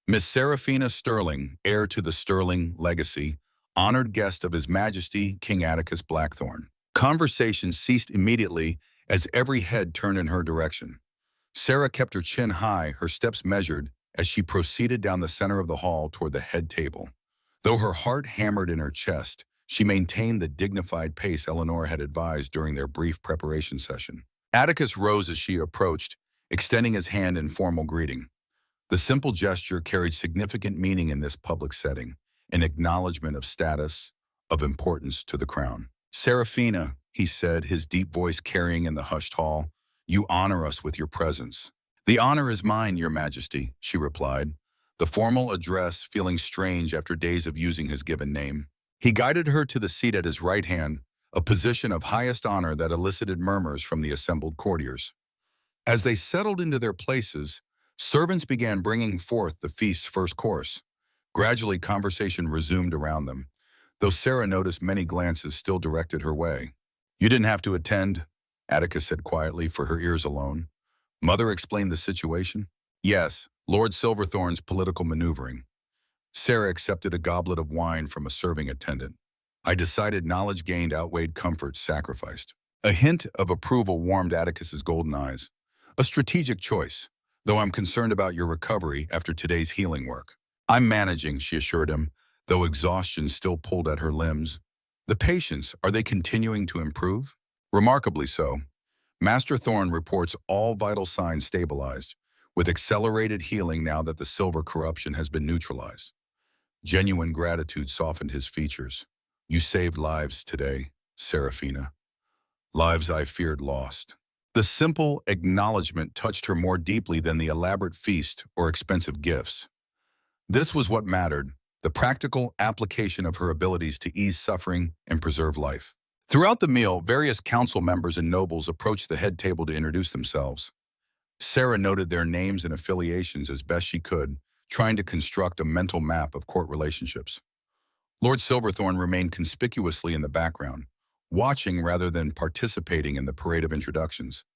Miss Seraphina Sterling, heir to the Sterling legacy, honored guest of His Majesty King Atticus Blackthorn. Conversation ceased immediately as every head turned in her direction. Sarah kept her chin high, her steps measured, as she proceeded down the center of the hall toward the head table. Though her heart hammered in her chest, she maintained the dignified pace Eleanor had advised during their brief preparation session. Atticus rose as she approached, extending his hand in formal greeting. The simple gesture carried significant meaning in this public setting, an acknowledgement of status, of importance to the crown. Seraphina, he said, his deep voice carrying in the hushed hall, you honor us with your presence. The honor is mine, Your Majesty, she replied, the formal address feeling strange after days of using his given name. He guided her to the seat at his right hand, a position of highest honor that elicited murmurs from the assembled courtiers. As they settled into their places, servants began bringing forth the feast's first course. Gradually, conversation resumed around them, though Sarah noticed many glances still directed her way. You didn't have to attend, Atticus said quietly for her ears alone. Mother explained the situation. Yes, Lord Silverthorn's political maneuvering. Sarah accepted a goblet of wine from a serving attendant. I decided knowledge gained outweighed comfort sacrificed. A hint of approval warmed Atticus's golden eyes. A strategic choice, though I'm concerned about your recovery after today's healing work. I'm managing, she assured him, though exhaustion still pulled at her limbs. The patients, are they continuing to improve? Remarkably so. Master Thorn reports all vital signs stabilized, with accelerated healing now that the silver corruption has been neutralized. Genuine gratitude softened his features. You saved lives today, Seraphina. Lives I feared lost. The simple acknowledgement touched her more deeply than the elaborate feast or expensive gifts. This was what mattered, the practical application of her abilities to ease suffering and preserve life. Throughout the meal, various council members and nobles approached the head table to introduce themselves. Sarah noted their names and affiliations as best she could, trying to construct a mental map of court relationships. Lord Silverthorn remained conspicuously in the background, watching rather than participating in the parade of introductions.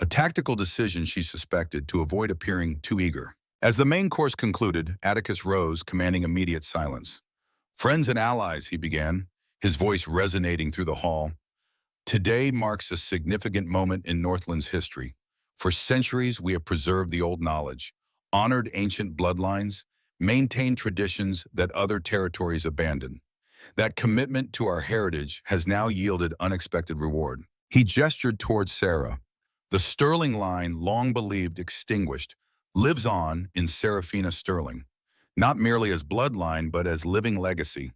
A tactical decision, she suspected, to avoid appearing too eager. As the main course concluded, Atticus rose, commanding immediate silence. "Friends and allies," he began, his voice resonating through the hall. "Today marks a significant moment in Northland's history. For centuries, we have preserved the old knowledge, honored ancient bloodlines, maintained traditions that other territories abandoned. That commitment to our heritage has now yielded unexpected reward." He gestured towards Sarah. "The Sterling line, long believed extinguished, lives on in Seraphina Sterling, not merely as bloodline but as living legacy.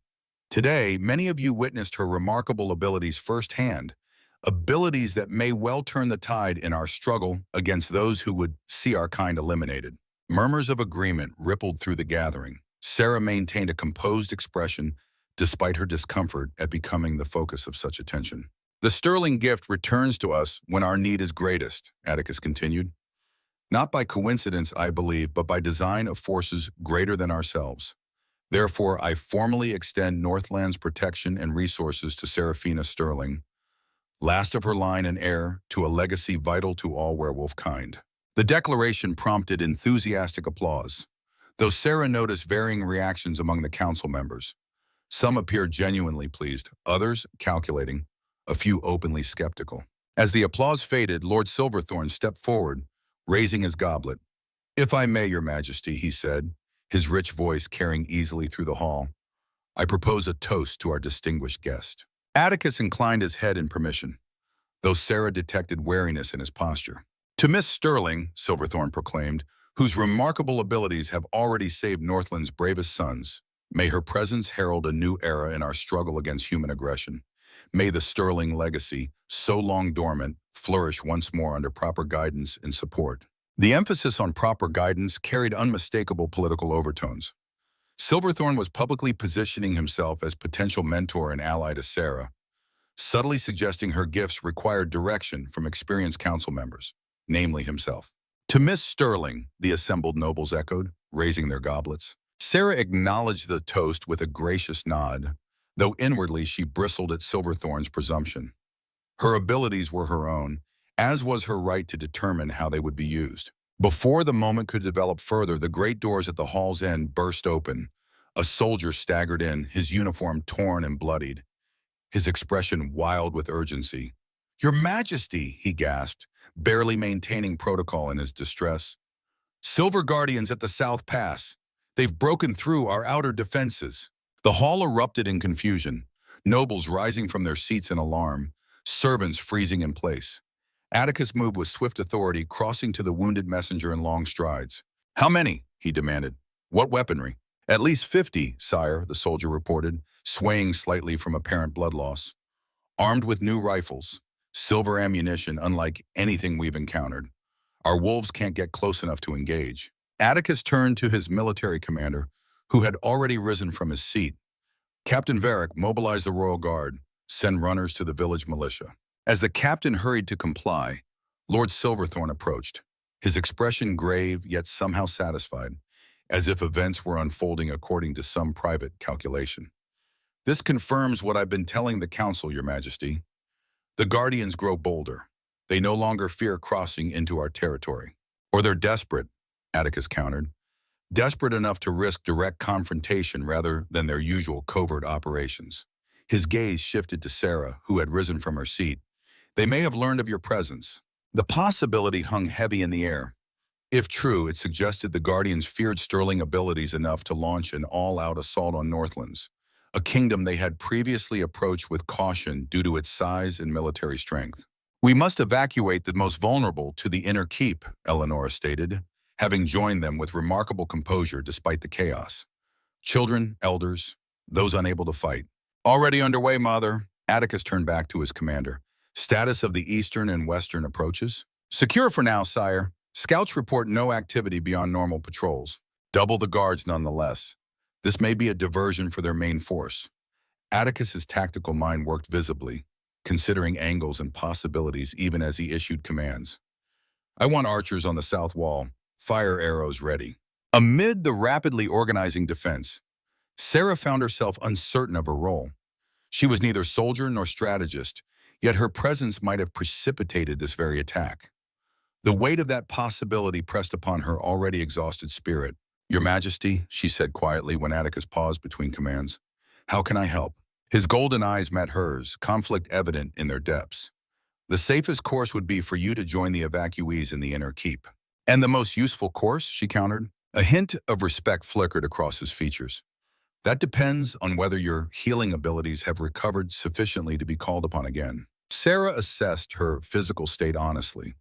Today, many of you witnessed her remarkable abilities firsthand, abilities that may well turn the tide in our struggle against those who would see our kind eliminated." Murmurs of agreement rippled through the gathering. Sarah maintained a composed expression despite her discomfort at becoming the focus of such attention. "The Sterling gift returns to us when our need is greatest," Atticus continued. "Not by coincidence, I believe, but by design of forces greater than ourselves. Therefore, I formally extend Northland's protection and resources to Seraphina Sterling, last of her line and heir to a legacy vital to all werewolf kind." The declaration prompted enthusiastic applause, though Sarah noticed varying reactions among the council members. Some appeared genuinely pleased, others calculating, a few openly skeptical. As the applause faded, Lord Silverthorn stepped forward, raising his goblet. "If I may, Your Majesty," he said, his rich voice carrying easily through the hall, "I propose a toast to our distinguished guest." Atticus inclined his head in permission, though Sarah detected wariness in his posture. "To Miss Sterling," Silverthorn proclaimed, "whose remarkable abilities have already saved Northland's bravest sons. May her presence herald a new era in our struggle against human aggression. May the Sterling legacy, so long dormant, flourish once more under proper guidance and support." The emphasis on proper guidance carried unmistakable political overtones. Silverthorn was publicly positioning himself as potential mentor and ally to Sarah, subtly suggesting her gifts required direction from experienced council members, namely himself. "To Miss Sterling," the assembled nobles echoed, raising their goblets. Sarah acknowledged the toast with a gracious nod, though inwardly she bristled at Silverthorn's presumption. Her abilities were her own, as was her right to determine how they would be used. Before the moment could develop further, the great doors at the hall's end burst open. A soldier staggered in, his uniform torn and bloodied, his expression wild with urgency. "Your Majesty," he gasped, barely maintaining protocol in his distress. "Silver Guardians at the South Pass. They've broken through our outer defenses." The hall erupted in confusion, nobles rising from their seats in alarm, servants freezing in place. Atticus moved with swift authority, crossing to the wounded messenger in long strides. "How many?" he demanded. "What weaponry?" "At least 50, sire," the soldier reported, swaying slightly from apparent blood loss. "Armed with new rifles, silver ammunition unlike anything we've encountered. Our wolves can't get close enough to engage." Atticus turned to his military commander, who had already risen from his seat. "Captain Varick, mobilize the Royal Guard. Send runners to the village militia." As the captain hurried to comply, Lord Silverthorn approached, his expression grave yet somehow satisfied, as if events were unfolding according to some private calculation. "This confirms what I've been telling the council, Your Majesty. The Guardians grow bolder. They no longer fear crossing into our territory. Or they're desperate," Atticus countered. "Desperate enough to risk direct confrontation rather than their usual covert operations." His gaze shifted to Sarah, who had risen from her seat. "They may have learned of your presence." The possibility hung heavy in the air. If true, it suggested the Guardians feared Sterling abilities enough to launch an all-out assault on Northlands, a kingdom they had previously approached with caution due to its size and military strength. "We must evacuate the most vulnerable to the inner keep," Eleanor stated, having joined them with remarkable composure despite the chaos. "Children, elders, those unable to fight." "Already underway, Mother." Atticus turned back to his commander. "Status of the eastern and western approaches?" "Secure for now, sire. Scouts report no activity beyond normal patrols. Double the guards nonetheless. This may be a diversion for their main force. Atticus's tactical mind worked visibly, considering angles and possibilities even as he issued commands. I want archers on the south wall, fire arrows ready. Amid the rapidly organizing defense, Sarah found herself uncertain of her role. She was neither soldier nor strategist, yet her presence might have precipitated this very attack. The weight of that possibility pressed upon her already exhausted spirit. Your Majesty, she said quietly when Atticus paused between commands. How can I help? His golden eyes met hers, conflict evident in their depths. The safest course would be for you to join the evacuees in the inner keep. And the most useful course, she countered. A hint of respect flickered across his features. That depends on whether your healing abilities have recovered sufficiently to be called upon again. Sarah assessed her physical state honestly.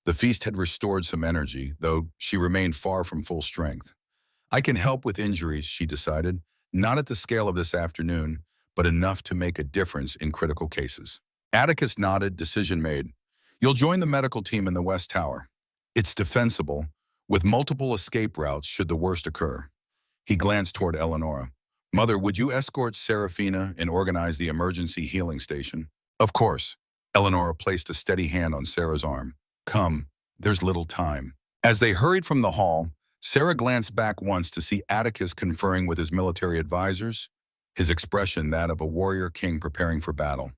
The feast had restored some energy, though she remained far from full strength. I can help with injuries, she decided, not at the scale of this afternoon, but enough to make a difference in critical cases. Atticus nodded, decision made. You'll join the medical team in the West Tower. It's defensible, with multiple escape routes should the worst occur. He glanced toward Eleonora. Mother, would you escort Seraphina and organize the emergency healing station? Of course. Eleonora placed a steady hand on Sarah's arm. Come, there's little time. As they hurried from the hall, Sarah glanced back once to see Atticus conferring with his military advisors, his expression that of a warrior king preparing for battle.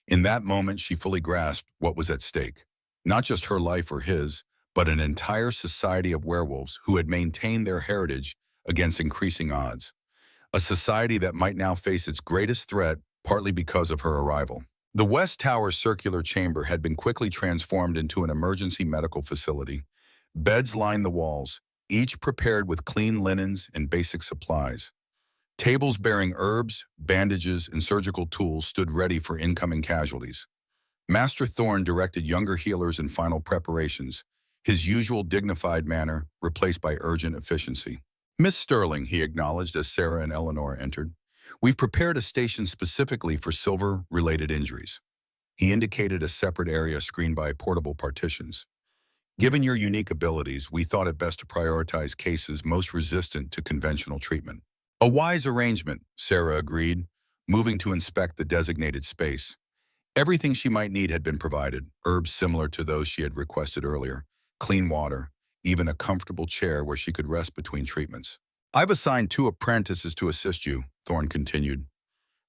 In that moment, she fully grasped what was at stake. Not just her life or his, but an entire society of werewolves who had maintained their heritage against increasing odds. A society that might now face its greatest threat, partly because of her arrival. The West Tower's circular chamber had been quickly transformed into an emergency medical facility. Beds lined the walls, each prepared with clean linens and basic supplies. Tables bearing herbs, bandages, and surgical tools stood ready for incoming casualties. Master Thorne directed younger healers in final preparations, his usual dignified manner replaced by urgent efficiency. Miss Sterling, he acknowledged as Sarah and Eleanor entered. We've prepared a station specifically for silver-related injuries. He indicated a separate area screened by portable partitions. Given your unique abilities, we thought it best to prioritize cases most resistant to conventional treatment. A wise arrangement, Sarah agreed, moving to inspect the designated space. Everything she might need had been provided, herbs similar to those she had requested earlier, clean water, even a comfortable chair where she could rest between treatments. I've assigned 2 apprentices to assist you, Thorne continued.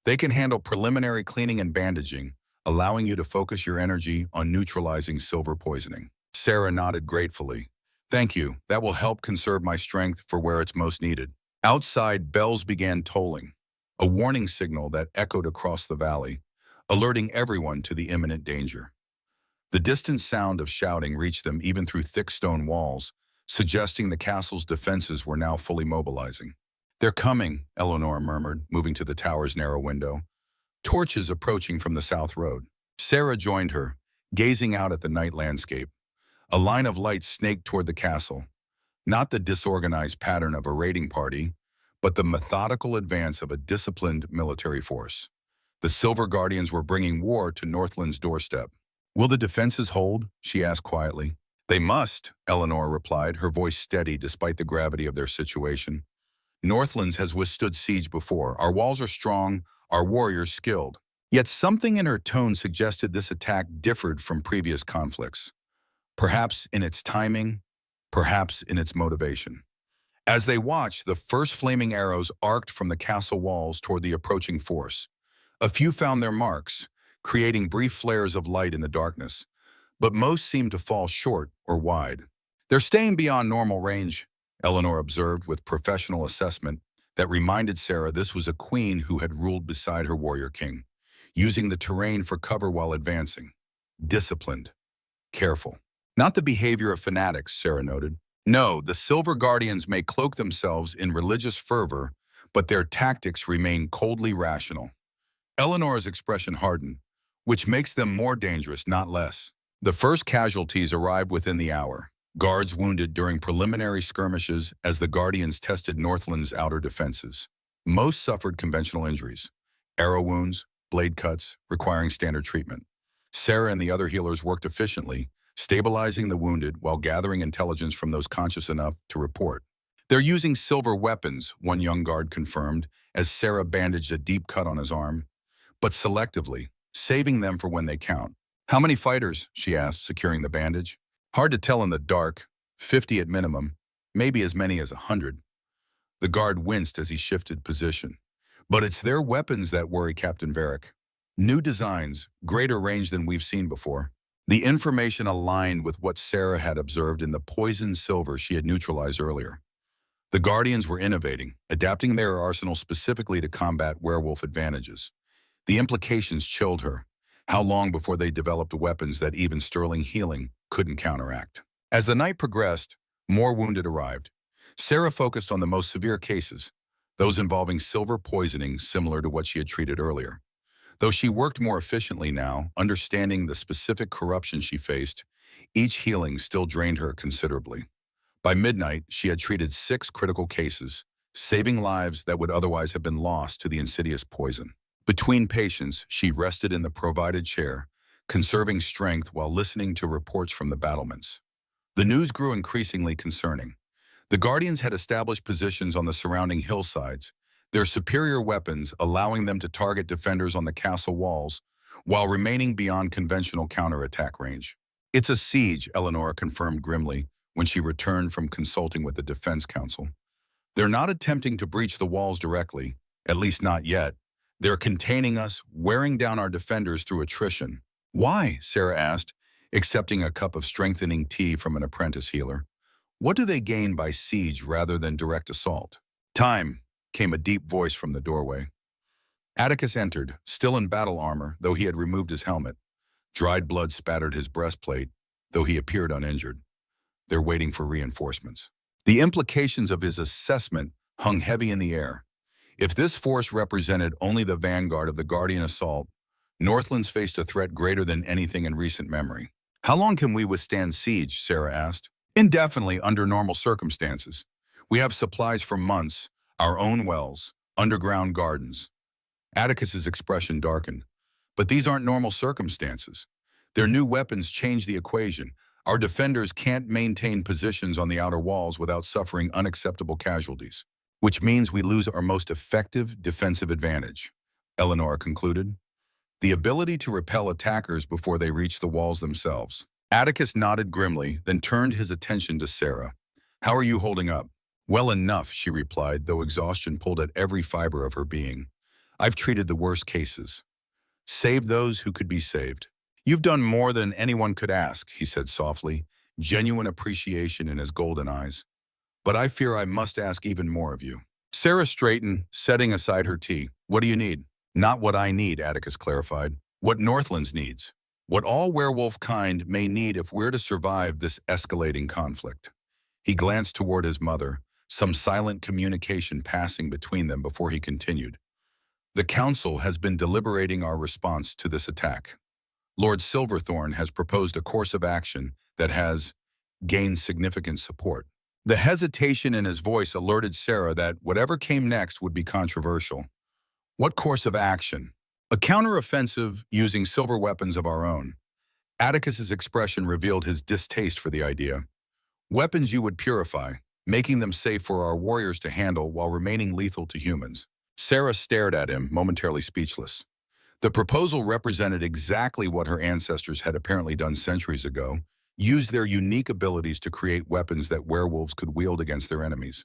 They can handle preliminary cleaning and bandaging, allowing you to focus your energy on neutralizing silver poisoning. Sarah nodded gratefully. Thank you. That will help conserve my strength for where it's most needed. Outside, bells began tolling, a warning signal that echoed across the valley, alerting everyone to the imminent danger. The distant sound of shouting reached them even through thick stone walls, suggesting the castle's defenses were now fully mobilizing. They're coming, Eleanor murmured, moving to the tower's narrow window. Torches approaching from the south road. Sarah joined her, gazing out at the night landscape. A line of lights snaked toward the castle, not the disorganized pattern of a raiding party, but the methodical advance of a disciplined military force. The Silver Guardians were bringing war to Northlands' doorstep. Will the defenses hold? She asked quietly. They must, Eleanor replied, her voice steady despite the gravity of their situation. Northlands has withstood siege before. Our walls are strong, our warriors skilled. Yet something in her tone suggested this attack differed from previous conflicts. Perhaps in its timing, perhaps in its motivation. As they watched, the first flaming arrows arced from the castle walls toward the approaching force. A few found their marks, creating brief flares of light in the darkness, but most seemed to fall short or wide. They're staying beyond normal range, Eleanor observed with professional assessment that reminded Sarah this was a queen who had ruled beside her warrior king, using the terrain for cover while advancing. Disciplined. Careful. Not the behavior of fanatics, Sarah noted. No, the Silver Guardians may cloak themselves in religious fervor, but their tactics remain coldly rational. Eleanor's expression hardened, which makes them more dangerous, not less. The first casualties arrived within the hour. Guards wounded during preliminary skirmishes as the Guardians tested Northland's outer defenses. Most suffered conventional injuries, arrow wounds, blade cuts, requiring standard treatment. Sarah and the other healers worked efficiently, stabilizing the wounded while gathering intelligence from those conscious enough to report. They're using silver weapons, one young guard confirmed, as Sarah bandaged a deep cut on his arm, but selectively, saving them for when they count. How many fighters? She asked, securing the bandage. Hard to tell in the dark, 50 at minimum, maybe as many as 100. The guard winced as he shifted position. But it's their weapons that worry Captain Varick. New designs, greater range than we've seen before. The information aligned with what Sarah had observed in the poisoned silver she had neutralized earlier. The Guardians were innovating, adapting their arsenal specifically to combat werewolf advantages. The implications chilled her. How long before they developed weapons that even sterling healing couldn't counteract? As the night progressed, more wounded arrived. Sarah focused on the most severe cases, those involving silver poisoning similar to what she had treated earlier. Though she worked more efficiently now, understanding the specific corruption she faced, each healing still drained her considerably. By midnight, she had treated 6 critical cases, saving lives that would otherwise have been lost to the insidious poison. Between patients, she rested in the provided chair, conserving strength while listening to reports from the battlements. The news grew increasingly concerning. The Guardians had established positions on the surrounding hillsides, their superior weapons allowing them to target defenders on the castle walls while remaining beyond conventional counterattack range. It's a siege, Eleanor confirmed grimly when she returned from consulting with the Defense Council. They're not attempting to breach the walls directly, at least not yet. They're containing us, wearing down our defenders through attrition. Why? Sarah asked, accepting a cup of strengthening tea from an apprentice healer. What do they gain by siege rather than direct assault? Time, came a deep voice from the doorway. Atticus entered, still in battle armor, though he had removed his helmet. Dried blood spattered his breastplate, though he appeared uninjured. They're waiting for reinforcements. The implications of his assessment hung heavy in the air. If this force represented only the vanguard of the Guardian assault, Northlands faced a threat greater than anything in recent memory. How long can we withstand siege? Sarah asked. Indefinitely under normal circumstances. We have supplies for months, our own wells, underground gardens. Atticus's expression darkened. But these aren't normal circumstances. Their new weapons change the equation. Our defenders can't maintain positions on the outer walls without suffering unacceptable casualties, which means we lose our most effective defensive advantage, Eleanor concluded. The ability to repel attackers before they reach the walls themselves. Atticus nodded grimly, then turned his attention to Sarah. How are you holding up? Well enough, she replied, though exhaustion pulled at every fiber of her being. I've treated the worst cases. Saved those who could be saved. You've done more than anyone could ask, he said softly, genuine appreciation in his golden eyes. But I fear I must ask even more of you. Sarah straightened, setting aside her tea. What do you need? Not what I need, Atticus clarified. What Northlands needs. What all werewolf kind may need if we're to survive this escalating conflict. He glanced toward his mother, some silent communication passing between them before he continued. The Council has been deliberating our response to this attack. Lord Silverthorn has proposed a course of action that has gained significant support. The hesitation in his voice alerted Sarah that whatever came next would be controversial. What course of action? A counteroffensive using silver weapons of our own. Atticus's expression revealed his distaste for the idea. Weapons you would purify, making them safe for our warriors to handle while remaining lethal to humans. Sarah stared at him, momentarily speechless. The proposal represented exactly what her ancestors had apparently done centuries ago, used their unique abilities to create weapons that werewolves could wield against their enemies.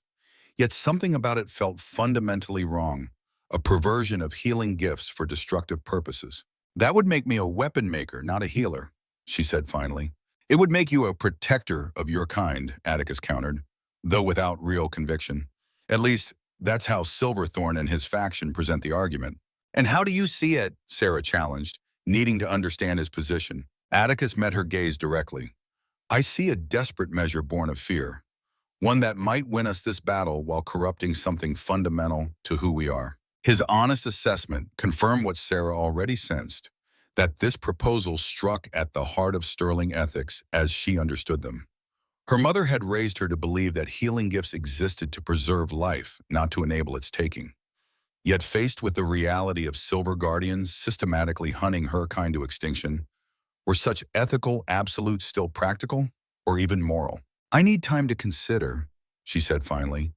Yet something about it felt fundamentally wrong, a perversion of healing gifts for destructive purposes. That would make me a weapon maker, not a healer, she said finally. It would make you a protector of your kind, Atticus countered, though without real conviction. At least, that's how Silverthorn and his faction present the argument. And how do you see it? Sarah challenged, needing to understand his position. Atticus met her gaze directly. I see a desperate measure born of fear, one that might win us this battle while corrupting something fundamental to who we are. His honest assessment confirmed what Sarah already sensed, that this proposal struck at the heart of sterling ethics as she understood them. Her mother had raised her to believe that healing gifts existed to preserve life, not to enable its taking. Yet faced with the reality of silver guardians systematically hunting her kind to extinction, were such ethical absolutes still practical or even moral? I need time to consider, she said finally.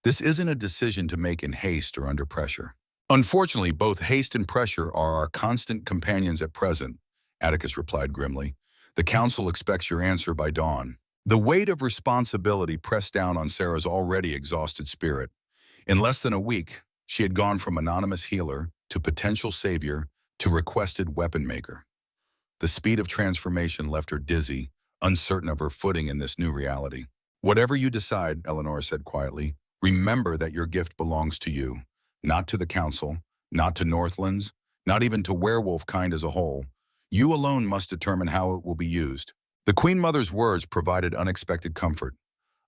This isn't a decision to make in haste or under pressure. Unfortunately, both haste and pressure are our constant companions at present, Atticus replied grimly. The council expects your answer by dawn. The weight of responsibility pressed down on Sarah's already exhausted spirit. In less than a week, she had gone from anonymous healer to potential savior to requested weapon maker. The speed of transformation left her dizzy, uncertain of her footing in this new reality. Whatever you decide, Eleanor said quietly, remember that your gift belongs to you, not to the council, not to Northlands, not even to werewolf kind as a whole. You alone must determine how it will be used. The Queen Mother's words provided unexpected comfort,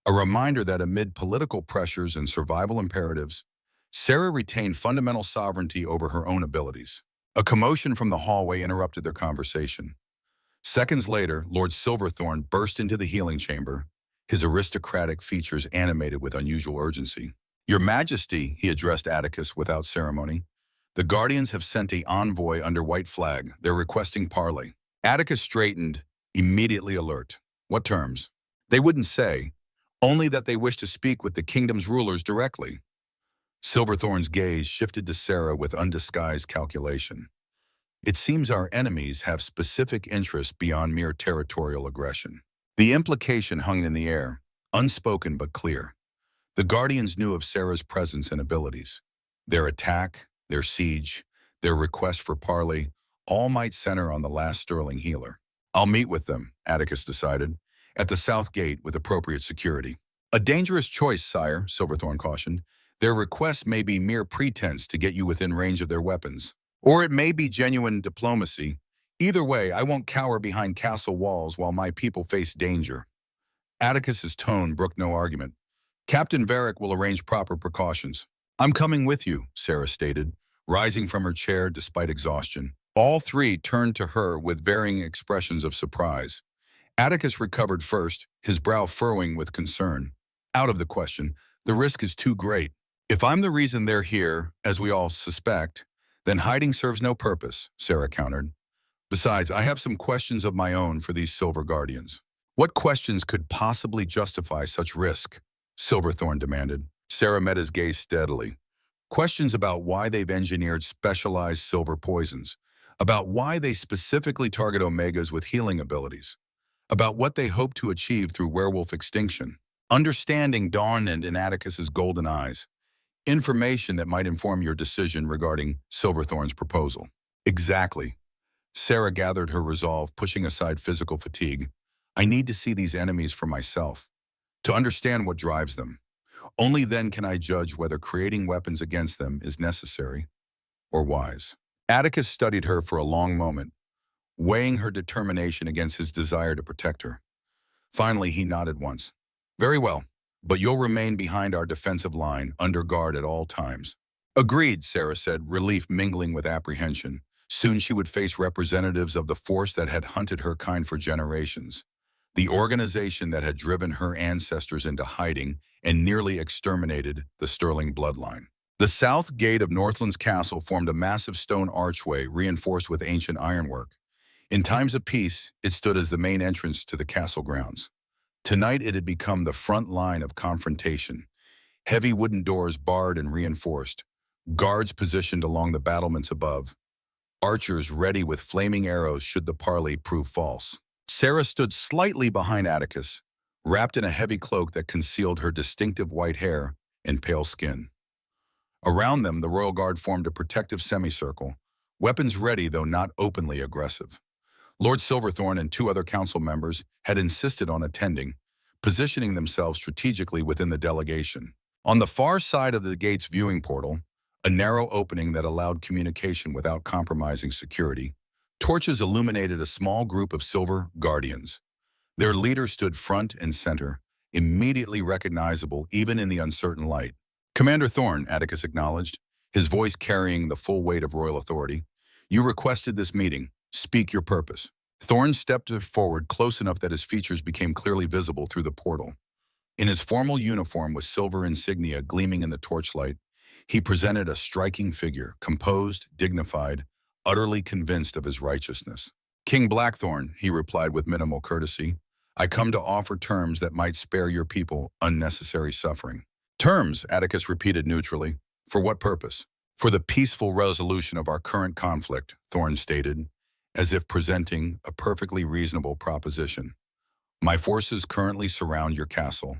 a reminder that amid political pressures and survival imperatives, Sarah retained fundamental sovereignty over her own abilities. A commotion from the hallway interrupted their conversation. Seconds later, Lord Silverthorn burst into the healing chamber, his aristocratic features animated with unusual urgency. Your Majesty, he addressed Atticus without ceremony. The Guardians have sent an envoy under white flag. They're requesting parley. Atticus straightened, immediately alert. What terms? They wouldn't say, only that they wish to speak with the kingdom's rulers directly. Silverthorn's gaze shifted to Sarah with undisguised calculation. It seems our enemies have specific interests beyond mere territorial aggression. The implication hung in the air, unspoken but clear. The Guardians knew of Sarah's presence and abilities. Their attack, their siege, their request for parley, all might center on the last sterling healer. I'll meet with them, Atticus decided, at the south gate with appropriate security. A dangerous choice, sire, Silverthorn cautioned. Their request may be mere pretense to get you within range of their weapons. Or it may be genuine diplomacy. Either way, I won't cower behind castle walls while my people face danger. Atticus's tone brooked no argument. Captain Varick will arrange proper precautions. I'm coming with you, Sarah stated, rising from her chair despite exhaustion. All three turned to her with varying expressions of surprise. Atticus recovered first, his brow furrowing with concern. Out of the question. The risk is too great. If I'm the reason they're here, as we all suspect, then hiding serves no purpose, Sarah countered. Besides, I have some questions of my own for these Silver Guardians. What questions could possibly justify such risk? Silverthorn demanded. Sarah met his gaze steadily. Questions about why they've engineered specialized silver poisons, about why they specifically target omegas with healing abilities, about what they hope to achieve through werewolf extinction. Understanding dawned in Atticus's golden eyes. Information that might inform your decision regarding Silverthorn's proposal. Exactly. Sarah gathered her resolve, pushing aside physical fatigue. I need to see these enemies for myself, to understand what drives them. Only then can I judge whether creating weapons against them is necessary or wise. Atticus studied her for a long moment, weighing her determination against his desire to protect her. Finally, he nodded once. Very well, but you'll remain behind our defensive line, under guard at all times. Agreed, Sarah said, relief mingling with apprehension. Soon she would face representatives of the force that had hunted her kind for generations, the organization that had driven her ancestors into hiding and nearly exterminated the Sterling bloodline. The south gate of Northlands Castle formed a massive stone archway reinforced with ancient ironwork. In times of peace, it stood as the main entrance to the castle grounds. Tonight it had become the front line of confrontation. Heavy wooden doors barred and reinforced, guards positioned along the battlements above, archers ready with flaming arrows should the parley prove false. Sarah stood slightly behind Atticus, wrapped in a heavy cloak that concealed her distinctive white hair and pale skin. Around them, the royal guard formed a protective semicircle, weapons ready though not openly aggressive. Lord Silverthorn and two other council members had insisted on attending, positioning themselves strategically within the delegation. On the far side of the gate's viewing portal, a narrow opening that allowed communication without compromising security, torches illuminated a small group of Silver Guardians. Their leader stood front and center, immediately recognizable even in the uncertain light. Commander Thorn, Atticus acknowledged, his voice carrying the full weight of royal authority. You requested this meeting. Speak your purpose. Thorn stepped forward close enough that his features became clearly visible through the portal. In his formal uniform with silver insignia gleaming in the torchlight, he presented a striking figure, composed, dignified, utterly convinced of his righteousness. King Blackthorn, he replied with minimal courtesy, I come to offer terms that might spare your people unnecessary suffering. Terms, Atticus repeated neutrally. For what purpose? For the peaceful resolution of our current conflict, Thorne stated, as if presenting a perfectly reasonable proposition. My forces currently surround your castle.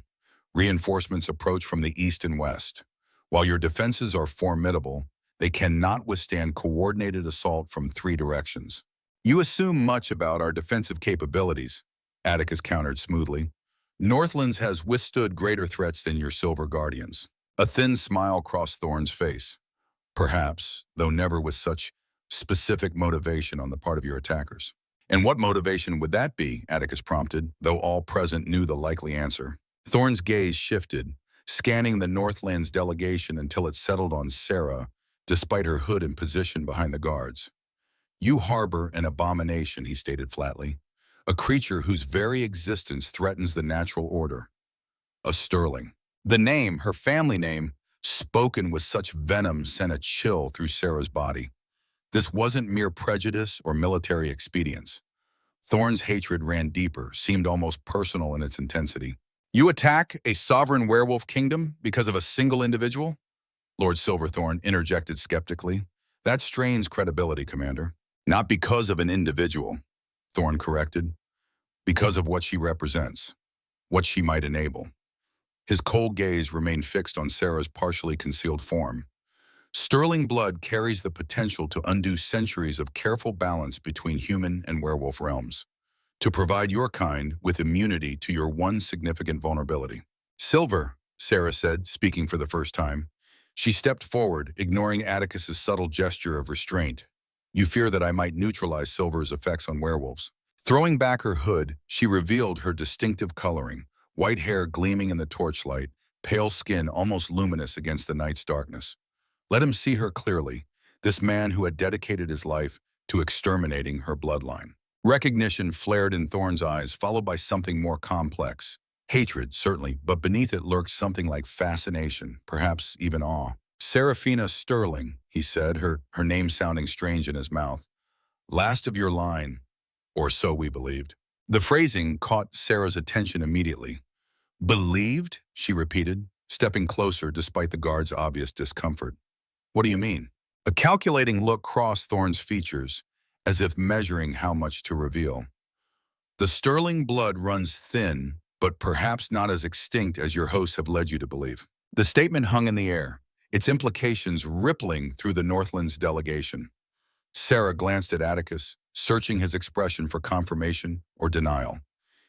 Reinforcements approach from the east and west. While your defenses are formidable, they cannot withstand coordinated assault from three directions. You assume much about our defensive capabilities, Atticus countered smoothly. Northlands has withstood greater threats than your Silver Guardians. A thin smile crossed Thorne's face. Perhaps, though never with such specific motivation on the part of your attackers. And what motivation would that be? Atticus prompted, though all present knew the likely answer. Thorne's gaze shifted, scanning the Northlands delegation until it settled on Sarah, despite her hood and position behind the guards. You harbor an abomination, he stated flatly, a creature whose very existence threatens the natural order. A Sterling. The name, her family name, spoken with such venom sent a chill through Sarah's body. This wasn't mere prejudice or military expedience. Thorne's hatred ran deeper, seemed almost personal in its intensity. You attack a sovereign werewolf kingdom because of a single individual? Lord Silverthorn interjected skeptically. That strains credibility, Commander. Not because of an individual, Thorne corrected. Because of what she represents, what she might enable. His cold gaze remained fixed on Sarah's partially concealed form. Sterling blood carries the potential to undo centuries of careful balance between human and werewolf realms, to provide your kind with immunity to your one significant vulnerability. Silver, Sarah said, speaking for the first time. She stepped forward, ignoring Atticus's subtle gesture of restraint. You fear that I might neutralize Silver's effects on werewolves. Throwing back her hood, she revealed her distinctive coloring, white hair gleaming in the torchlight, pale skin almost luminous against the night's darkness. Let him see her clearly, this man who had dedicated his life to exterminating her bloodline. Recognition flared in Thorne's eyes, followed by something more complex. Hatred, certainly, but beneath it lurked something like fascination, perhaps even awe. Seraphina Sterling, he said, her name sounding strange in his mouth. Last of your line, or so we believed. The phrasing caught Sarah's attention immediately. Believed? She repeated, stepping closer despite the guard's obvious discomfort. What do you mean? A calculating look crossed Thorne's features, as if measuring how much to reveal. The Sterling blood runs thin, but perhaps not as extinct as your hosts have led you to believe. The statement hung in the air, its implications rippling through the Northlands delegation. Sarah glanced at Atticus, searching his expression for confirmation or denial.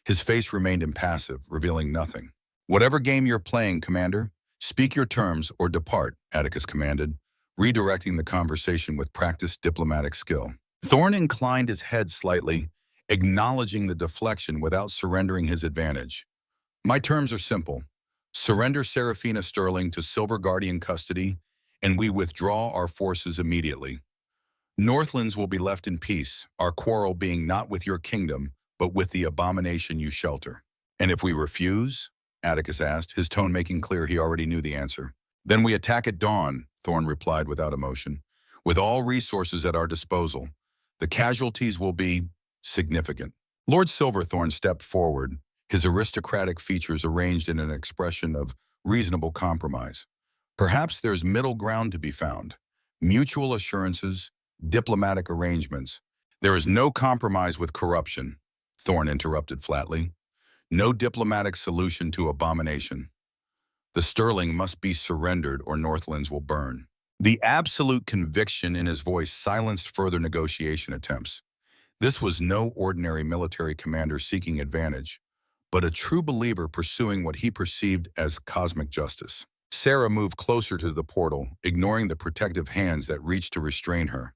His face remained impassive, revealing nothing. Whatever game you're playing, Commander, speak your terms or depart, Atticus commanded, redirecting the conversation with practiced diplomatic skill. Thorne inclined his head slightly, acknowledging the deflection without surrendering his advantage. My terms are simple. Surrender Seraphina Sterling to Silver Guardian custody, and we withdraw our forces immediately. Northlands will be left in peace, our quarrel being not with your kingdom, but with the abomination you shelter. And if we refuse? Atticus asked, his tone making clear he already knew the answer. Then we attack at dawn, Thorne replied without emotion. With all resources at our disposal, the casualties will be significant. Lord Silverthorn stepped forward, his aristocratic features arranged in an expression of reasonable compromise. Perhaps there's middle ground to be found. Mutual assurances, diplomatic arrangements. There is no compromise with corruption, Thorne interrupted flatly. No diplomatic solution to abomination. The Sterling must be surrendered or Northlands will burn. The absolute conviction in his voice silenced further negotiation attempts. This was no ordinary military commander seeking advantage, but a true believer pursuing what he perceived as cosmic justice. Sarah moved closer to the portal, ignoring the protective hands that reached to restrain her.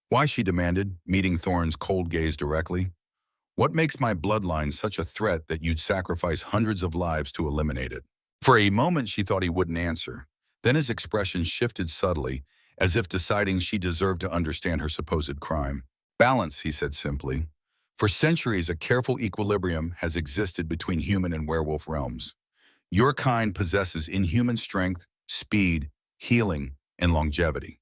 Why, she demanded, meeting Thorne's cold gaze directly. What makes my bloodline such a threat that you'd sacrifice hundreds of lives to eliminate it? For a moment she thought he wouldn't answer. Then his expression shifted subtly, as if deciding she deserved to understand her supposed crime. Balance, he said simply. For centuries, a careful equilibrium has existed between human and werewolf realms. Your kind possesses inhuman strength, speed, healing, and longevity.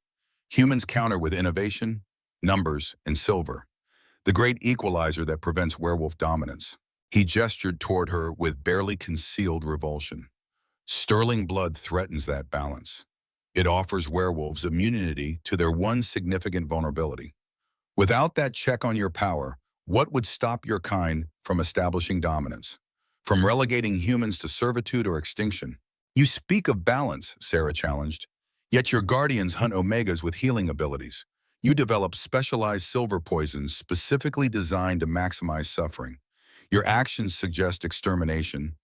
Humans counter with innovation, numbers, and silver, the great equalizer that prevents werewolf dominance. He gestured toward her with barely concealed revulsion. Sterling blood threatens that balance. It offers werewolves immunity to their one significant vulnerability. Without that check on your power, what would stop your kind from establishing dominance? From relegating humans to servitude or extinction? You speak of balance, Sarah challenged. Yet your guardians hunt omegas with healing abilities. You develop specialized silver poisons specifically designed to maximize suffering. Your actions suggest extermination,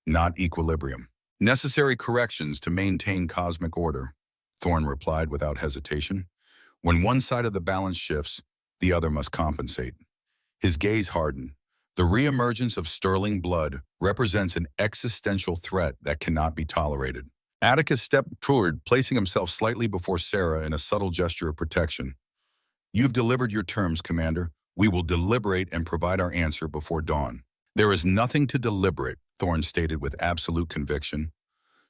not equilibrium. Necessary corrections to maintain cosmic order, Thorne replied without hesitation. When one side of the balance shifts, the other must compensate. His gaze hardened. The reemergence of sterling blood represents an existential threat that cannot be tolerated. Atticus stepped forward, placing himself slightly before Sarah in a subtle gesture of protection. You've delivered your terms, Commander. We will deliberate and provide our answer before dawn. There is nothing to deliberate, Thorne stated with absolute conviction.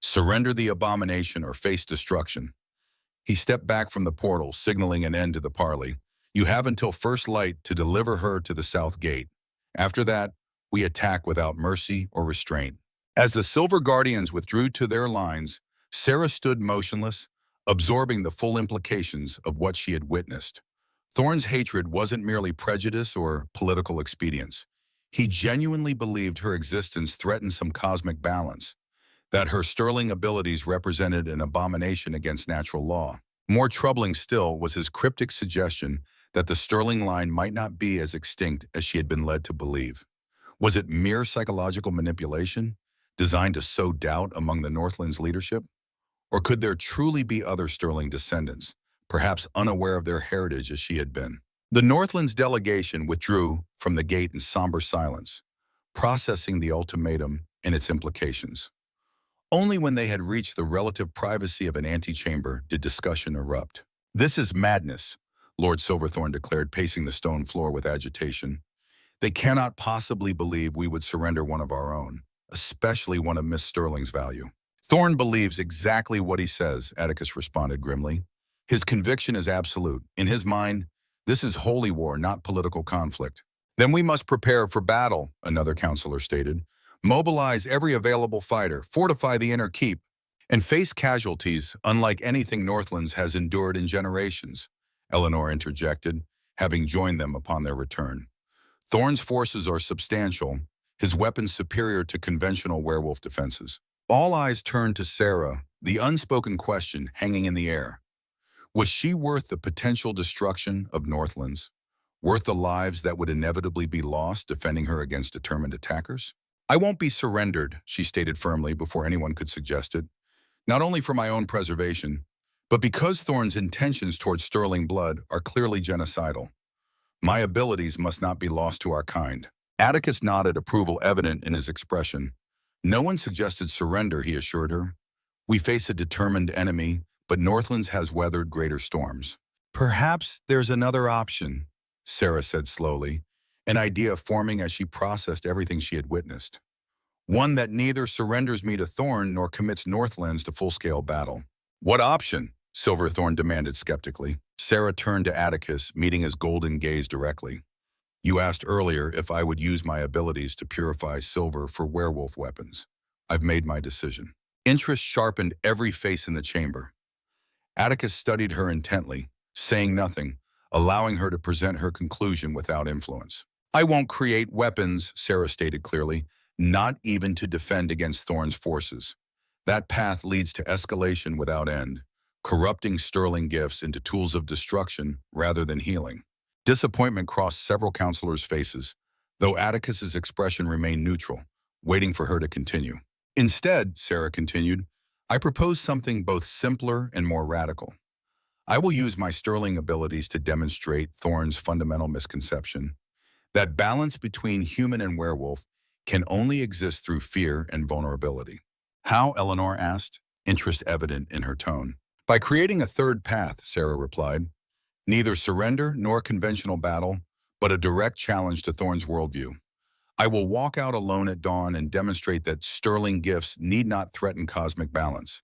Surrender the abomination or face destruction. He stepped back from the portal, signaling an end to the parley. You have until first light to deliver her to the south gate. After that, we attack without mercy or restraint. As the Silver Guardians withdrew to their lines, Sarah stood motionless, absorbing the full implications of what she had witnessed. Thorne's hatred wasn't merely prejudice or political expedience. He genuinely believed her existence threatened some cosmic balance, that her sterling abilities represented an abomination against natural law. More troubling still was his cryptic suggestion that the sterling line might not be as extinct as she had been led to believe. Was it mere psychological manipulation, designed to sow doubt among the Northlands leadership? Or could there truly be other sterling descendants, perhaps unaware of their heritage as she had been? The Northlands delegation withdrew from the gate in somber silence, processing the ultimatum and its implications. Only when they had reached the relative privacy of an antechamber did discussion erupt. This is madness, Lord Silverthorn declared, pacing the stone floor with agitation. They cannot possibly believe we would surrender one of our own, especially one of Miss Sterling's value. Thorne believes exactly what he says, Atticus responded grimly. His conviction is absolute. In his mind, this is holy war, not political conflict. Then we must prepare for battle, another counselor stated. Mobilize every available fighter, fortify the inner keep, and face casualties unlike anything Northlands has endured in generations, Eleanor interjected, having joined them upon their return. Thorne's forces are substantial, his weapons superior to conventional werewolf defenses. All eyes turned to Sarah, the unspoken question hanging in the air. Was she worth the potential destruction of Northlands? Worth the lives that would inevitably be lost defending her against determined attackers? I won't be surrendered, she stated firmly before anyone could suggest it, not only for my own preservation, but because Thorne's intentions towards sterling blood are clearly genocidal. My abilities must not be lost to our kind. Atticus nodded, approval evident in his expression. No one suggested surrender, he assured her. We face a determined enemy, but Northlands has weathered greater storms. Perhaps there's another option, Sarah said slowly, an idea forming as she processed everything she had witnessed. One that neither surrenders me to Thorne nor commits Northlands to full-scale battle. What option? Silverthorn demanded skeptically. Sarah turned to Atticus, meeting his golden gaze directly. You asked earlier if I would use my abilities to purify silver for werewolf weapons. I've made my decision. Interest sharpened every face in the chamber. Atticus studied her intently, saying nothing, allowing her to present her conclusion without influence. I won't create weapons, Sarah stated clearly, not even to defend against Thorne's forces. That path leads to escalation without end, corrupting sterling gifts into tools of destruction rather than healing. Disappointment crossed several counselors' faces, though Atticus's expression remained neutral, waiting for her to continue. Instead, Sarah continued, I propose something both simpler and more radical. I will use my sterling abilities to demonstrate Thorne's fundamental misconception, that balance between human and werewolf can only exist through fear and vulnerability. How, Eleanor asked, interest evident in her tone. By creating a third path, Sarah replied. Neither surrender nor conventional battle, but a direct challenge to Thorne's worldview. I will walk out alone at dawn and demonstrate that sterling gifts need not threaten cosmic balance.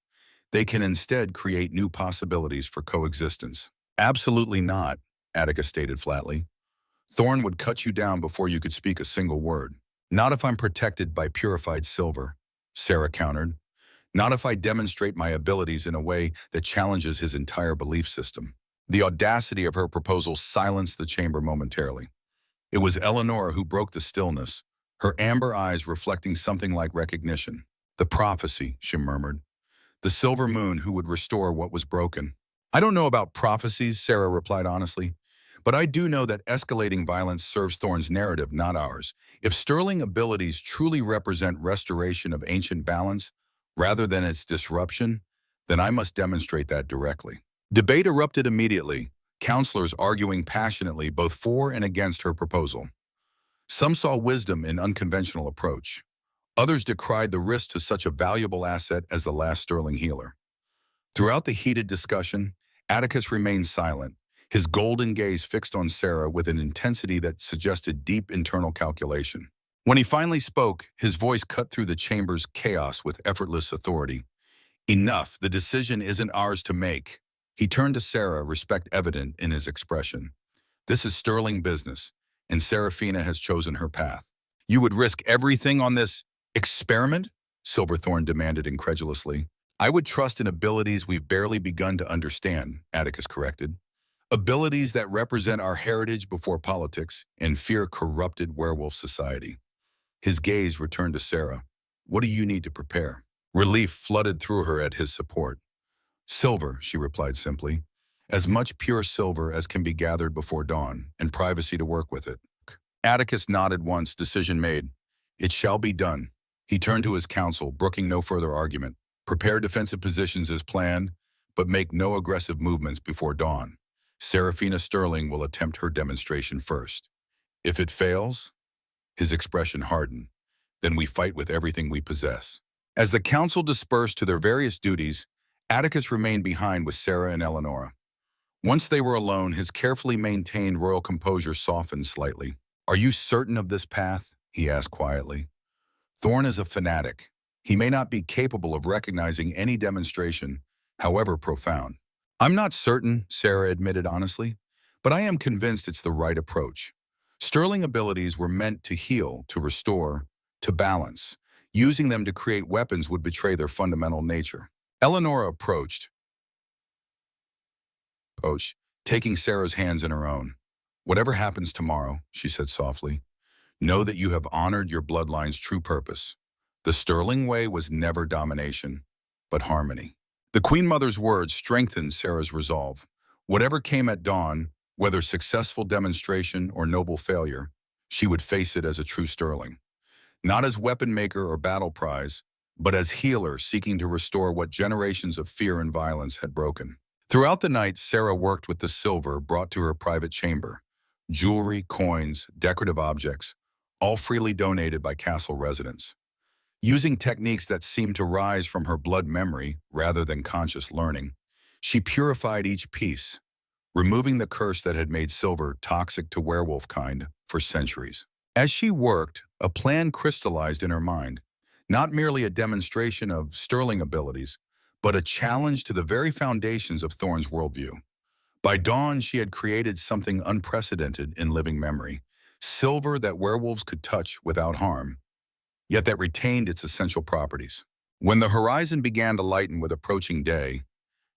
They can instead create new possibilities for coexistence. Absolutely not, Atticus stated flatly. Thorne would cut you down before you could speak a single word. Not if I'm protected by purified silver, Sarah countered. Not if I demonstrate my abilities in a way that challenges his entire belief system. The audacity of her proposal silenced the chamber momentarily. It was Eleanor who broke the stillness, her amber eyes reflecting something like recognition. The prophecy, she murmured. The silver moon who would restore what was broken. I don't know about prophecies, Sarah replied honestly, but I do know that escalating violence serves Thorne's narrative, not ours. If Sterling abilities truly represent restoration of ancient balance rather than its disruption, then I must demonstrate that directly. Debate erupted immediately, counselors arguing passionately both for and against her proposal. Some saw wisdom in unconventional approach. Others decried the risk to such a valuable asset as the last Sterling healer. Throughout the heated discussion, Atticus remained silent, his golden gaze fixed on Sarah with an intensity that suggested deep internal calculation. When he finally spoke, his voice cut through the chamber's chaos with effortless authority. Enough, the decision isn't ours to make. He turned to Sarah, respect evident in his expression. This is Sterling business, and Seraphina has chosen her path. You would risk everything on this experiment? Silverthorn demanded incredulously. I would trust in abilities we've barely begun to understand, Atticus corrected. Abilities that represent our heritage before politics and fear corrupted werewolf society. His gaze returned to Sarah. What do you need to prepare? Relief flooded through her at his support. Silver, she replied simply. As much pure silver as can be gathered before dawn, and privacy to work with it. Atticus nodded once, decision made. It shall be done. He turned to his counsel, brooking no further argument. Prepare defensive positions as planned, but make no aggressive movements before dawn. Seraphina Sterling will attempt her demonstration first. If it fails, his expression hardened, then we fight with everything we possess. As the council dispersed to their various duties, Atticus remained behind with Sarah and Eleonora. Once they were alone, his carefully maintained royal composure softened slightly. Are you certain of this path? He asked quietly. Thorne is a fanatic. He may not be capable of recognizing any demonstration, however profound. I'm not certain, Sarah admitted honestly, but I am convinced it's the right approach. Sterling abilities were meant to heal, to restore, to balance. Using them to create weapons would betray their fundamental nature. Eleonora approached, taking Sarah's hands in her own. Whatever happens tomorrow, she said softly, know that you have honored your bloodline's true purpose. The Sterling way was never domination, but harmony. The Queen Mother's words strengthened Sarah's resolve. Whatever came at dawn, whether successful demonstration or noble failure, she would face it as a true Sterling. Not as weapon maker or battle prize, but as healer seeking to restore what generations of fear and violence had broken. Throughout the night, Sarah worked with the silver brought to her private chamber. Jewelry, coins, decorative objects, all freely donated by castle residents. Using techniques that seemed to rise from her blood memory rather than conscious learning, she purified each piece, removing the curse that had made silver toxic to werewolf kind for centuries. As she worked, a plan crystallized in her mind, not merely a demonstration of Sterling abilities, but a challenge to the very foundations of Thorne's worldview. By dawn, she had created something unprecedented in living memory, silver that werewolves could touch without harm, yet that retained its essential properties. When the horizon began to lighten with approaching day,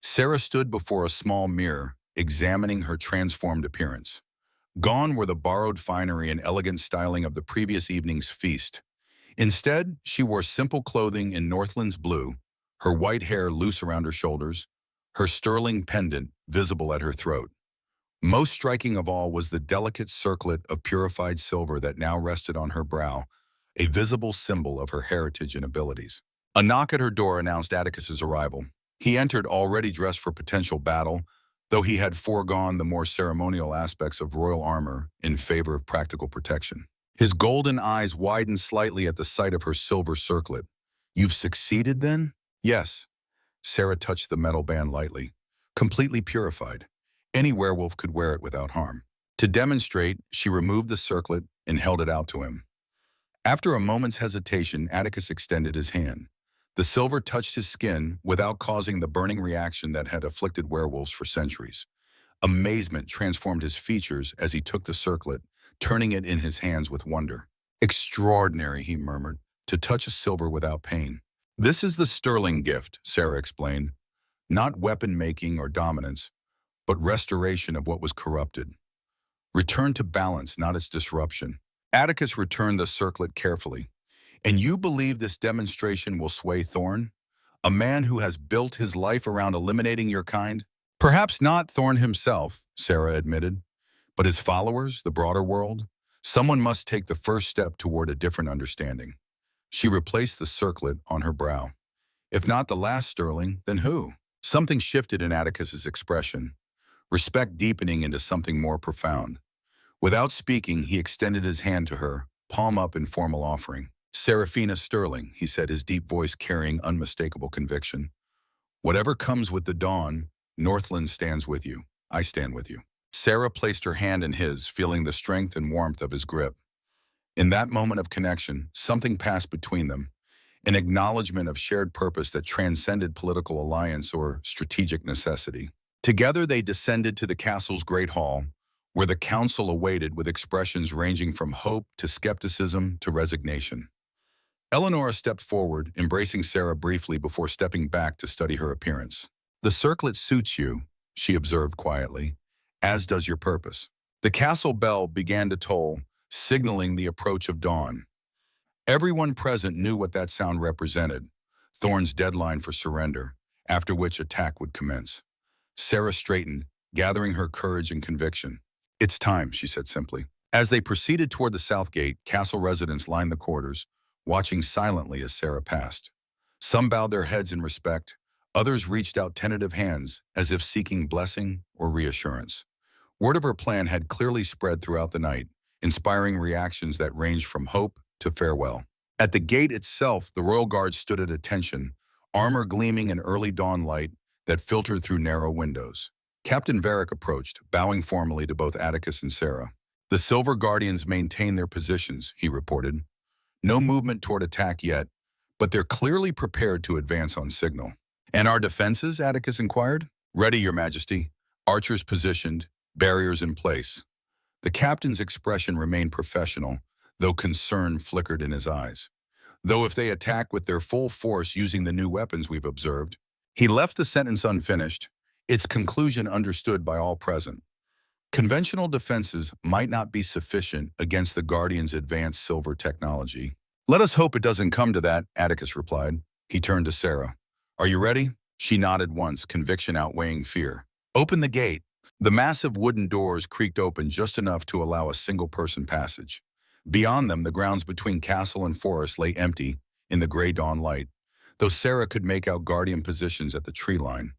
Sarah stood before a small mirror, examining her transformed appearance. Gone were the borrowed finery and elegant styling of the previous evening's feast. Instead, she wore simple clothing in Northlands blue, her white hair loose around her shoulders, her sterling pendant visible at her throat. Most striking of all was the delicate circlet of purified silver that now rested on her brow, a visible symbol of her heritage and abilities. A knock at her door announced Atticus's arrival. He entered already dressed for potential battle, though he had foregone the more ceremonial aspects of royal armor in favor of practical protection. His golden eyes widened slightly at the sight of her silver circlet. You've succeeded then? Yes. Sarah touched the metal band lightly. Completely purified. Any werewolf could wear it without harm. To demonstrate, she removed the circlet and held it out to him. After a moment's hesitation, Atticus extended his hand. The silver touched his skin without causing the burning reaction that had afflicted werewolves for centuries. Amazement transformed his features as he took the circlet, turning it in his hands with wonder. Extraordinary, he murmured, to touch a silver without pain. This is the sterling gift, Sarah explained. Not weapon making or dominance, but restoration of what was corrupted. Return to balance, not its disruption. Atticus returned the circlet carefully. And you believe this demonstration will sway Thorn? A man who has built his life around eliminating your kind? Perhaps not Thorn himself, Sarah admitted, but his followers, the broader world? Someone must take the first step toward a different understanding. She replaced the circlet on her brow. If not the last sterling, then who? Something shifted in Atticus's expression, respect deepening into something more profound. Without speaking, he extended his hand to her, palm up in formal offering. Seraphina Sterling, he said, his deep voice carrying unmistakable conviction. Whatever comes with the dawn, Northlands stands with you. I stand with you. Sarah placed her hand in his, feeling the strength and warmth of his grip. In that moment of connection, something passed between them, an acknowledgement of shared purpose that transcended political alliance or strategic necessity. Together they descended to the castle's great hall, where the council awaited with expressions ranging from hope to skepticism to resignation. Eleanor stepped forward, embracing Sarah briefly before stepping back to study her appearance. The circlet suits you, she observed quietly, as does your purpose. The castle bell began to toll, signaling the approach of dawn. Everyone present knew what that sound represented, Thorn's deadline for surrender, after which attack would commence. Sarah straightened, gathering her courage and conviction. It's time, she said simply. As they proceeded toward the south gate, castle residents lined the corridors, watching silently as Sarah passed. Some bowed their heads in respect, others reached out tentative hands, as if seeking blessing or reassurance. Word of her plan had clearly spread throughout the night, inspiring reactions that ranged from hope to farewell. At the gate itself, the royal guard stood at attention, armor gleaming in early dawn light that filtered through narrow windows. Captain Varick approached, bowing formally to both Atticus and Sarah. The Silver Guardians maintain their positions, he reported. No movement toward attack yet, but they're clearly prepared to advance on signal. And our defenses, Atticus inquired? Ready, Your Majesty. Archers positioned, barriers in place. The captain's expression remained professional, though concern flickered in his eyes. Though if they attack with their full force using the new weapons we've observed, he left the sentence unfinished, its conclusion understood by all present. Conventional defenses might not be sufficient against the Guardians' advanced silver technology. Let us hope it doesn't come to that, Atticus replied. He turned to Sarah. Are you ready? She nodded once, conviction outweighing fear. Open the gate. The massive wooden doors creaked open just enough to allow a single-person passage. Beyond them, the grounds between castle and forest lay empty in the gray dawn light, though Sarah could make out Guardian positions at the tree line.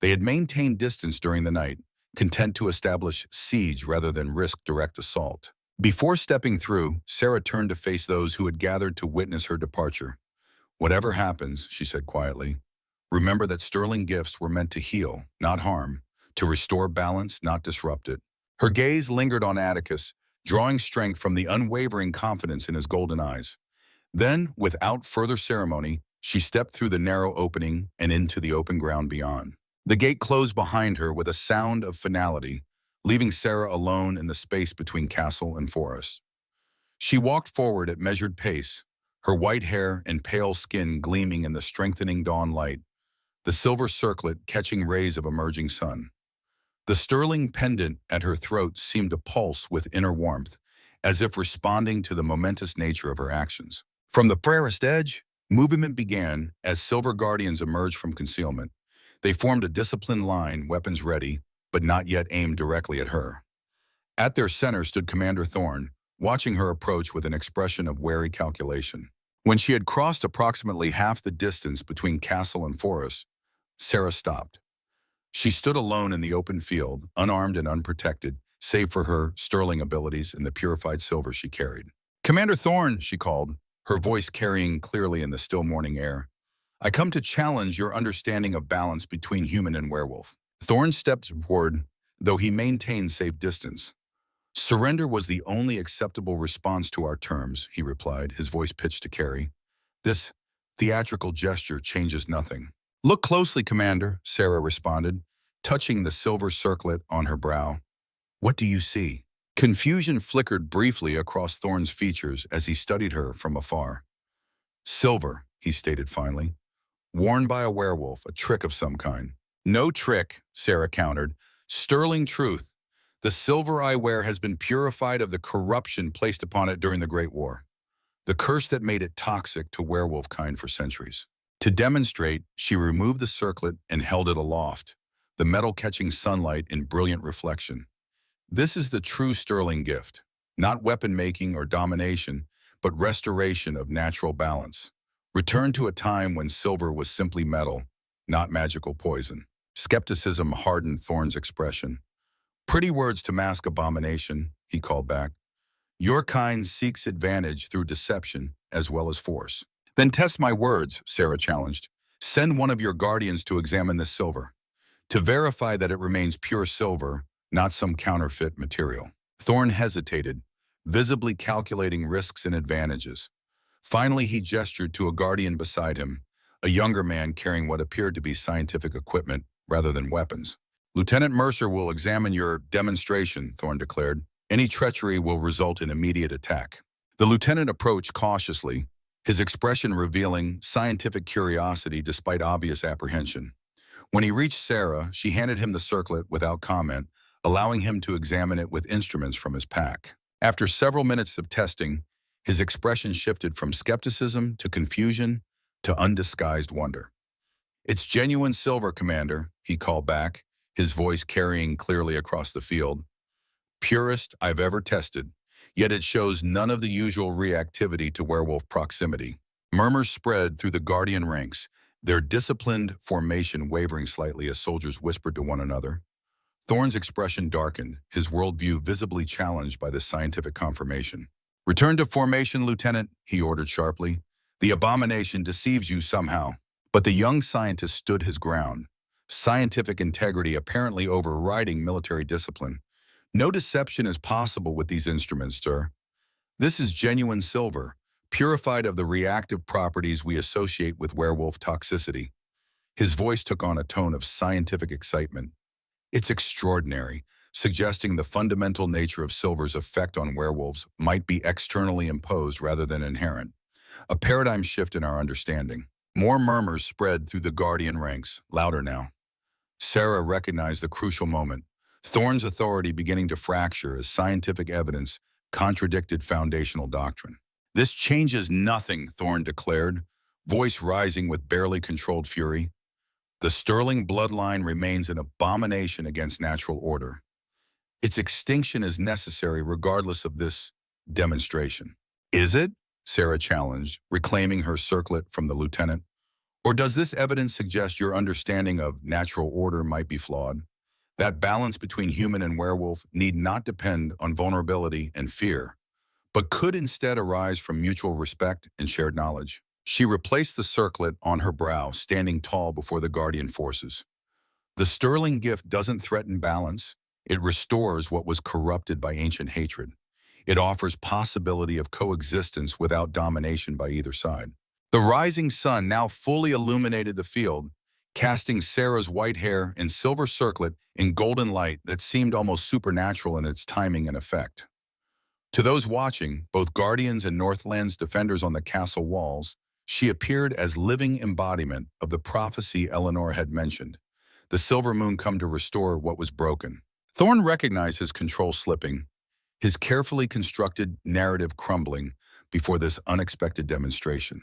They had maintained distance during the night, content to establish siege rather than risk direct assault. Before stepping through, Sarah turned to face those who had gathered to witness her departure. Whatever happens, she said quietly, remember that sterling gifts were meant to heal, not harm, to restore balance, not disrupt it. Her gaze lingered on Atticus, drawing strength from the unwavering confidence in his golden eyes. Then, without further ceremony, she stepped through the narrow opening and into the open ground beyond. The gate closed behind her with a sound of finality, leaving Sarah alone in the space between castle and forest. She walked forward at measured pace, her white hair and pale skin gleaming in the strengthening dawn light, the silver circlet catching rays of emerging sun. The sterling pendant at her throat seemed to pulse with inner warmth, as if responding to the momentous nature of her actions. From the farthest edge, movement began as silver guardians emerged from concealment. They formed a disciplined line, weapons ready, but not yet aimed directly at her. At their center stood Commander Thorn, watching her approach with an expression of wary calculation. When she had crossed approximately half the distance between castle and forest, Sarah stopped. She stood alone in the open field, unarmed and unprotected, save for her sterling abilities and the purified silver she carried. Commander Thorn, she called, her voice carrying clearly in the still morning air. I come to challenge your understanding of balance between human and werewolf. Thorn stepped forward, though he maintained safe distance. Surrender was the only acceptable response to our terms, he replied, his voice pitched to Carrie. This theatrical gesture changes nothing. Look closely, Commander, Sarah responded, touching the silver circlet on her brow. What do you see? Confusion flickered briefly across Thorne's features as he studied her from afar. Silver, he stated finally. Worn by a werewolf, a trick of some kind. No trick, Sarah countered. Sterling truth. The silver I wear has been purified of the corruption placed upon it during the Great War. The curse that made it toxic to werewolf kind for centuries. To demonstrate, she removed the circlet and held it aloft, the metal catching sunlight in brilliant reflection. This is the true sterling gift, not weapon making or domination, but restoration of natural balance. Return to a time when silver was simply metal, not magical poison. Skepticism hardened Thorne's expression. Pretty words to mask abomination, he called back. Your kind seeks advantage through deception as well as force. Then test my words, Sarah challenged. Send one of your guardians to examine this silver, to verify that it remains pure silver, not some counterfeit material. Thorne hesitated, visibly calculating risks and advantages. Finally, he gestured to a guardian beside him, a younger man carrying what appeared to be scientific equipment rather than weapons. Lieutenant Mercer will examine your demonstration, Thorne declared. Any treachery will result in immediate attack. The lieutenant approached cautiously, his expression revealing scientific curiosity despite obvious apprehension. When he reached Sarah, she handed him the circlet without comment, allowing him to examine it with instruments from his pack. After several minutes of testing, his expression shifted from skepticism to confusion to undisguised wonder. It's genuine silver, Commander, he called back, his voice carrying clearly across the field. Purest I've ever tested, yet it shows none of the usual reactivity to werewolf proximity. Murmurs spread through the guardian ranks, their disciplined formation wavering slightly as soldiers whispered to one another. Thorne's expression darkened, his worldview visibly challenged by this scientific confirmation. Return to formation, Lieutenant, he ordered sharply. The abomination deceives you somehow. But the young scientist stood his ground, scientific integrity apparently overriding military discipline. No deception is possible with these instruments, sir. This is genuine silver, purified of the reactive properties we associate with werewolf toxicity. His voice took on a tone of scientific excitement. It's extraordinary, suggesting the fundamental nature of silver's effect on werewolves might be externally imposed rather than inherent. A paradigm shift in our understanding. More murmurs spread through the guardian ranks, louder now. Sarah recognized the crucial moment. Thorne's authority beginning to fracture as scientific evidence contradicted foundational doctrine. This changes nothing, Thorne declared, voice rising with barely controlled fury. The Sterling bloodline remains an abomination against natural order. Its extinction is necessary regardless of this demonstration. Is it? Sarah challenged, reclaiming her circlet from the lieutenant. Or does this evidence suggest your understanding of natural order might be flawed? That balance between human and werewolf need not depend on vulnerability and fear, but could instead arise from mutual respect and shared knowledge. She replaced the circlet on her brow, standing tall before the guardian forces. The Sterling gift doesn't threaten balance. It restores what was corrupted by ancient hatred. It offers possibility of coexistence without domination by either side. The rising sun now fully illuminated the field, casting Sarah's white hair and silver circlet in golden light that seemed almost supernatural in its timing and effect. To those watching, both guardians and Northlands defenders on the castle walls, she appeared as living embodiment of the prophecy Eleanor had mentioned, the silver moon come to restore what was broken. Thorne recognized his control slipping, his carefully constructed narrative crumbling before this unexpected demonstration.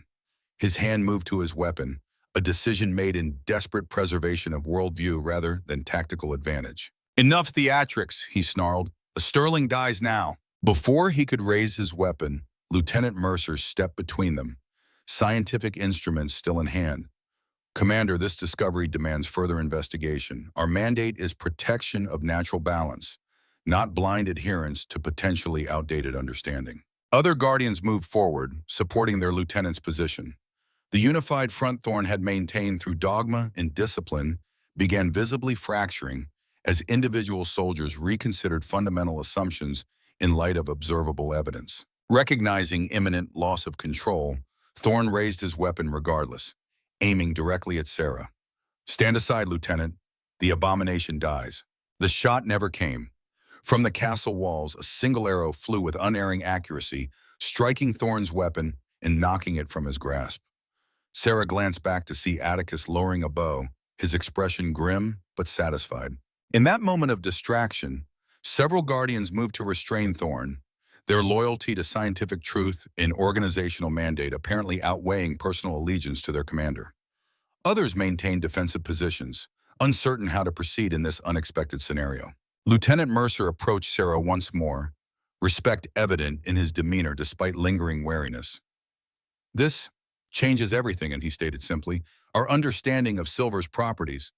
His hand moved to his weapon, a decision made in desperate preservation of worldview rather than tactical advantage. Enough theatrics, he snarled. A Sterling dies now. Before he could raise his weapon, Lieutenant Mercer stepped between them, scientific instruments still in hand. Commander, this discovery demands further investigation. Our mandate is protection of natural balance, not blind adherence to potentially outdated understanding. Other guardians moved forward, supporting their lieutenant's position. The unified front Thorne had maintained through dogma and discipline began visibly fracturing as individual soldiers reconsidered fundamental assumptions in light of observable evidence. Recognizing imminent loss of control, Thorne raised his weapon regardless, aiming directly at Sarah. Stand aside, Lieutenant. The abomination dies. The shot never came. From the castle walls, a single arrow flew with unerring accuracy, striking Thorn's weapon and knocking it from his grasp. Sarah glanced back to see Atticus lowering a bow, his expression grim but satisfied. In that moment of distraction, several guardians moved to restrain Thorn, their loyalty to scientific truth and organizational mandate apparently outweighing personal allegiance to their commander. Others maintained defensive positions, uncertain how to proceed in this unexpected scenario. Lieutenant Mercer approached Sarah once more, respect evident in his demeanor despite lingering wariness. "This changes everything," and he stated simply, "our understanding of Silver's properties,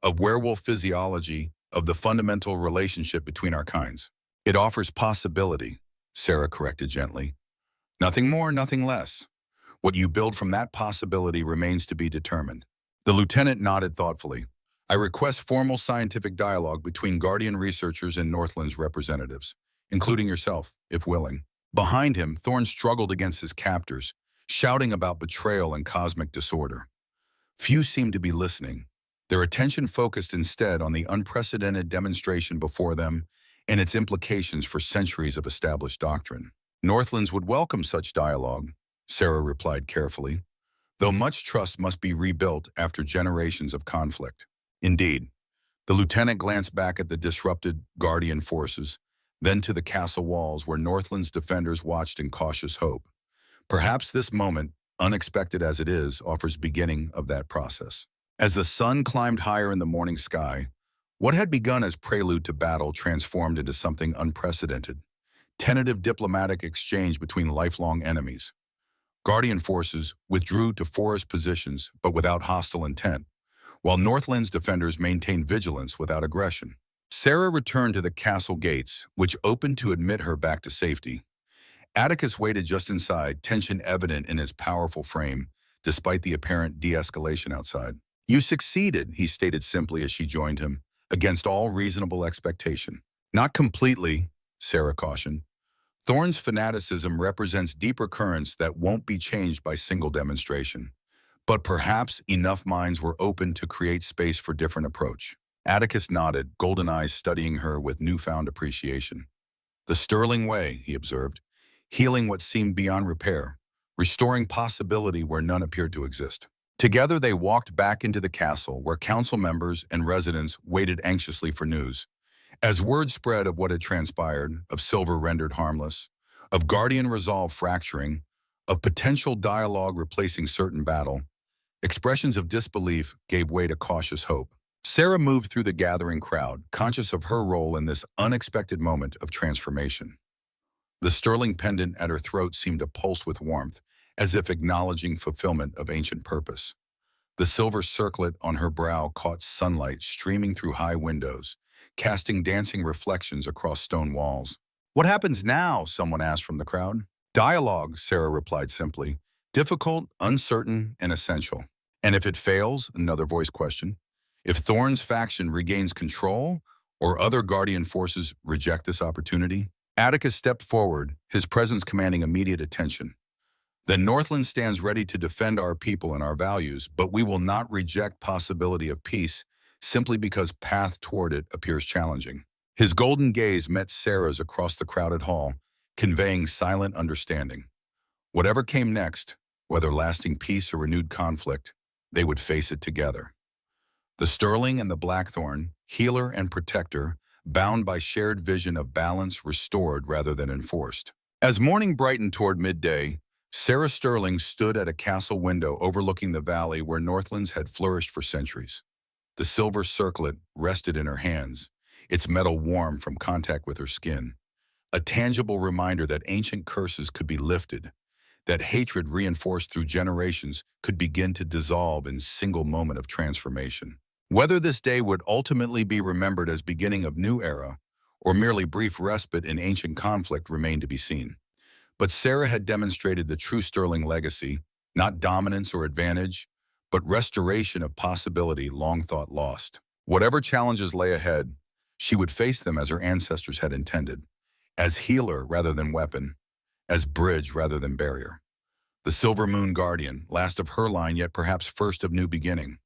of werewolf physiology, of the fundamental relationship between our kinds. It offers possibility," Sarah corrected gently. "Nothing more, nothing less. What you build from that possibility remains to be determined." The lieutenant nodded thoughtfully. "I request formal scientific dialogue between Guardian researchers and Northlands representatives, including yourself, if willing." Behind him, Thorn struggled against his captors, shouting about betrayal and cosmic disorder. Few seemed to be listening, their attention focused instead on the unprecedented demonstration before them and its implications for centuries of established doctrine. "Northlands would welcome such dialogue," Sarah replied carefully, "though much trust must be rebuilt after generations of conflict." Indeed, the lieutenant glanced back at the disrupted Guardian forces, then to the castle walls where Northland's defenders watched in cautious hope. Perhaps this moment, unexpected as it is, offers beginning of that process. As the sun climbed higher in the morning sky, what had begun as prelude to battle transformed into something unprecedented. Tentative diplomatic exchange between lifelong enemies. Guardian forces withdrew to forest positions but without hostile intent, while Northland's defenders maintained vigilance without aggression. Sarah returned to the castle gates, which opened to admit her back to safety. Atticus waited just inside, tension evident in his powerful frame, despite the apparent de-escalation outside. "You succeeded," he stated simply as she joined him, "against all reasonable expectation." "Not completely," Sarah cautioned. "Thorn's fanaticism represents deeper currents that won't be changed by single demonstration. But perhaps enough minds were open to create space for different approach." Atticus nodded, golden eyes studying her with newfound appreciation. "The Sterling way," he observed, "healing what seemed beyond repair, restoring possibility where none appeared to exist." Together they walked back into the castle, where council members and residents waited anxiously for news. As word spread of what had transpired, of Silver rendered harmless, of Guardian resolve fracturing, of potential dialogue replacing certain battle, expressions of disbelief gave way to cautious hope. Sarah moved through the gathering crowd, conscious of her role in this unexpected moment of transformation. The sterling pendant at her throat seemed to pulse with warmth, as if acknowledging fulfillment of ancient purpose. The silver circlet on her brow caught sunlight streaming through high windows, casting dancing reflections across stone walls. "What happens now?" someone asked from the crowd. "Dialogue," Sarah replied simply. "Difficult, uncertain, and essential." "And if it fails?" another voice questioned. "If Thorn's faction regains control, or other Guardian forces reject this opportunity?" Atticus stepped forward, his presence commanding immediate attention. "Then Northland stands ready to defend our people and our values, but we will not reject possibility of peace simply because path toward it appears challenging." His golden gaze met Sarah's across the crowded hall, conveying silent understanding. Whatever came next, whether lasting peace or renewed conflict, they would face it together. The Sterling and the Blackthorn, healer and protector, bound by shared vision of balance restored rather than enforced. As morning brightened toward midday, Sarah Sterling stood at a castle window overlooking the valley where Northlands had flourished for centuries. The silver circlet rested in her hands, its metal warm from contact with her skin, a tangible reminder that ancient curses could be lifted, that hatred reinforced through generations could begin to dissolve in single moment of transformation. Whether this day would ultimately be remembered as beginning of new era, or merely brief respite in ancient conflict remained to be seen. But Sarah had demonstrated the true Sterling legacy, not dominance or advantage, but restoration of possibility long thought lost. Whatever challenges lay ahead, she would face them as her ancestors had intended, as healer rather than weapon, as bridge rather than barrier. The Silver Moon Guardian, last of her line yet perhaps first of new beginning.